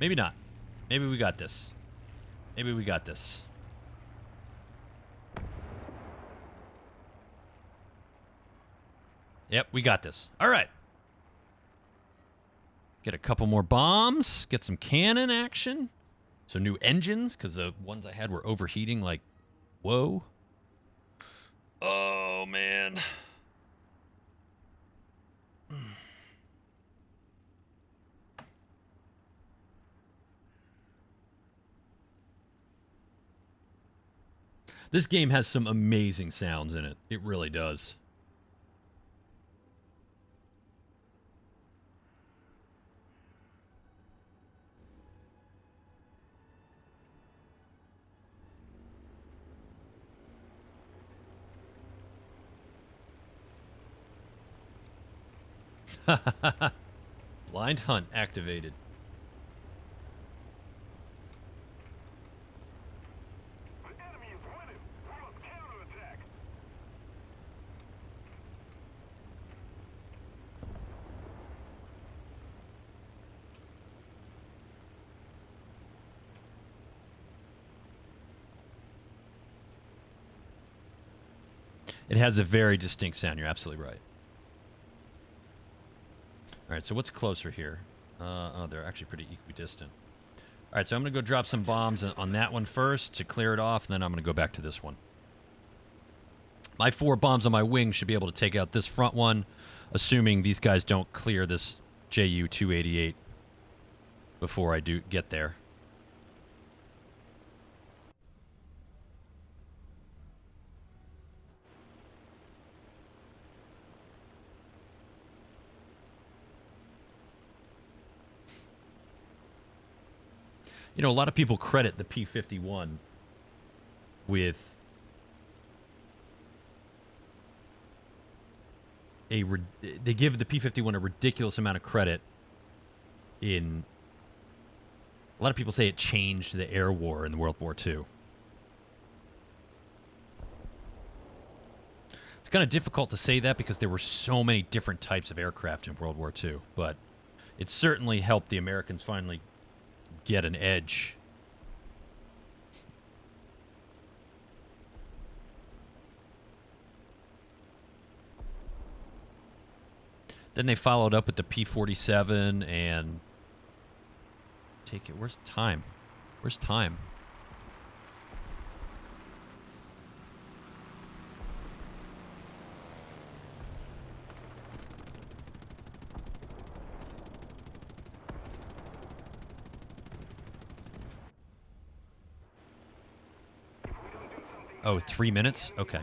Maybe not. Maybe we got this. Maybe we got this. Yep, we got this. All right. Get a couple more bombs. Get some cannon action. Some new engines, because the ones I had were overheating like, whoa. Oh, man. This game has some amazing sounds in it. It really does. Blind hunt activated. The enemy is winning. We must counterattack. It has a very distinct sound. You're absolutely right. All right, so what's closer here? Oh, they're actually pretty equidistant. All right, so I'm going to go drop some bombs on that one first to clear it off, and then I'm going to go back to this one. My 4 bombs on my wing should be able to take out this front one, assuming these guys don't clear this JU-288 before I do get there. You know, a lot of people credit the P-51 with they give the P-51 a ridiculous amount of credit in... A lot of people say it changed the air war in World War II. It's kind of difficult to say that because there were so many different types of aircraft in World War II, but it certainly helped the Americans finally get an edge. Then they followed up with the P-47 and take it. Where's time? Where's time? Oh, 3 minutes? Okay.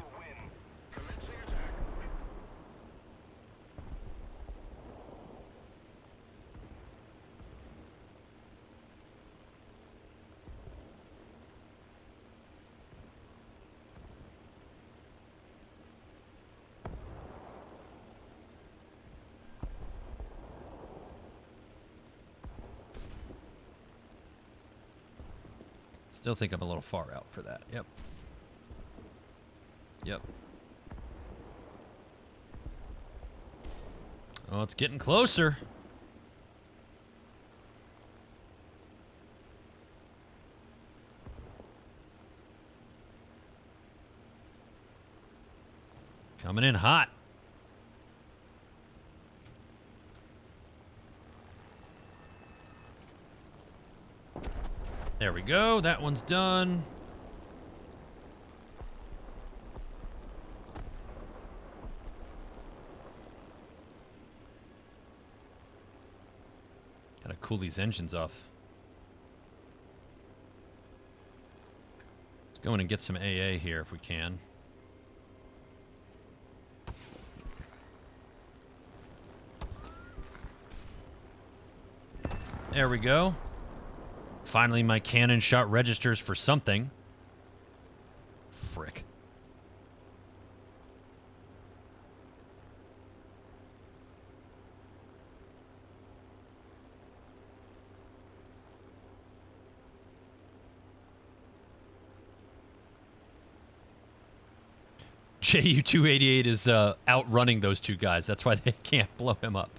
Still think I'm a little far out for that. Yep. Yep. Oh, it's getting closer. Coming in hot. There we go. That one's done. Gotta cool these engines off. Let's go in and get some AA here if we can. There we go. Finally, my cannon shot registers for something. Frick. JU-288 is outrunning those two guys. That's why they can't blow him up.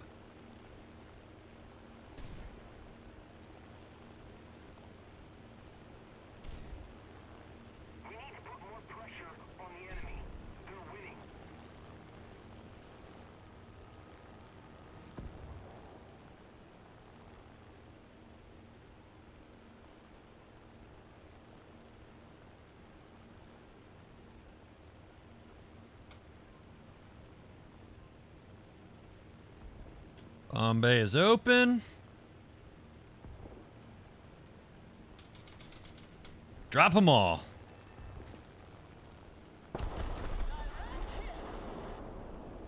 We need to put more pressure on the enemy. They're winning. Bomb bay is open. Drop them all.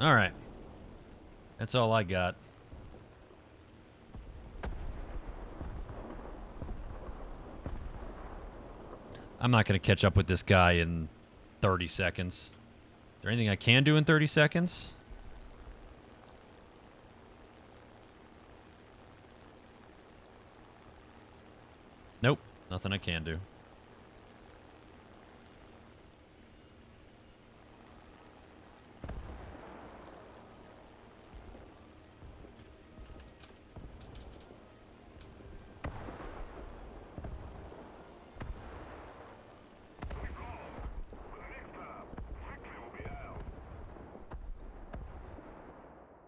All right. That's all I got. I'm not going to catch up with this guy in 30 seconds. Is there anything I can do in 30 seconds? Nope, nothing I can do.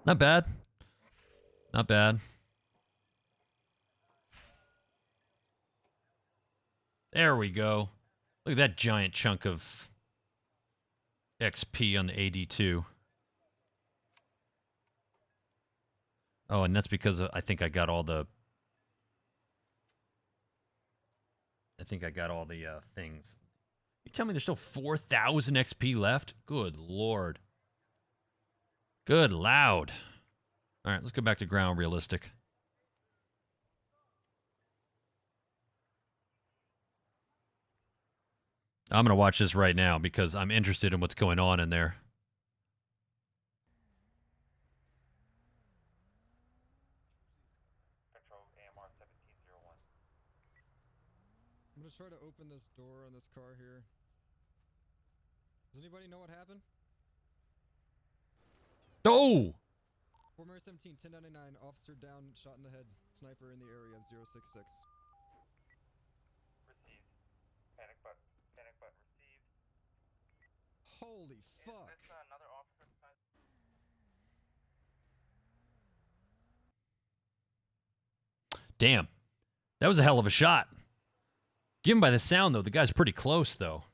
Not bad. Not bad. There we go. Look at that giant chunk of XP on the AD2. Oh, and that's because I think I got all the... things. You tell me there's still 4,000 XP left? Good lord. Good loud. All right, let's go back to ground realistic. I'm going to watch this right now because I'm interested in what's going on in there. Control AMR 1701. I'm gonna try to open this door on this car here. Does anybody know what happened? Oh! Fort Mary 17, 1099, officer down, shot in the head. Sniper in the area of 066. Received. Panic button received. Holy fuck! Is this another officer besides? Damn. That was a hell of a shot. Given by the sound, though, the guy's pretty close, though.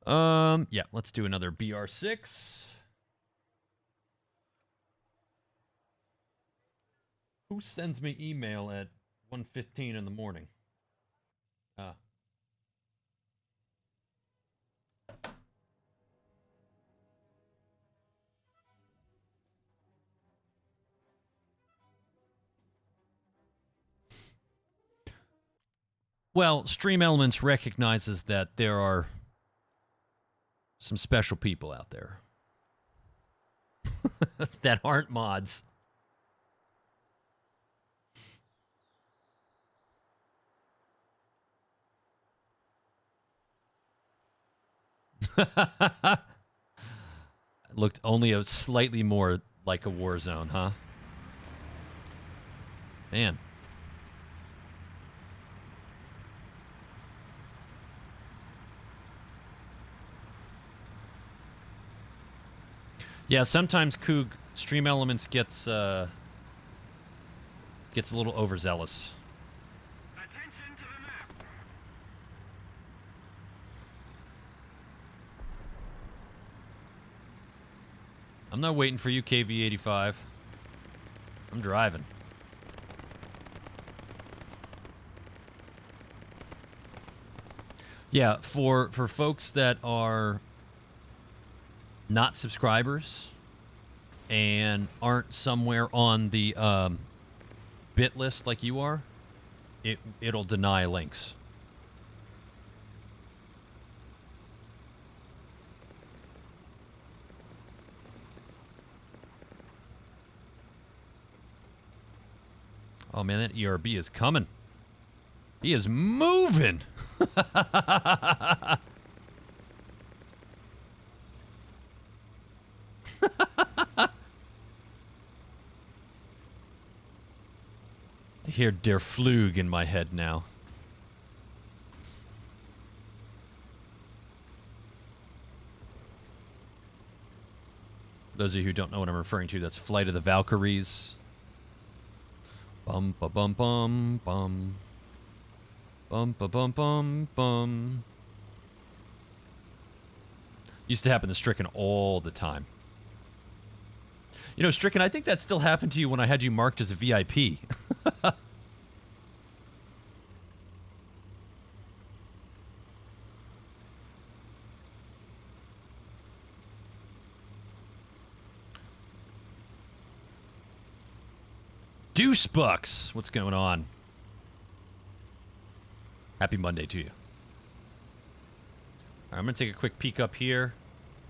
Yeah, let's do another BR6. Who sends me email at 1:15 in the morning? Well, Stream Elements recognizes that there are some special people out there that aren't mods. It looked only a slightly more like a war zone, huh? Man. Yeah, sometimes Coog Stream Elements gets a little overzealous. Attention to the map. I'm not waiting for you, KV85. I'm driving. Yeah, for folks that are not subscribers, and aren't somewhere on the bit list like you are, it'll deny links. Oh man, that ERB is coming. He is moving. I hear Der Flug in my head now. Those of you who don't know what I'm referring to, that's Flight of the Valkyries. Bum ba bum bum bum. Bum ba bum bum bum. Used to happen to Stricken all the time. You know, Stricken, I think that still happened to you when I had you marked as a VIP. Deuce Bucks, what's going on? Happy Monday to you. All right, I'm going to take a quick peek up here.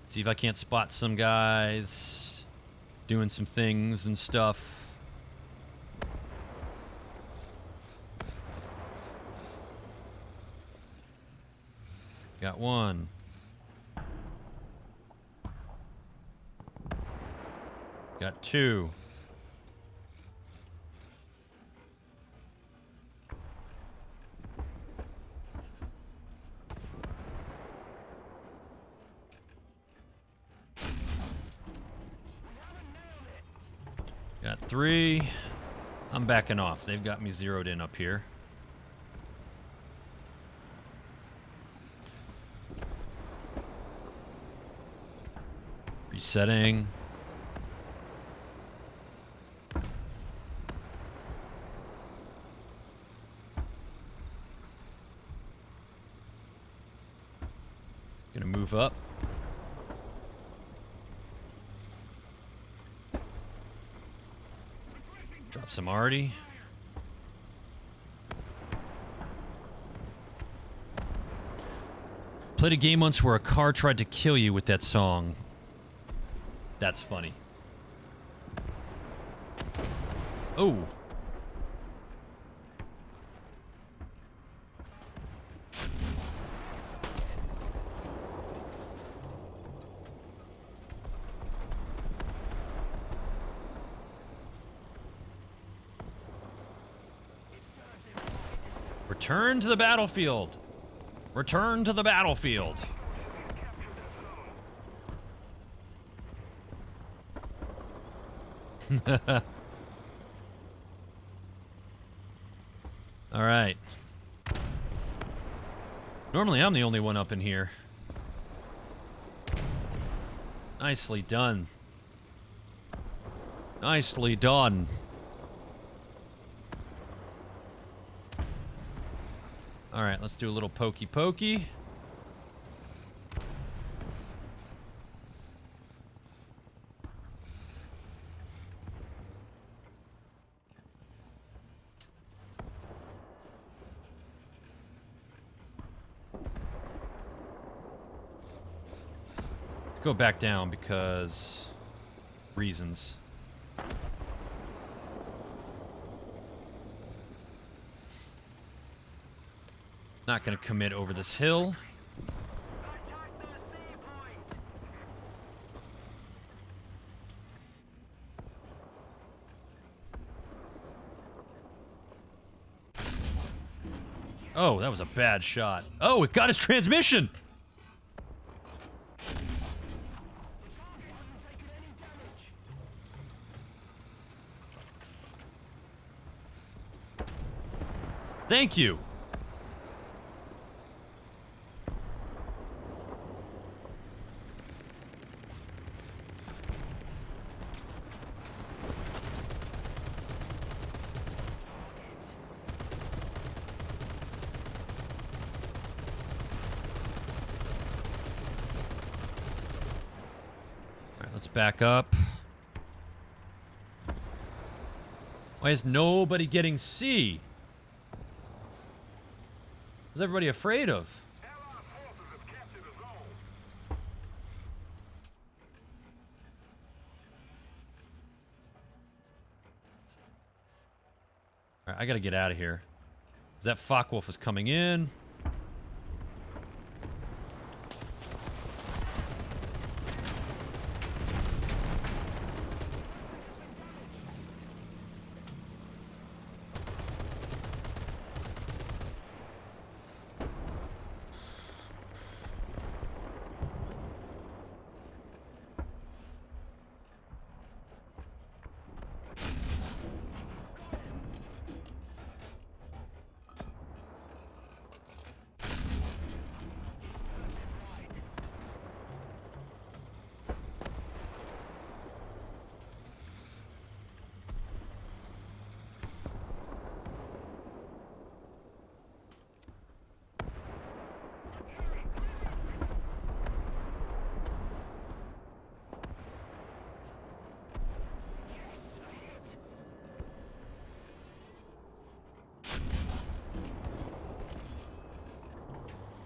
See if I can't spot some guys doing some things and stuff. Got one. Got two. Got three. I'm backing off. They've got me zeroed in up here. Resetting. Gonna move up. Drop some arty. Played a game once where a car tried to kill you with that song. That's funny. Oh. Return to the battlefield. Return to the battlefield. All right. Normally I'm the only one up in here. Nicely done. Nicely done. All right, let's do a little pokey pokey. Let's go back down because reasons. Not going to commit over this hill. Oh, that was a bad shot. Oh, it got his transmission! Thank you. Let's back up. Why is nobody getting C? What's everybody afraid of? Allied forces have captured the zone. Alright, I gotta get out of here. That Focke-Wulf is coming in.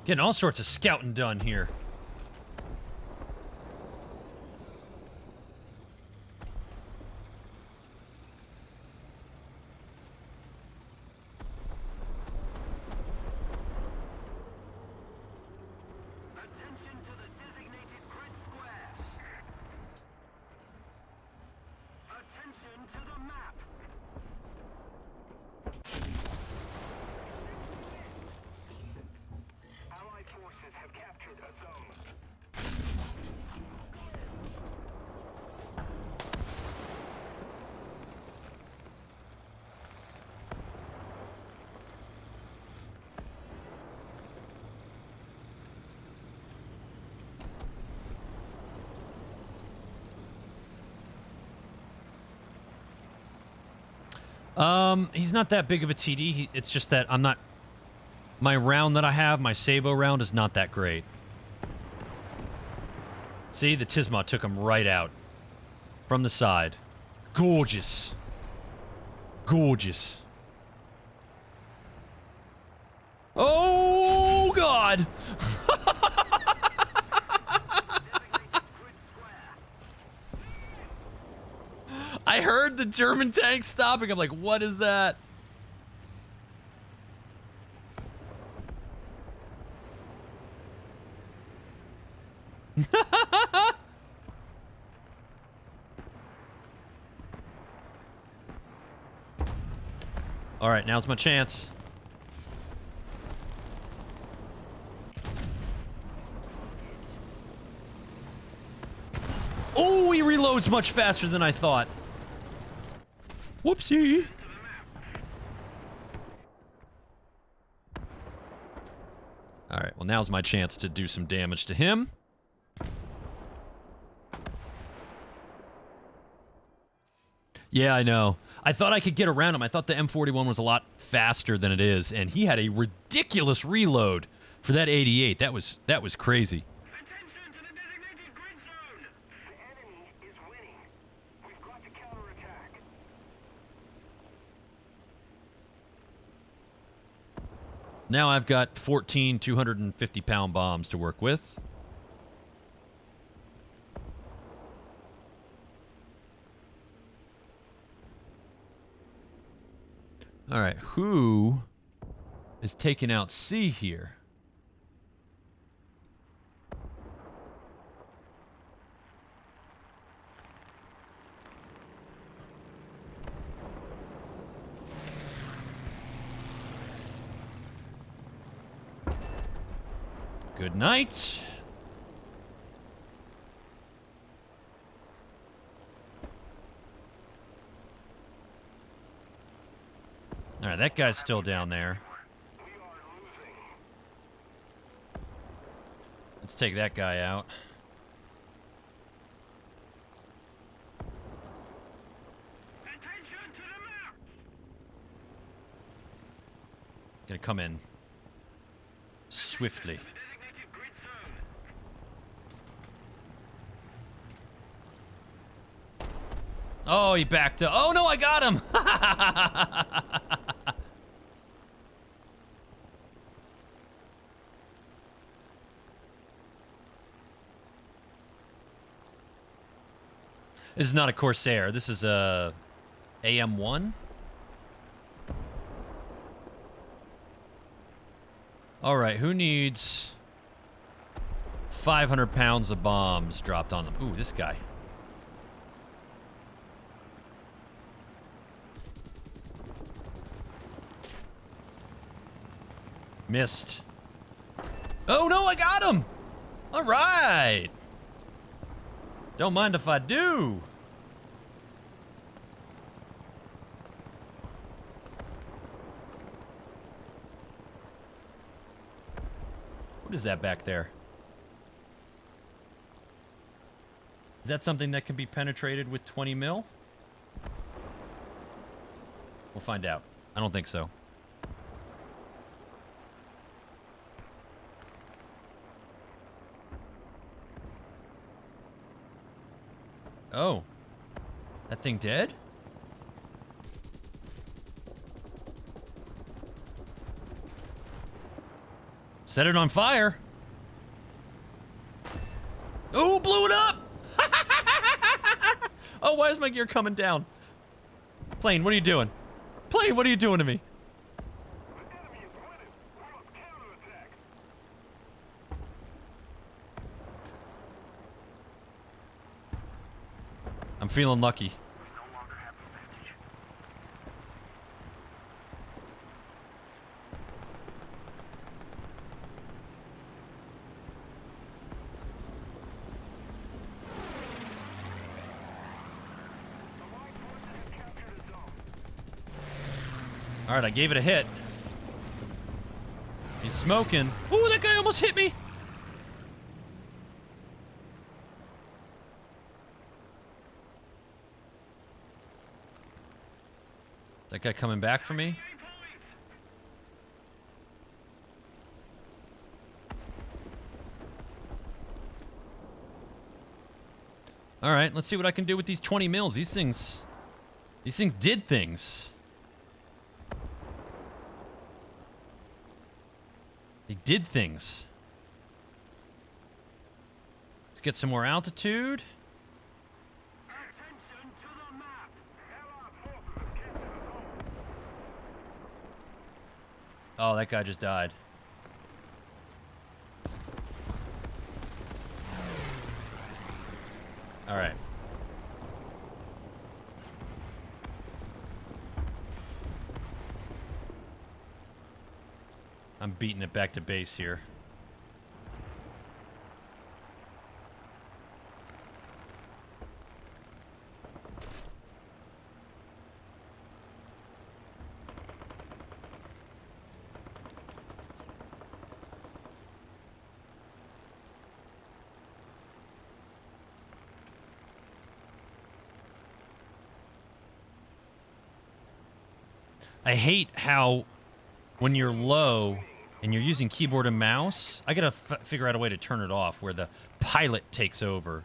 Getting all sorts of scouting done here. Attention to the designated grid square. Attention to the map. Allied forces have captured a zone. He's not that big of a TD. It's just that I'm not... My round that I have, my Sabo round, is not that great. See, the Tisma took him right out. From the side. Gorgeous. Gorgeous. Oh, God! I heard the German tank stopping. I'm like, what is that? All right, now's my chance. Oh, he reloads much faster than I thought. Whoopsie. All right, well, now's my chance to do some damage to him. Yeah, I know. I thought I could get around him. I thought the M41 was a lot faster than it is, and he had a ridiculous reload for that 88. That was crazy. Attention to the designated grid zone. The enemy is winning. We've got to counterattack. Now I've got 14 250-pound bombs to work with. All right, who is taking out C here? Good night. All right, that guy's still down there. Let's take that guy out. Attention to the map. Gonna come in swiftly. The designated grid zone. Oh, he backed up. Oh, no, I got him. This is not a Corsair. This is a AM1. All right, who needs 500 pounds of bombs dropped on them? Ooh, this guy. Missed. Oh, no, I got him! All right. Don't mind if I do. What is that back there? Is that something that can be penetrated with 20 mil? We'll find out. I don't think so. Oh. That thing dead? Set it on fire. Oh, blew it up! Oh, why is my gear coming down? Plane, what are you doing? Plane, what are you doing to me? The enemy is winning. We must counterattack. I'm feeling lucky. We no longer have advantage. Allied forces have captured a zone. All right, I gave it a hit. He's smoking. Ooh, that guy almost hit me. Is that guy coming back for me? All right, let's see what I can do with these 20 mils. These things did things. They did things. Let's get some more altitude. Attention to the map. Allied forces have captured a zone. Oh, that guy just died. All right. I'm beating it back to base here. I hate how when you're low and you're using keyboard and mouse, I gotta figure out a way to turn it off where the pilot takes over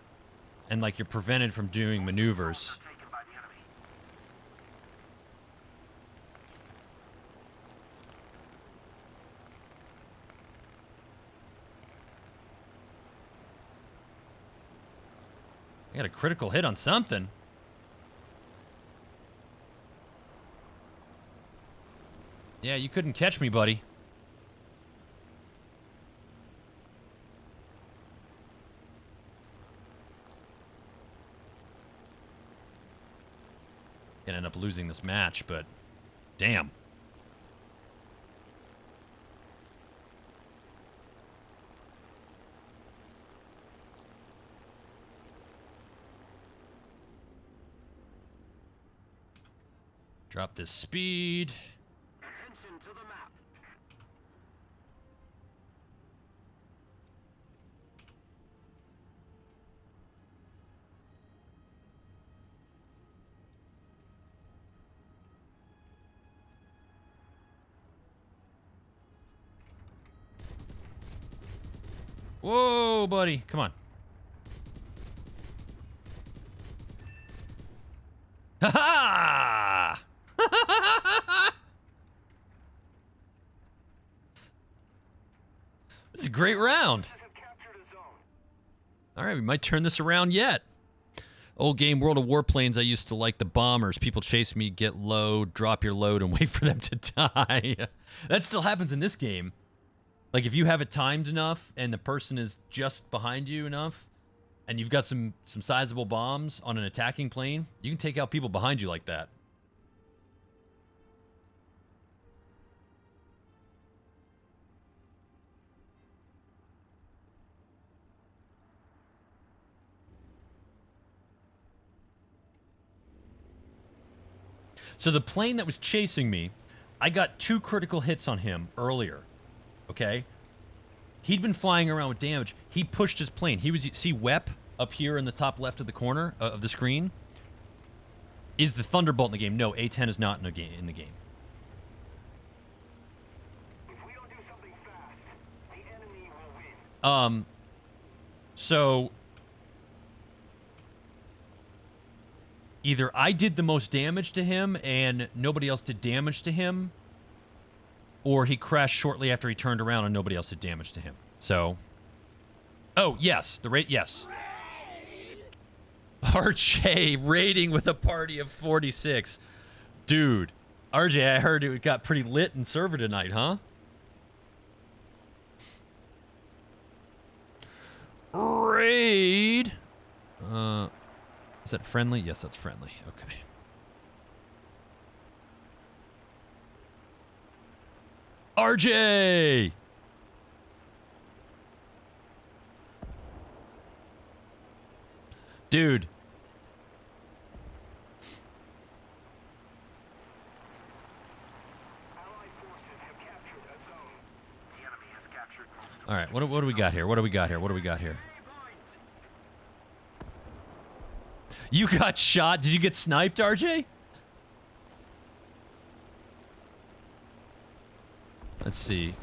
and like you're prevented from doing maneuvers. Taken by the enemy. I got a critical hit on something. Yeah, you couldn't catch me, buddy. Gonna end up losing this match, but damn. Drop this speed. Attention to the map. Whoa, buddy. Come on. Ha ha! This is a great round. All right, we might turn this around yet. Old game World of Warplanes, I used to like the bombers. People chase me, get low, drop your load, and wait for them to die. That still happens in this game. Like, if you have it timed enough, and the person is just behind you enough, and you've got some sizable bombs on an attacking plane, you can take out people behind you like that. So the plane that was chasing me, I got 2 critical hits on him earlier. Okay? He'd been flying around with damage. He pushed his plane. He was, see WEP up here in the top left of the corner of the screen? Is the Thunderbolt in the game? No, A10 is not in the game. If we don't do something fast, the enemy will win. So either I did the most damage to him and nobody else did damage to him, or he crashed shortly after he turned around and nobody else did damage to him. So, oh, yes, the rate, yes. RJ raiding with a party of 46. Dude, RJ, I heard it got pretty lit in server tonight, huh? Raid. Is that friendly? Yes, that's friendly. Okay. RJ! Dude. All right, what do we got here? What do we got here? What do we got here? You got shot? Did you get sniped, RJ? Let's see.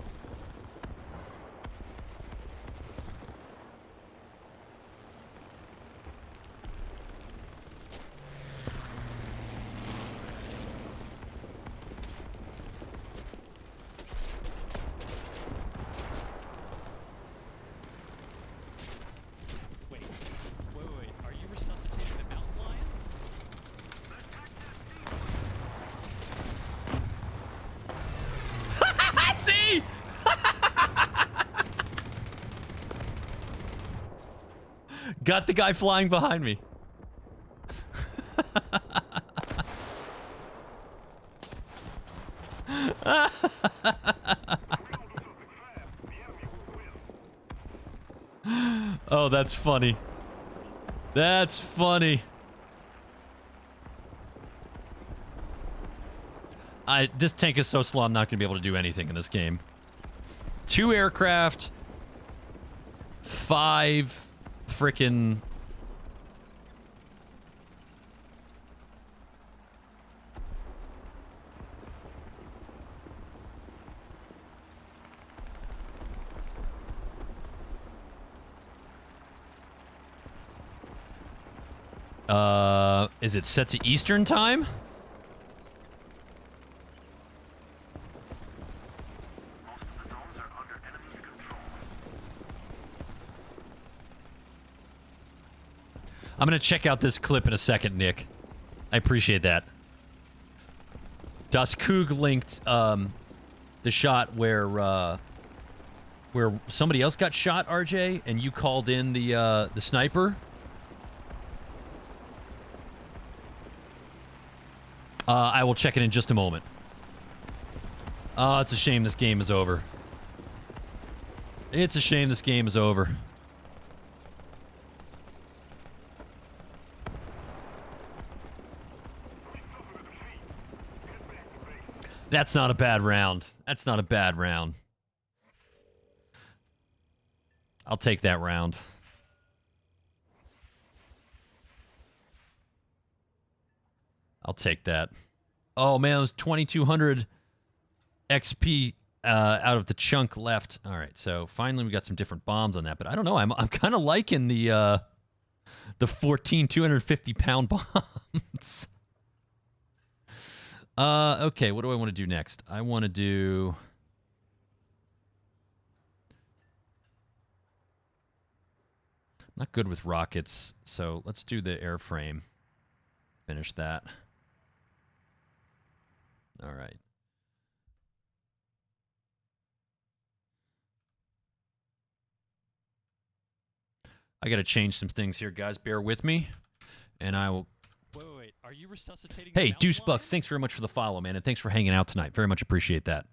Wait. Are you resuscitating the mountain lion? See? Got the guy flying behind me. Oh, that's funny. That's funny. This tank is so slow, I'm not going to be able to do anything in this game. 2 aircraft. 5 frickin'... Is it set to Eastern time? I'm going to check out this clip in a second, Nick. I appreciate that. Daskug linked the shot where somebody else got shot, RJ, and you called in the sniper. I will check it in just a moment. Oh, it's a shame this game is over. It's a shame this game is over. That's not a bad round. That's not a bad round. I'll take that round. I'll take that. Oh, man, it was 2,200 XP out of the chunk left. All right, so finally we got some different bombs on that, but I don't know. I'm kind of liking the 14 250-pound bombs. Okay, what do I want to do next? I want to do... Not good with rockets, so let's do the airframe. Finish that. All right. I got to change some things here, guys. Bear with me, and I will... Wait. Are you resuscitating? Hey, the Deuce mountain Bucks, thanks very much for the follow, man, and thanks for hanging out tonight. Very much appreciate that.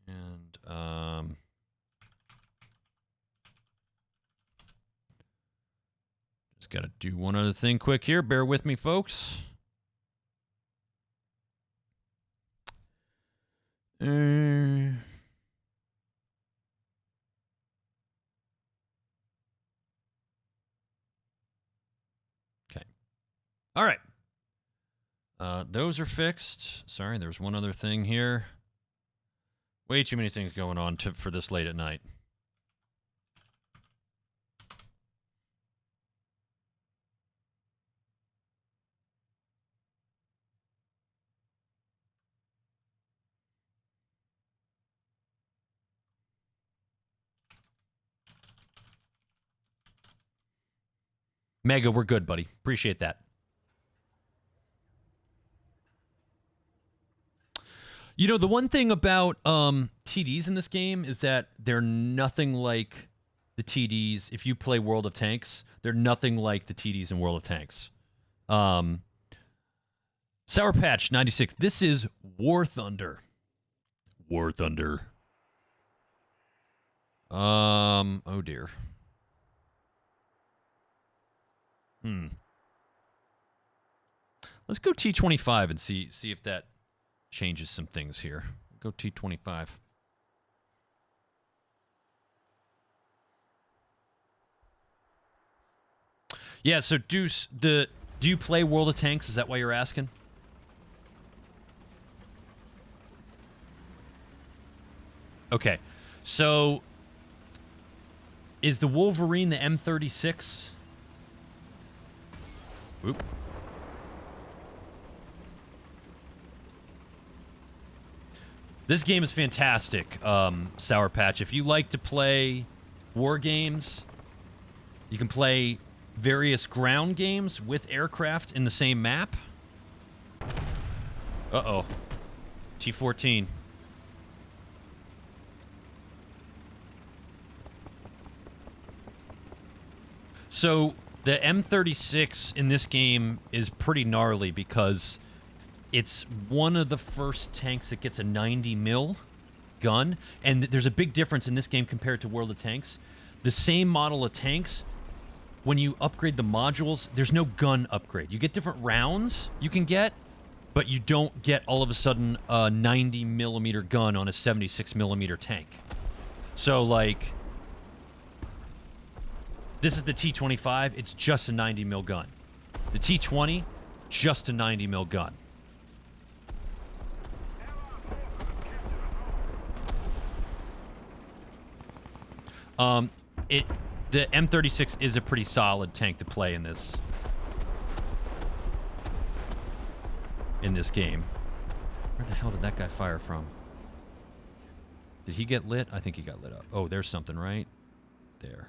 And, just got to do one other thing quick here. Bear with me, folks. Okay. All right. Those are fixed. Sorry, there's one other thing here. Way too many things going on for this late at night. Mega, we're good, buddy. Appreciate that. You know, the one thing about TDs in this game is that they're nothing like the TDs. If you play World of Tanks, they're nothing like the TDs in World of Tanks. Sour Patch 96. This is War Thunder. War Thunder. Oh dear. Let's go T25 and see if that changes some things here. Go T25. Yeah, so Deuce, do you play World of Tanks? Is that why you're asking? Okay. So is the Wolverine the M36? Oop. This game is fantastic, Sour Patch. If you like to play war games, you can play various ground games with aircraft in the same map. Uh-oh. T-14. So the M36 in this game is pretty gnarly because it's one of the first tanks that gets a 90 mil gun, and there's a big difference in this game compared to World of Tanks. The same model of tanks, when you upgrade the modules, there's no gun upgrade. You get different rounds you can get, but you don't get all of a sudden a 90 millimeter gun on a 76 millimeter tank. So, like, this is the T-25. It's just a 90 mil gun. The T-20, just a 90 mil gun. The M36 is a pretty solid tank to play in this game. Where the hell did that guy fire from? Did he get lit? I think he got lit up. Oh, there's something right there.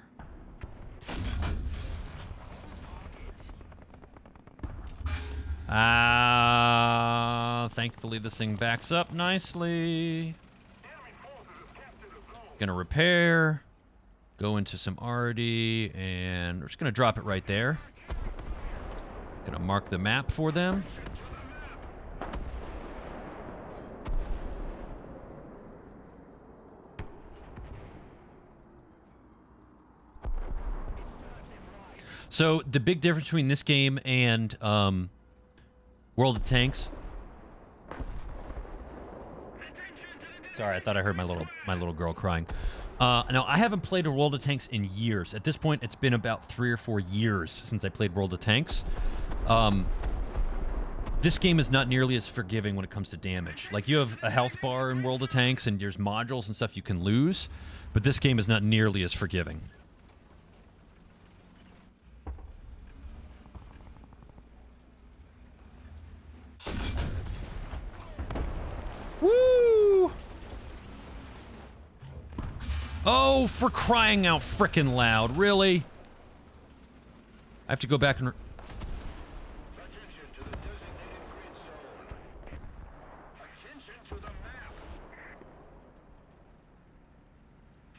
Thankfully this thing backs up nicely. Gonna repair. Go into some RD, and we're just gonna drop it right there. Gonna mark the map for them. So the big difference between this game and World of Tanks. Sorry, I thought I heard my little girl crying. Now, I haven't played a World of Tanks in years. At this point, it's been about 3 or 4 years since I played World of Tanks. This game is not nearly as forgiving when it comes to damage. Like, you have a health bar in World of Tanks, and there's modules and stuff you can lose, but this game is not nearly as forgiving. Woo! Oh, for crying out frickin' loud. Really? I have to go back and... Attention to the designated grid zone. Attention to the map.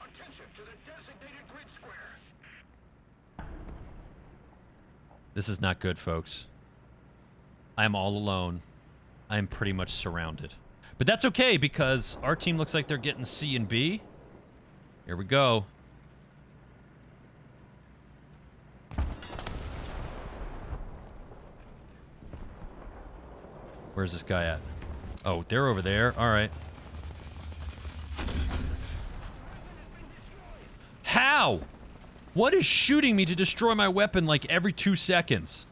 Attention to the designated grid square. This is not good, folks. I'm all alone. I'm pretty much surrounded. But that's okay, because our team looks like they're getting C and B. Here we go. Where's this guy at? Oh, they're over there. All right. How? What is shooting me to destroy my weapon like every 2 seconds?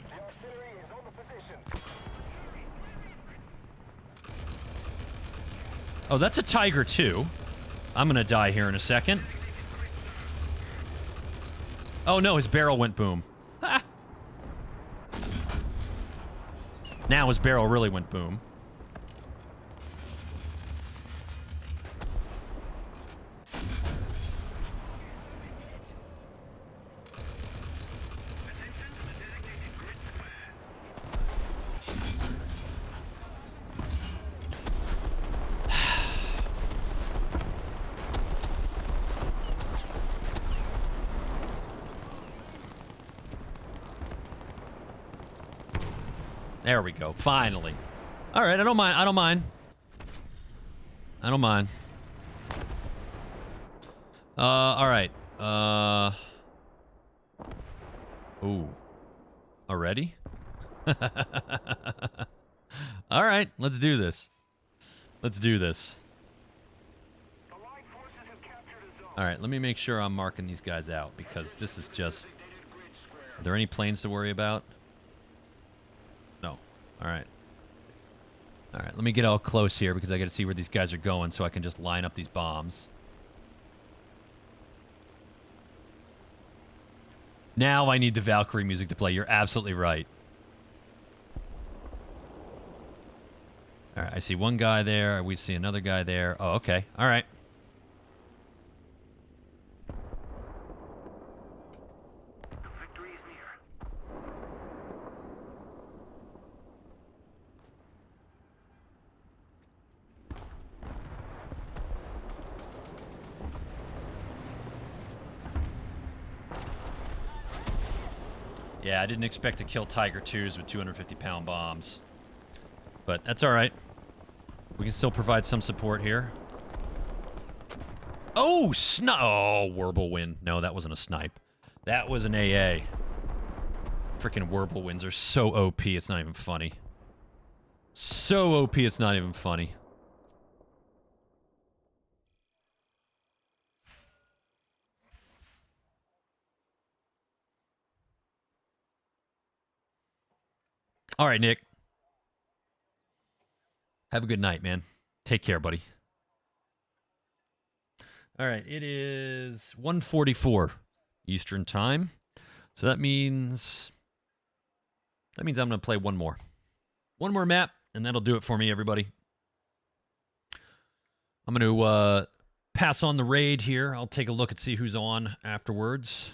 The artillery is on the position. Oh, that's a Tiger too. I'm gonna die here in a second. Oh no, his barrel went boom. Ha! Now his barrel really went boom. There we go. Finally. All right, I don't mind. I don't mind. I don't mind. All right. Ooh. Already? All right, let's do this. Let's do this. The Allied forces have captured a zone. All right, let me make sure I'm marking these guys out, because this is just... Designated grid square. Are there any planes to worry about? No. All right. All right, let me get all close here, because I got to see where these guys are going so I can just line up these bombs. Now I need the Valkyrie music to play. You're absolutely right. All right, I see one guy there. We see another guy there. Oh, okay. All right. Victory is near. Yeah, I didn't expect to kill Tiger 2s with 250-pound bombs. But that's all right. We can still provide some support here. Oh, oh, Whirlwind. No, that wasn't a snipe. That was an AA. Freaking Whirlwinds are so OP, it's not even funny. So OP, it's not even funny. All right, Nick. Have a good night, man. Take care, buddy. All right, it is 1:44 Eastern Time. So that means I'm going to play one more. One more map, and that'll do it for me, everybody. I'm going to pass on the raid here. I'll take a look and see who's on afterwards.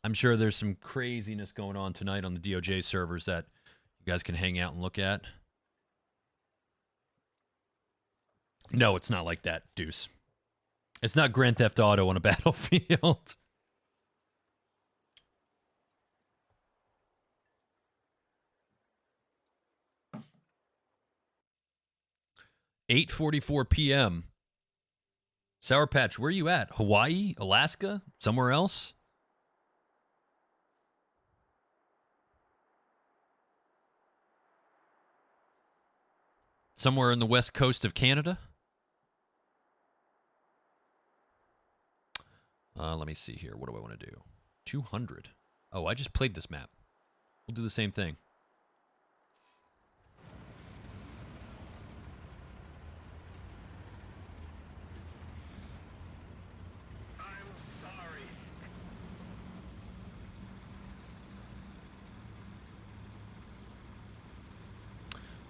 I'm sure there's some craziness going on tonight on the DOJ servers that you guys can hang out and look at. No, it's not like that, Deuce. It's not Grand Theft Auto on a battlefield. 8:44 p.m. Sour Patch, where are you at? Hawaii? Alaska? Somewhere else? Somewhere in the west coast of Canada? Let me see here. What do I want to do? 200. Oh, I just played this map. We'll do the same thing. I'm sorry.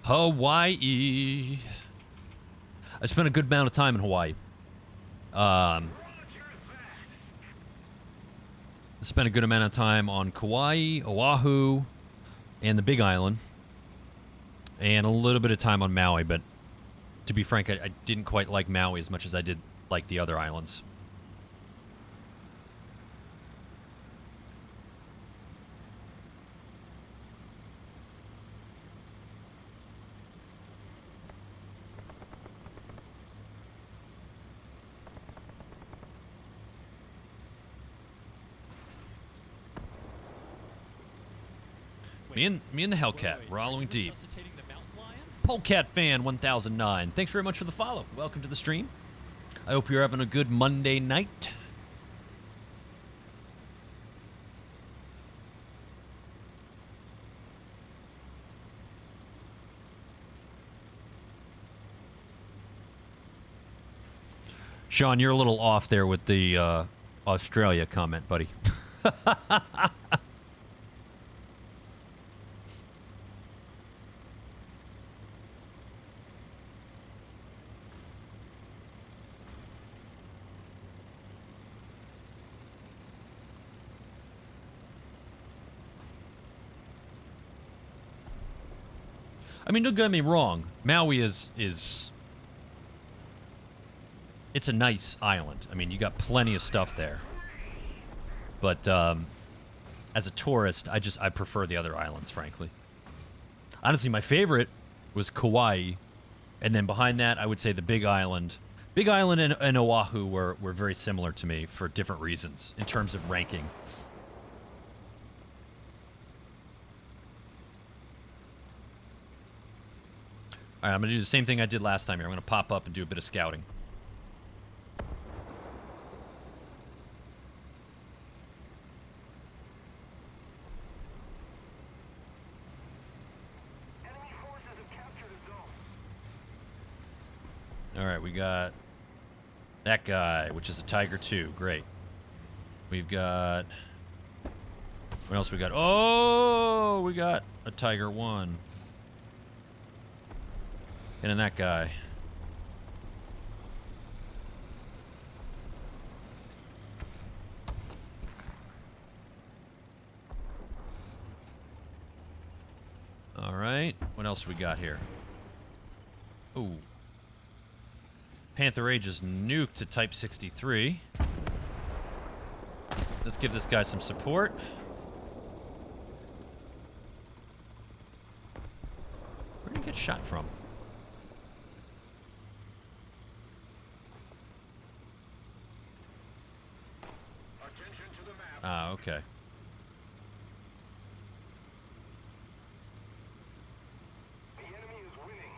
Hawaii. I spent a good amount of time in Hawaii. Spent a good amount of time on Kauai, Oahu, and the Big Island. And a little bit of time on Maui, but to be frank, I didn't quite like Maui as much as I did like the other islands. Me and the Hellcat, we're allowing deep. Resuscitating the mountain lion? Polecat Fan 1009, thanks very much for the follow. Welcome to the stream. I hope you're having a good Monday night. Sean, you're a little off there with the Australia comment, buddy. I mean, don't get me wrong. Maui is it's a nice island. I mean, you got plenty of stuff there. But as a tourist, I prefer the other islands, frankly. Honestly, my favorite was Kauai, and then behind that, I would say the Big Island. Big Island and Oahu were very similar to me for different reasons in terms of ranking. All right, I'm going to do the same thing I did last time here. I'm going to pop up and do a bit of scouting. Enemy forces have captured a zone. All right, we got that guy, which is a Tiger 2. Great. We've got... What else we got? Oh, we got a Tiger 1. And then that guy. All right. What else we got here? Ooh. Panther Age is nuked to Type 63. Let's give this guy some support. Where did he get shot from? Attention to the map. Ah, okay. The enemy is winning.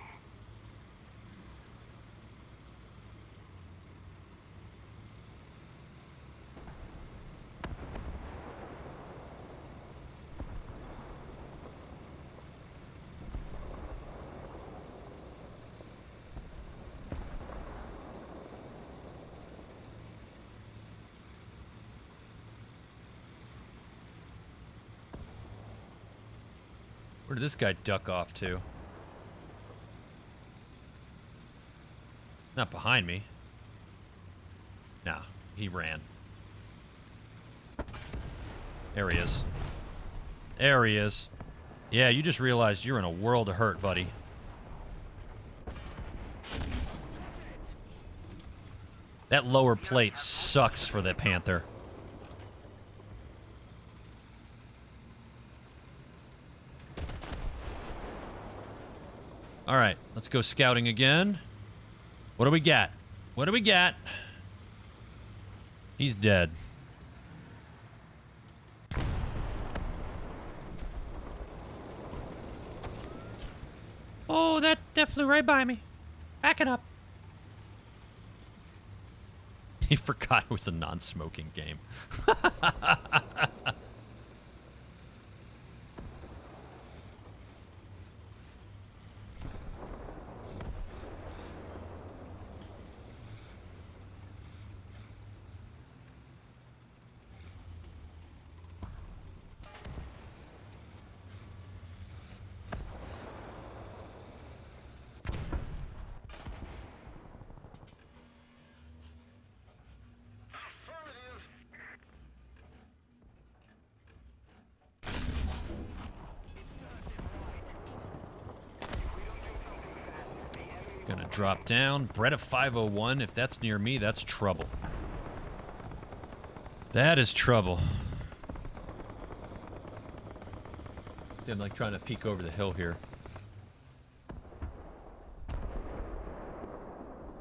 Where did this guy duck off to? Not behind me. Nah, he ran. There he is. There he is. Yeah, you just realized you're in a world of hurt, buddy. That lower plate sucks for the Panther. All right, let's go scouting again. What do we got? What do we got? He's dead. Oh, that flew right by me. Back it up. He forgot it was a non-smoking game. Gonna drop down. Brett of 501. If that's near me, that's trouble. That is trouble. I'm like trying to peek over the hill here.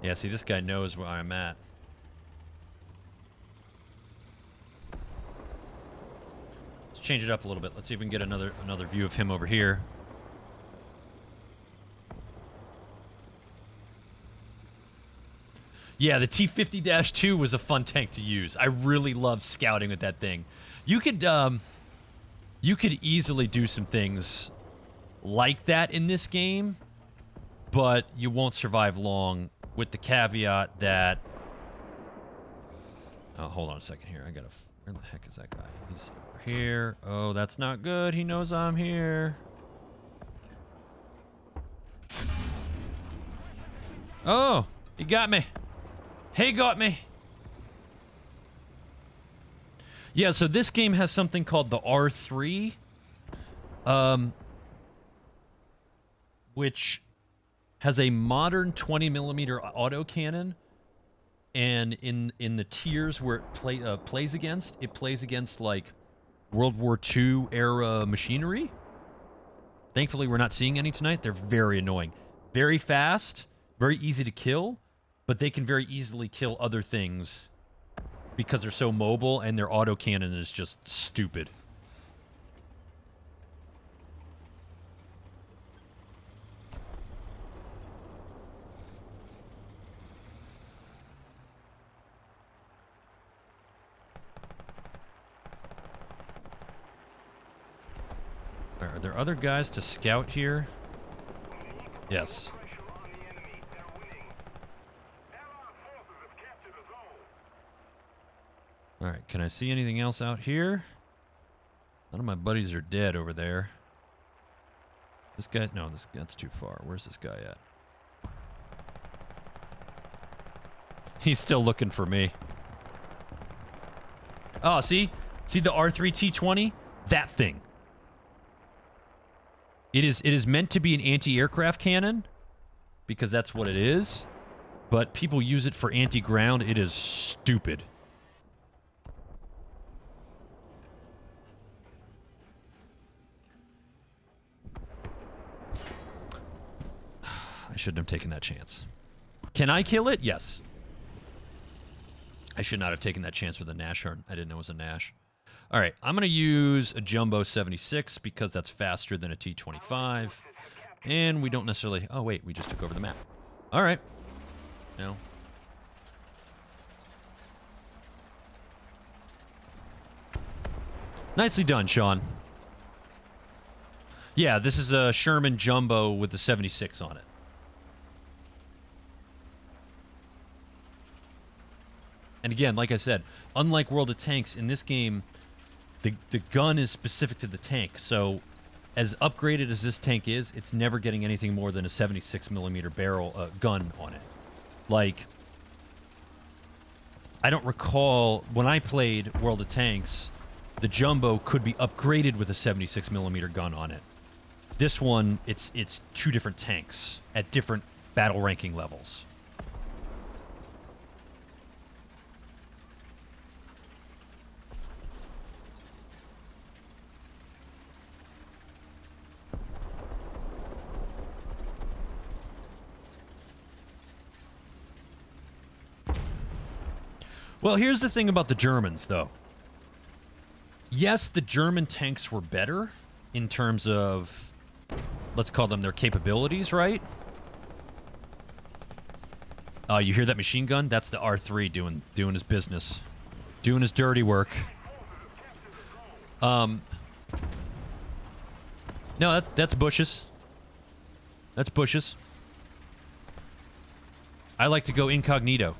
Yeah, see, this guy knows where I'm at. Let's change it up a little bit. Let's see if we can get another view of him over here. Yeah, the T-50-2 was a fun tank to use. I really love scouting with that thing. You could easily do some things like that in this game, but you won't survive long, with the caveat that... Oh, hold on a second here. I gotta... Where the heck is that guy? He's over here. Oh, that's not good. He knows I'm here. Oh, he got me. He got me. Yeah, so this game has something called the R3, which has a modern 20mm autocannon, and in the tiers where it plays against like World War II era machinery. Thankfully, we're not seeing any tonight. They're very annoying, very fast, very easy to kill, but they can very easily kill other things because they're so mobile and their autocannon is just stupid. Are there other guys to scout here? Yes. Alright, can I see anything else out here? None of my buddies are dead over there. This guy... No, that's too far. Where's this guy at? He's still looking for me. Oh, see? See the R3T20? That thing. It is meant to be an anti-aircraft cannon, because that's what it is. But people use it for anti-ground. It is stupid. I shouldn't have taken that chance. Can I kill it? Yes. I should not have taken that chance with a Nashorn. I didn't know it was a Nash. All right, I'm going to use a Jumbo 76 because that's faster than a T25. And we don't necessarily... Oh, wait, we just took over the map. All right. No. Nicely done, Sean. Yeah, this is a Sherman Jumbo with the 76 on it. And again, like I said, unlike World of Tanks, in this game, the gun is specific to the tank. So, as upgraded as this tank is, it's never getting anything more than a 76mm barrel gun on it. Like, I don't recall, when I played World of Tanks, the Jumbo could be upgraded with a 76mm gun on it. This one, it's two different tanks at different battle ranking levels. Well, here's the thing about the Germans, though. Yes, the German tanks were better in terms of, let's call them their capabilities, right? You hear that machine gun? That's the R3 doing his business. Doing his dirty work. No, that's bushes. That's bushes. I like to go incognito.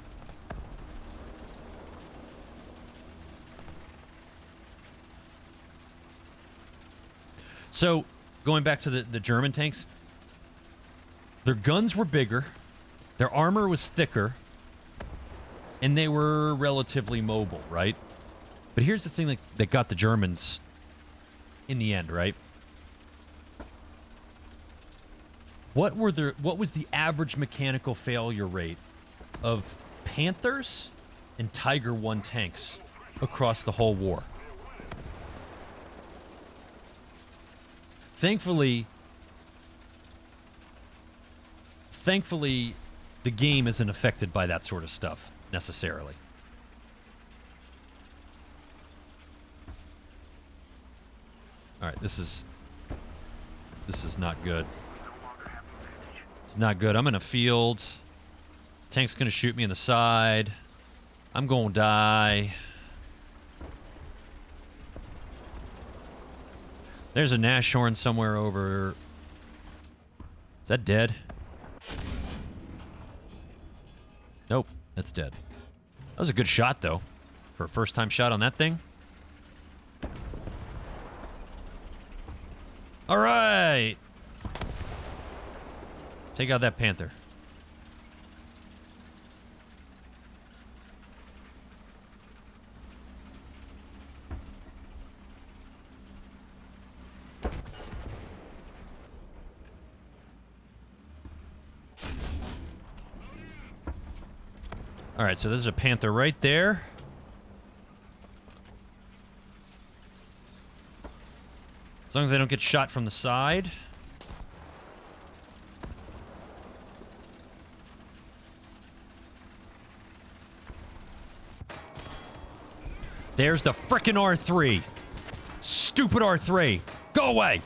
So, going back to the German tanks, their guns were bigger, their armor was thicker, and they were relatively mobile, right? But here's the thing that got the Germans in the end, right? What was the average mechanical failure rate of Panthers and Tiger I tanks across the whole war? Thankfully, the game isn't affected by that sort of stuff necessarily. All right, this is not good. It's not good. I'm in a field. Tank's gonna shoot me in the side. I'm gonna die. There's a Nashorn somewhere over. Is that dead? Nope, that's dead. That was a good shot, though. For a first-time shot on that thing. All right. Take out that Panther. All right, so there's a Panther right there. As long as they don't get shot from the side. There's the frickin' R3. Stupid R3. Go away.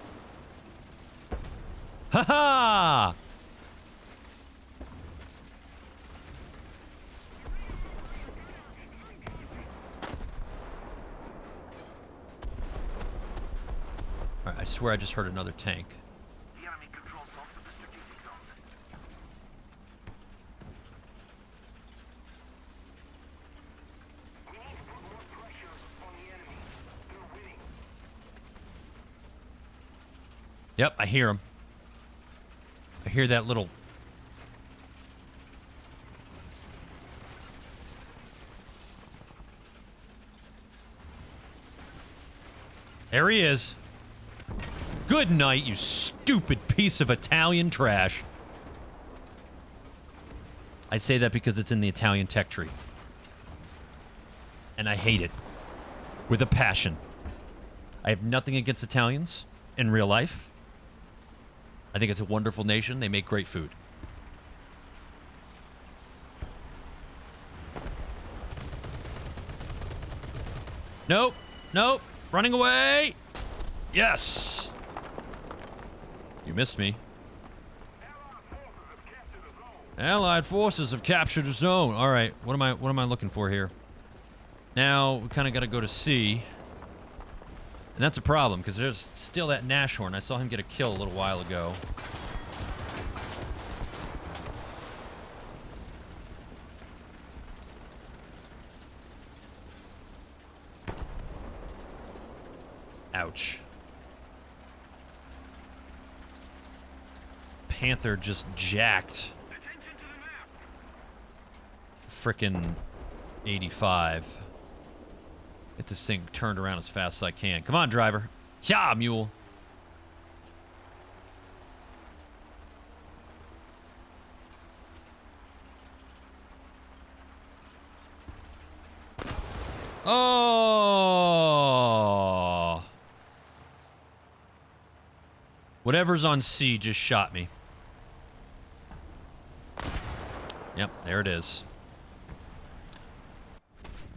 Ha-ha! I swear I just heard another tank. The enemy controls most of the strategic zones. We need to put more pressure on the enemy. They're winning. Yep, I hear him. I hear that little... There he is. Good night, you stupid piece of Italian trash. I say that because it's in the Italian tech tree. And I hate it. With a passion. I have nothing against Italians in real life. I think it's a wonderful nation. They make great food. Nope. Nope. Running away. Yes. You missed me. Allied forces have captured a zone. All right. What am I looking for here? Now we kind of got to go to C. And that's a problem because there's still that Nashorn. I saw him get a kill a little while ago. Ouch. Panther just jacked frickin' 85. Get this thing turned around as fast as I can. Come on, driver. Yeah, mule. Oh. Whatever's on C just shot me. Yep, there it is.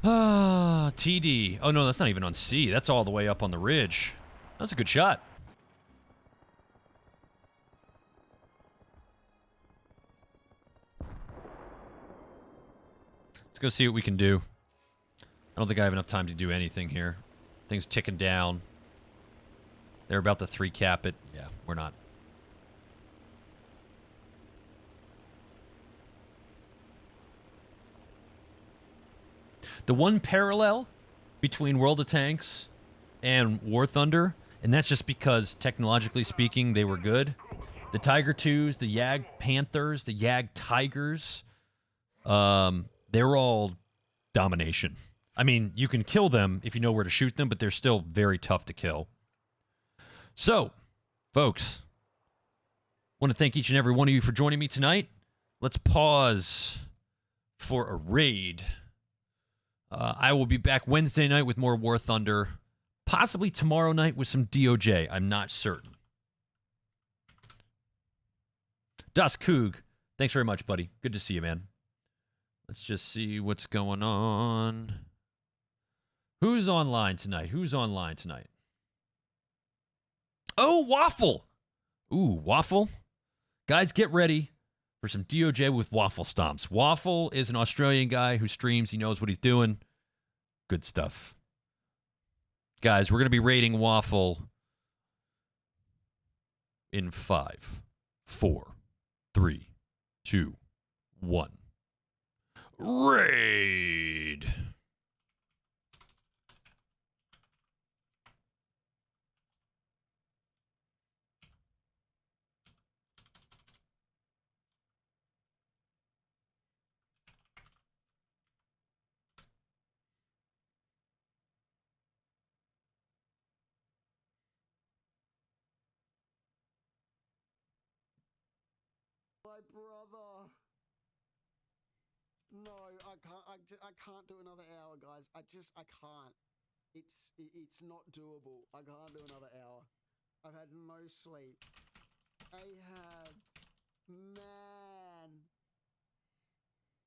Ah, TD. Oh, no, that's not even on C. That's all the way up on the ridge. That's a good shot. Let's go see what we can do. I don't think I have enough time to do anything here. Things ticking down. They're about to 3-cap it. Yeah, we're not. The one parallel between World of Tanks and War Thunder, and that's just because technologically speaking they were good. The Tiger 2s, the Yag Panthers, the Yag Tigers, they're all domination. I mean, you can kill them if you know where to shoot them, but they're still very tough to kill. So, folks, want to thank each and every one of you for joining me tonight. Let's pause for a raid. I will be back Wednesday night with more War Thunder. Possibly tomorrow night with some DOJ. I'm not certain. Das Koog, thanks very much, buddy. Good to see you, man. Let's just see what's going on. Who's online tonight? Who's online tonight? Oh, Waffle. Ooh, Waffle. Guys, get ready for some DOJ with Waffle Stomps. Waffle is an Australian guy who streams. He knows what he's doing. Good stuff. Guys, we're going to be raiding Waffle in 5, 4, 3, 2, 1. Raid! My brother. No, I can't. I can't do another hour, guys. I can't. It's not doable. I can't do another hour. I've had no sleep. Ahab, man,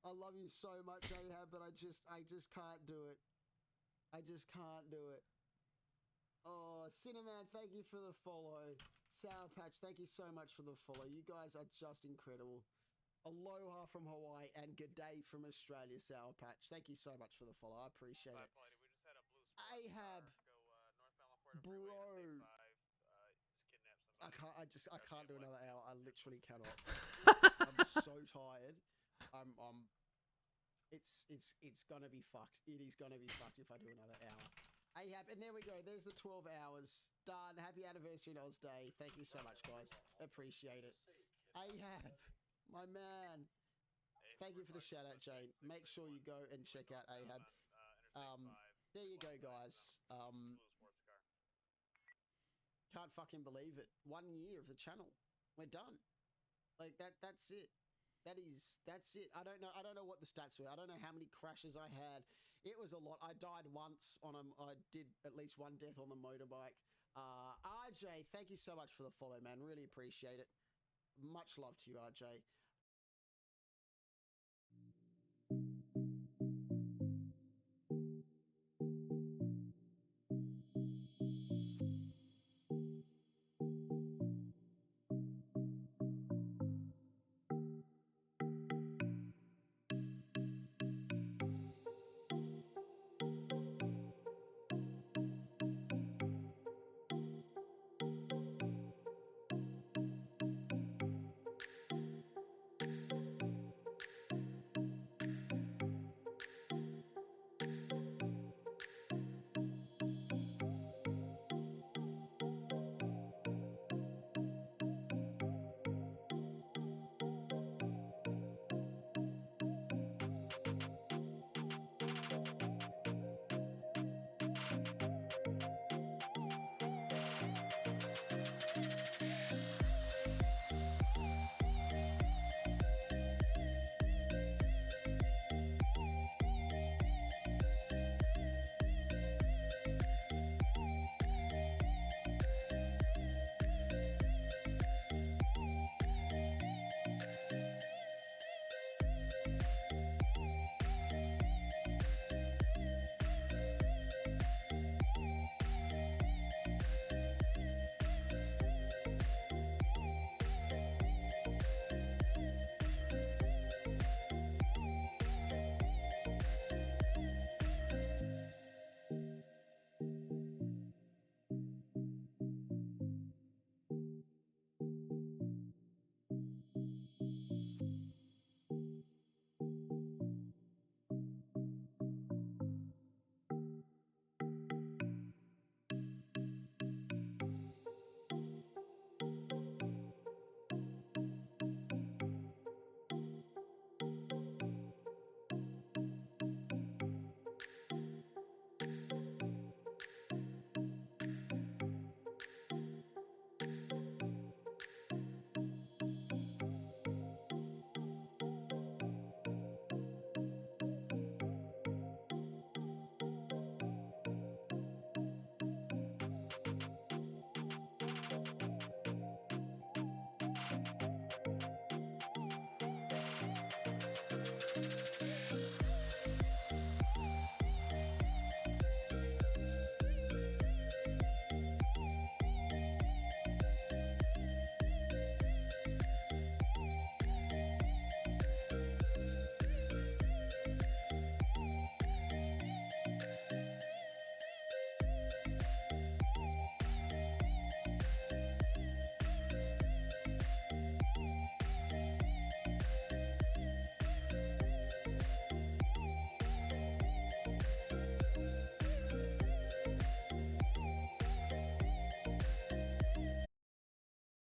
I love you so much, Ahab, but I just can't do it. I just can't do it. Oh, Cinnamon, thank you for the follow. Sour Patch, thank you so much for the follow. You guys are just incredible. Aloha from Hawaii and good day from Australia, Sour Patch. Thank you so much for the follow. I appreciate it. Ahab, bro. I can't do another hour. I literally cannot. I'm so tired. It's gonna be fucked. It is gonna be fucked if I do another hour. Ahab, and there we go. There's the 12 hours. Done. Happy anniversary on Oz Day. Thank you so much, guys. Appreciate it. Ahab, my man. Thank you for the shout out, Jane. Make sure you go and check out Ahab. There you go, guys. Can't fucking believe it. 1 year of the channel. We're done. Like that's it. That's it. I don't know what the stats were. I don't know how many crashes I had. It was a lot. I died once on I did at least one death on the motorbike. RJ, thank you so much for the follow, man. Really appreciate it. Much love to you, RJ.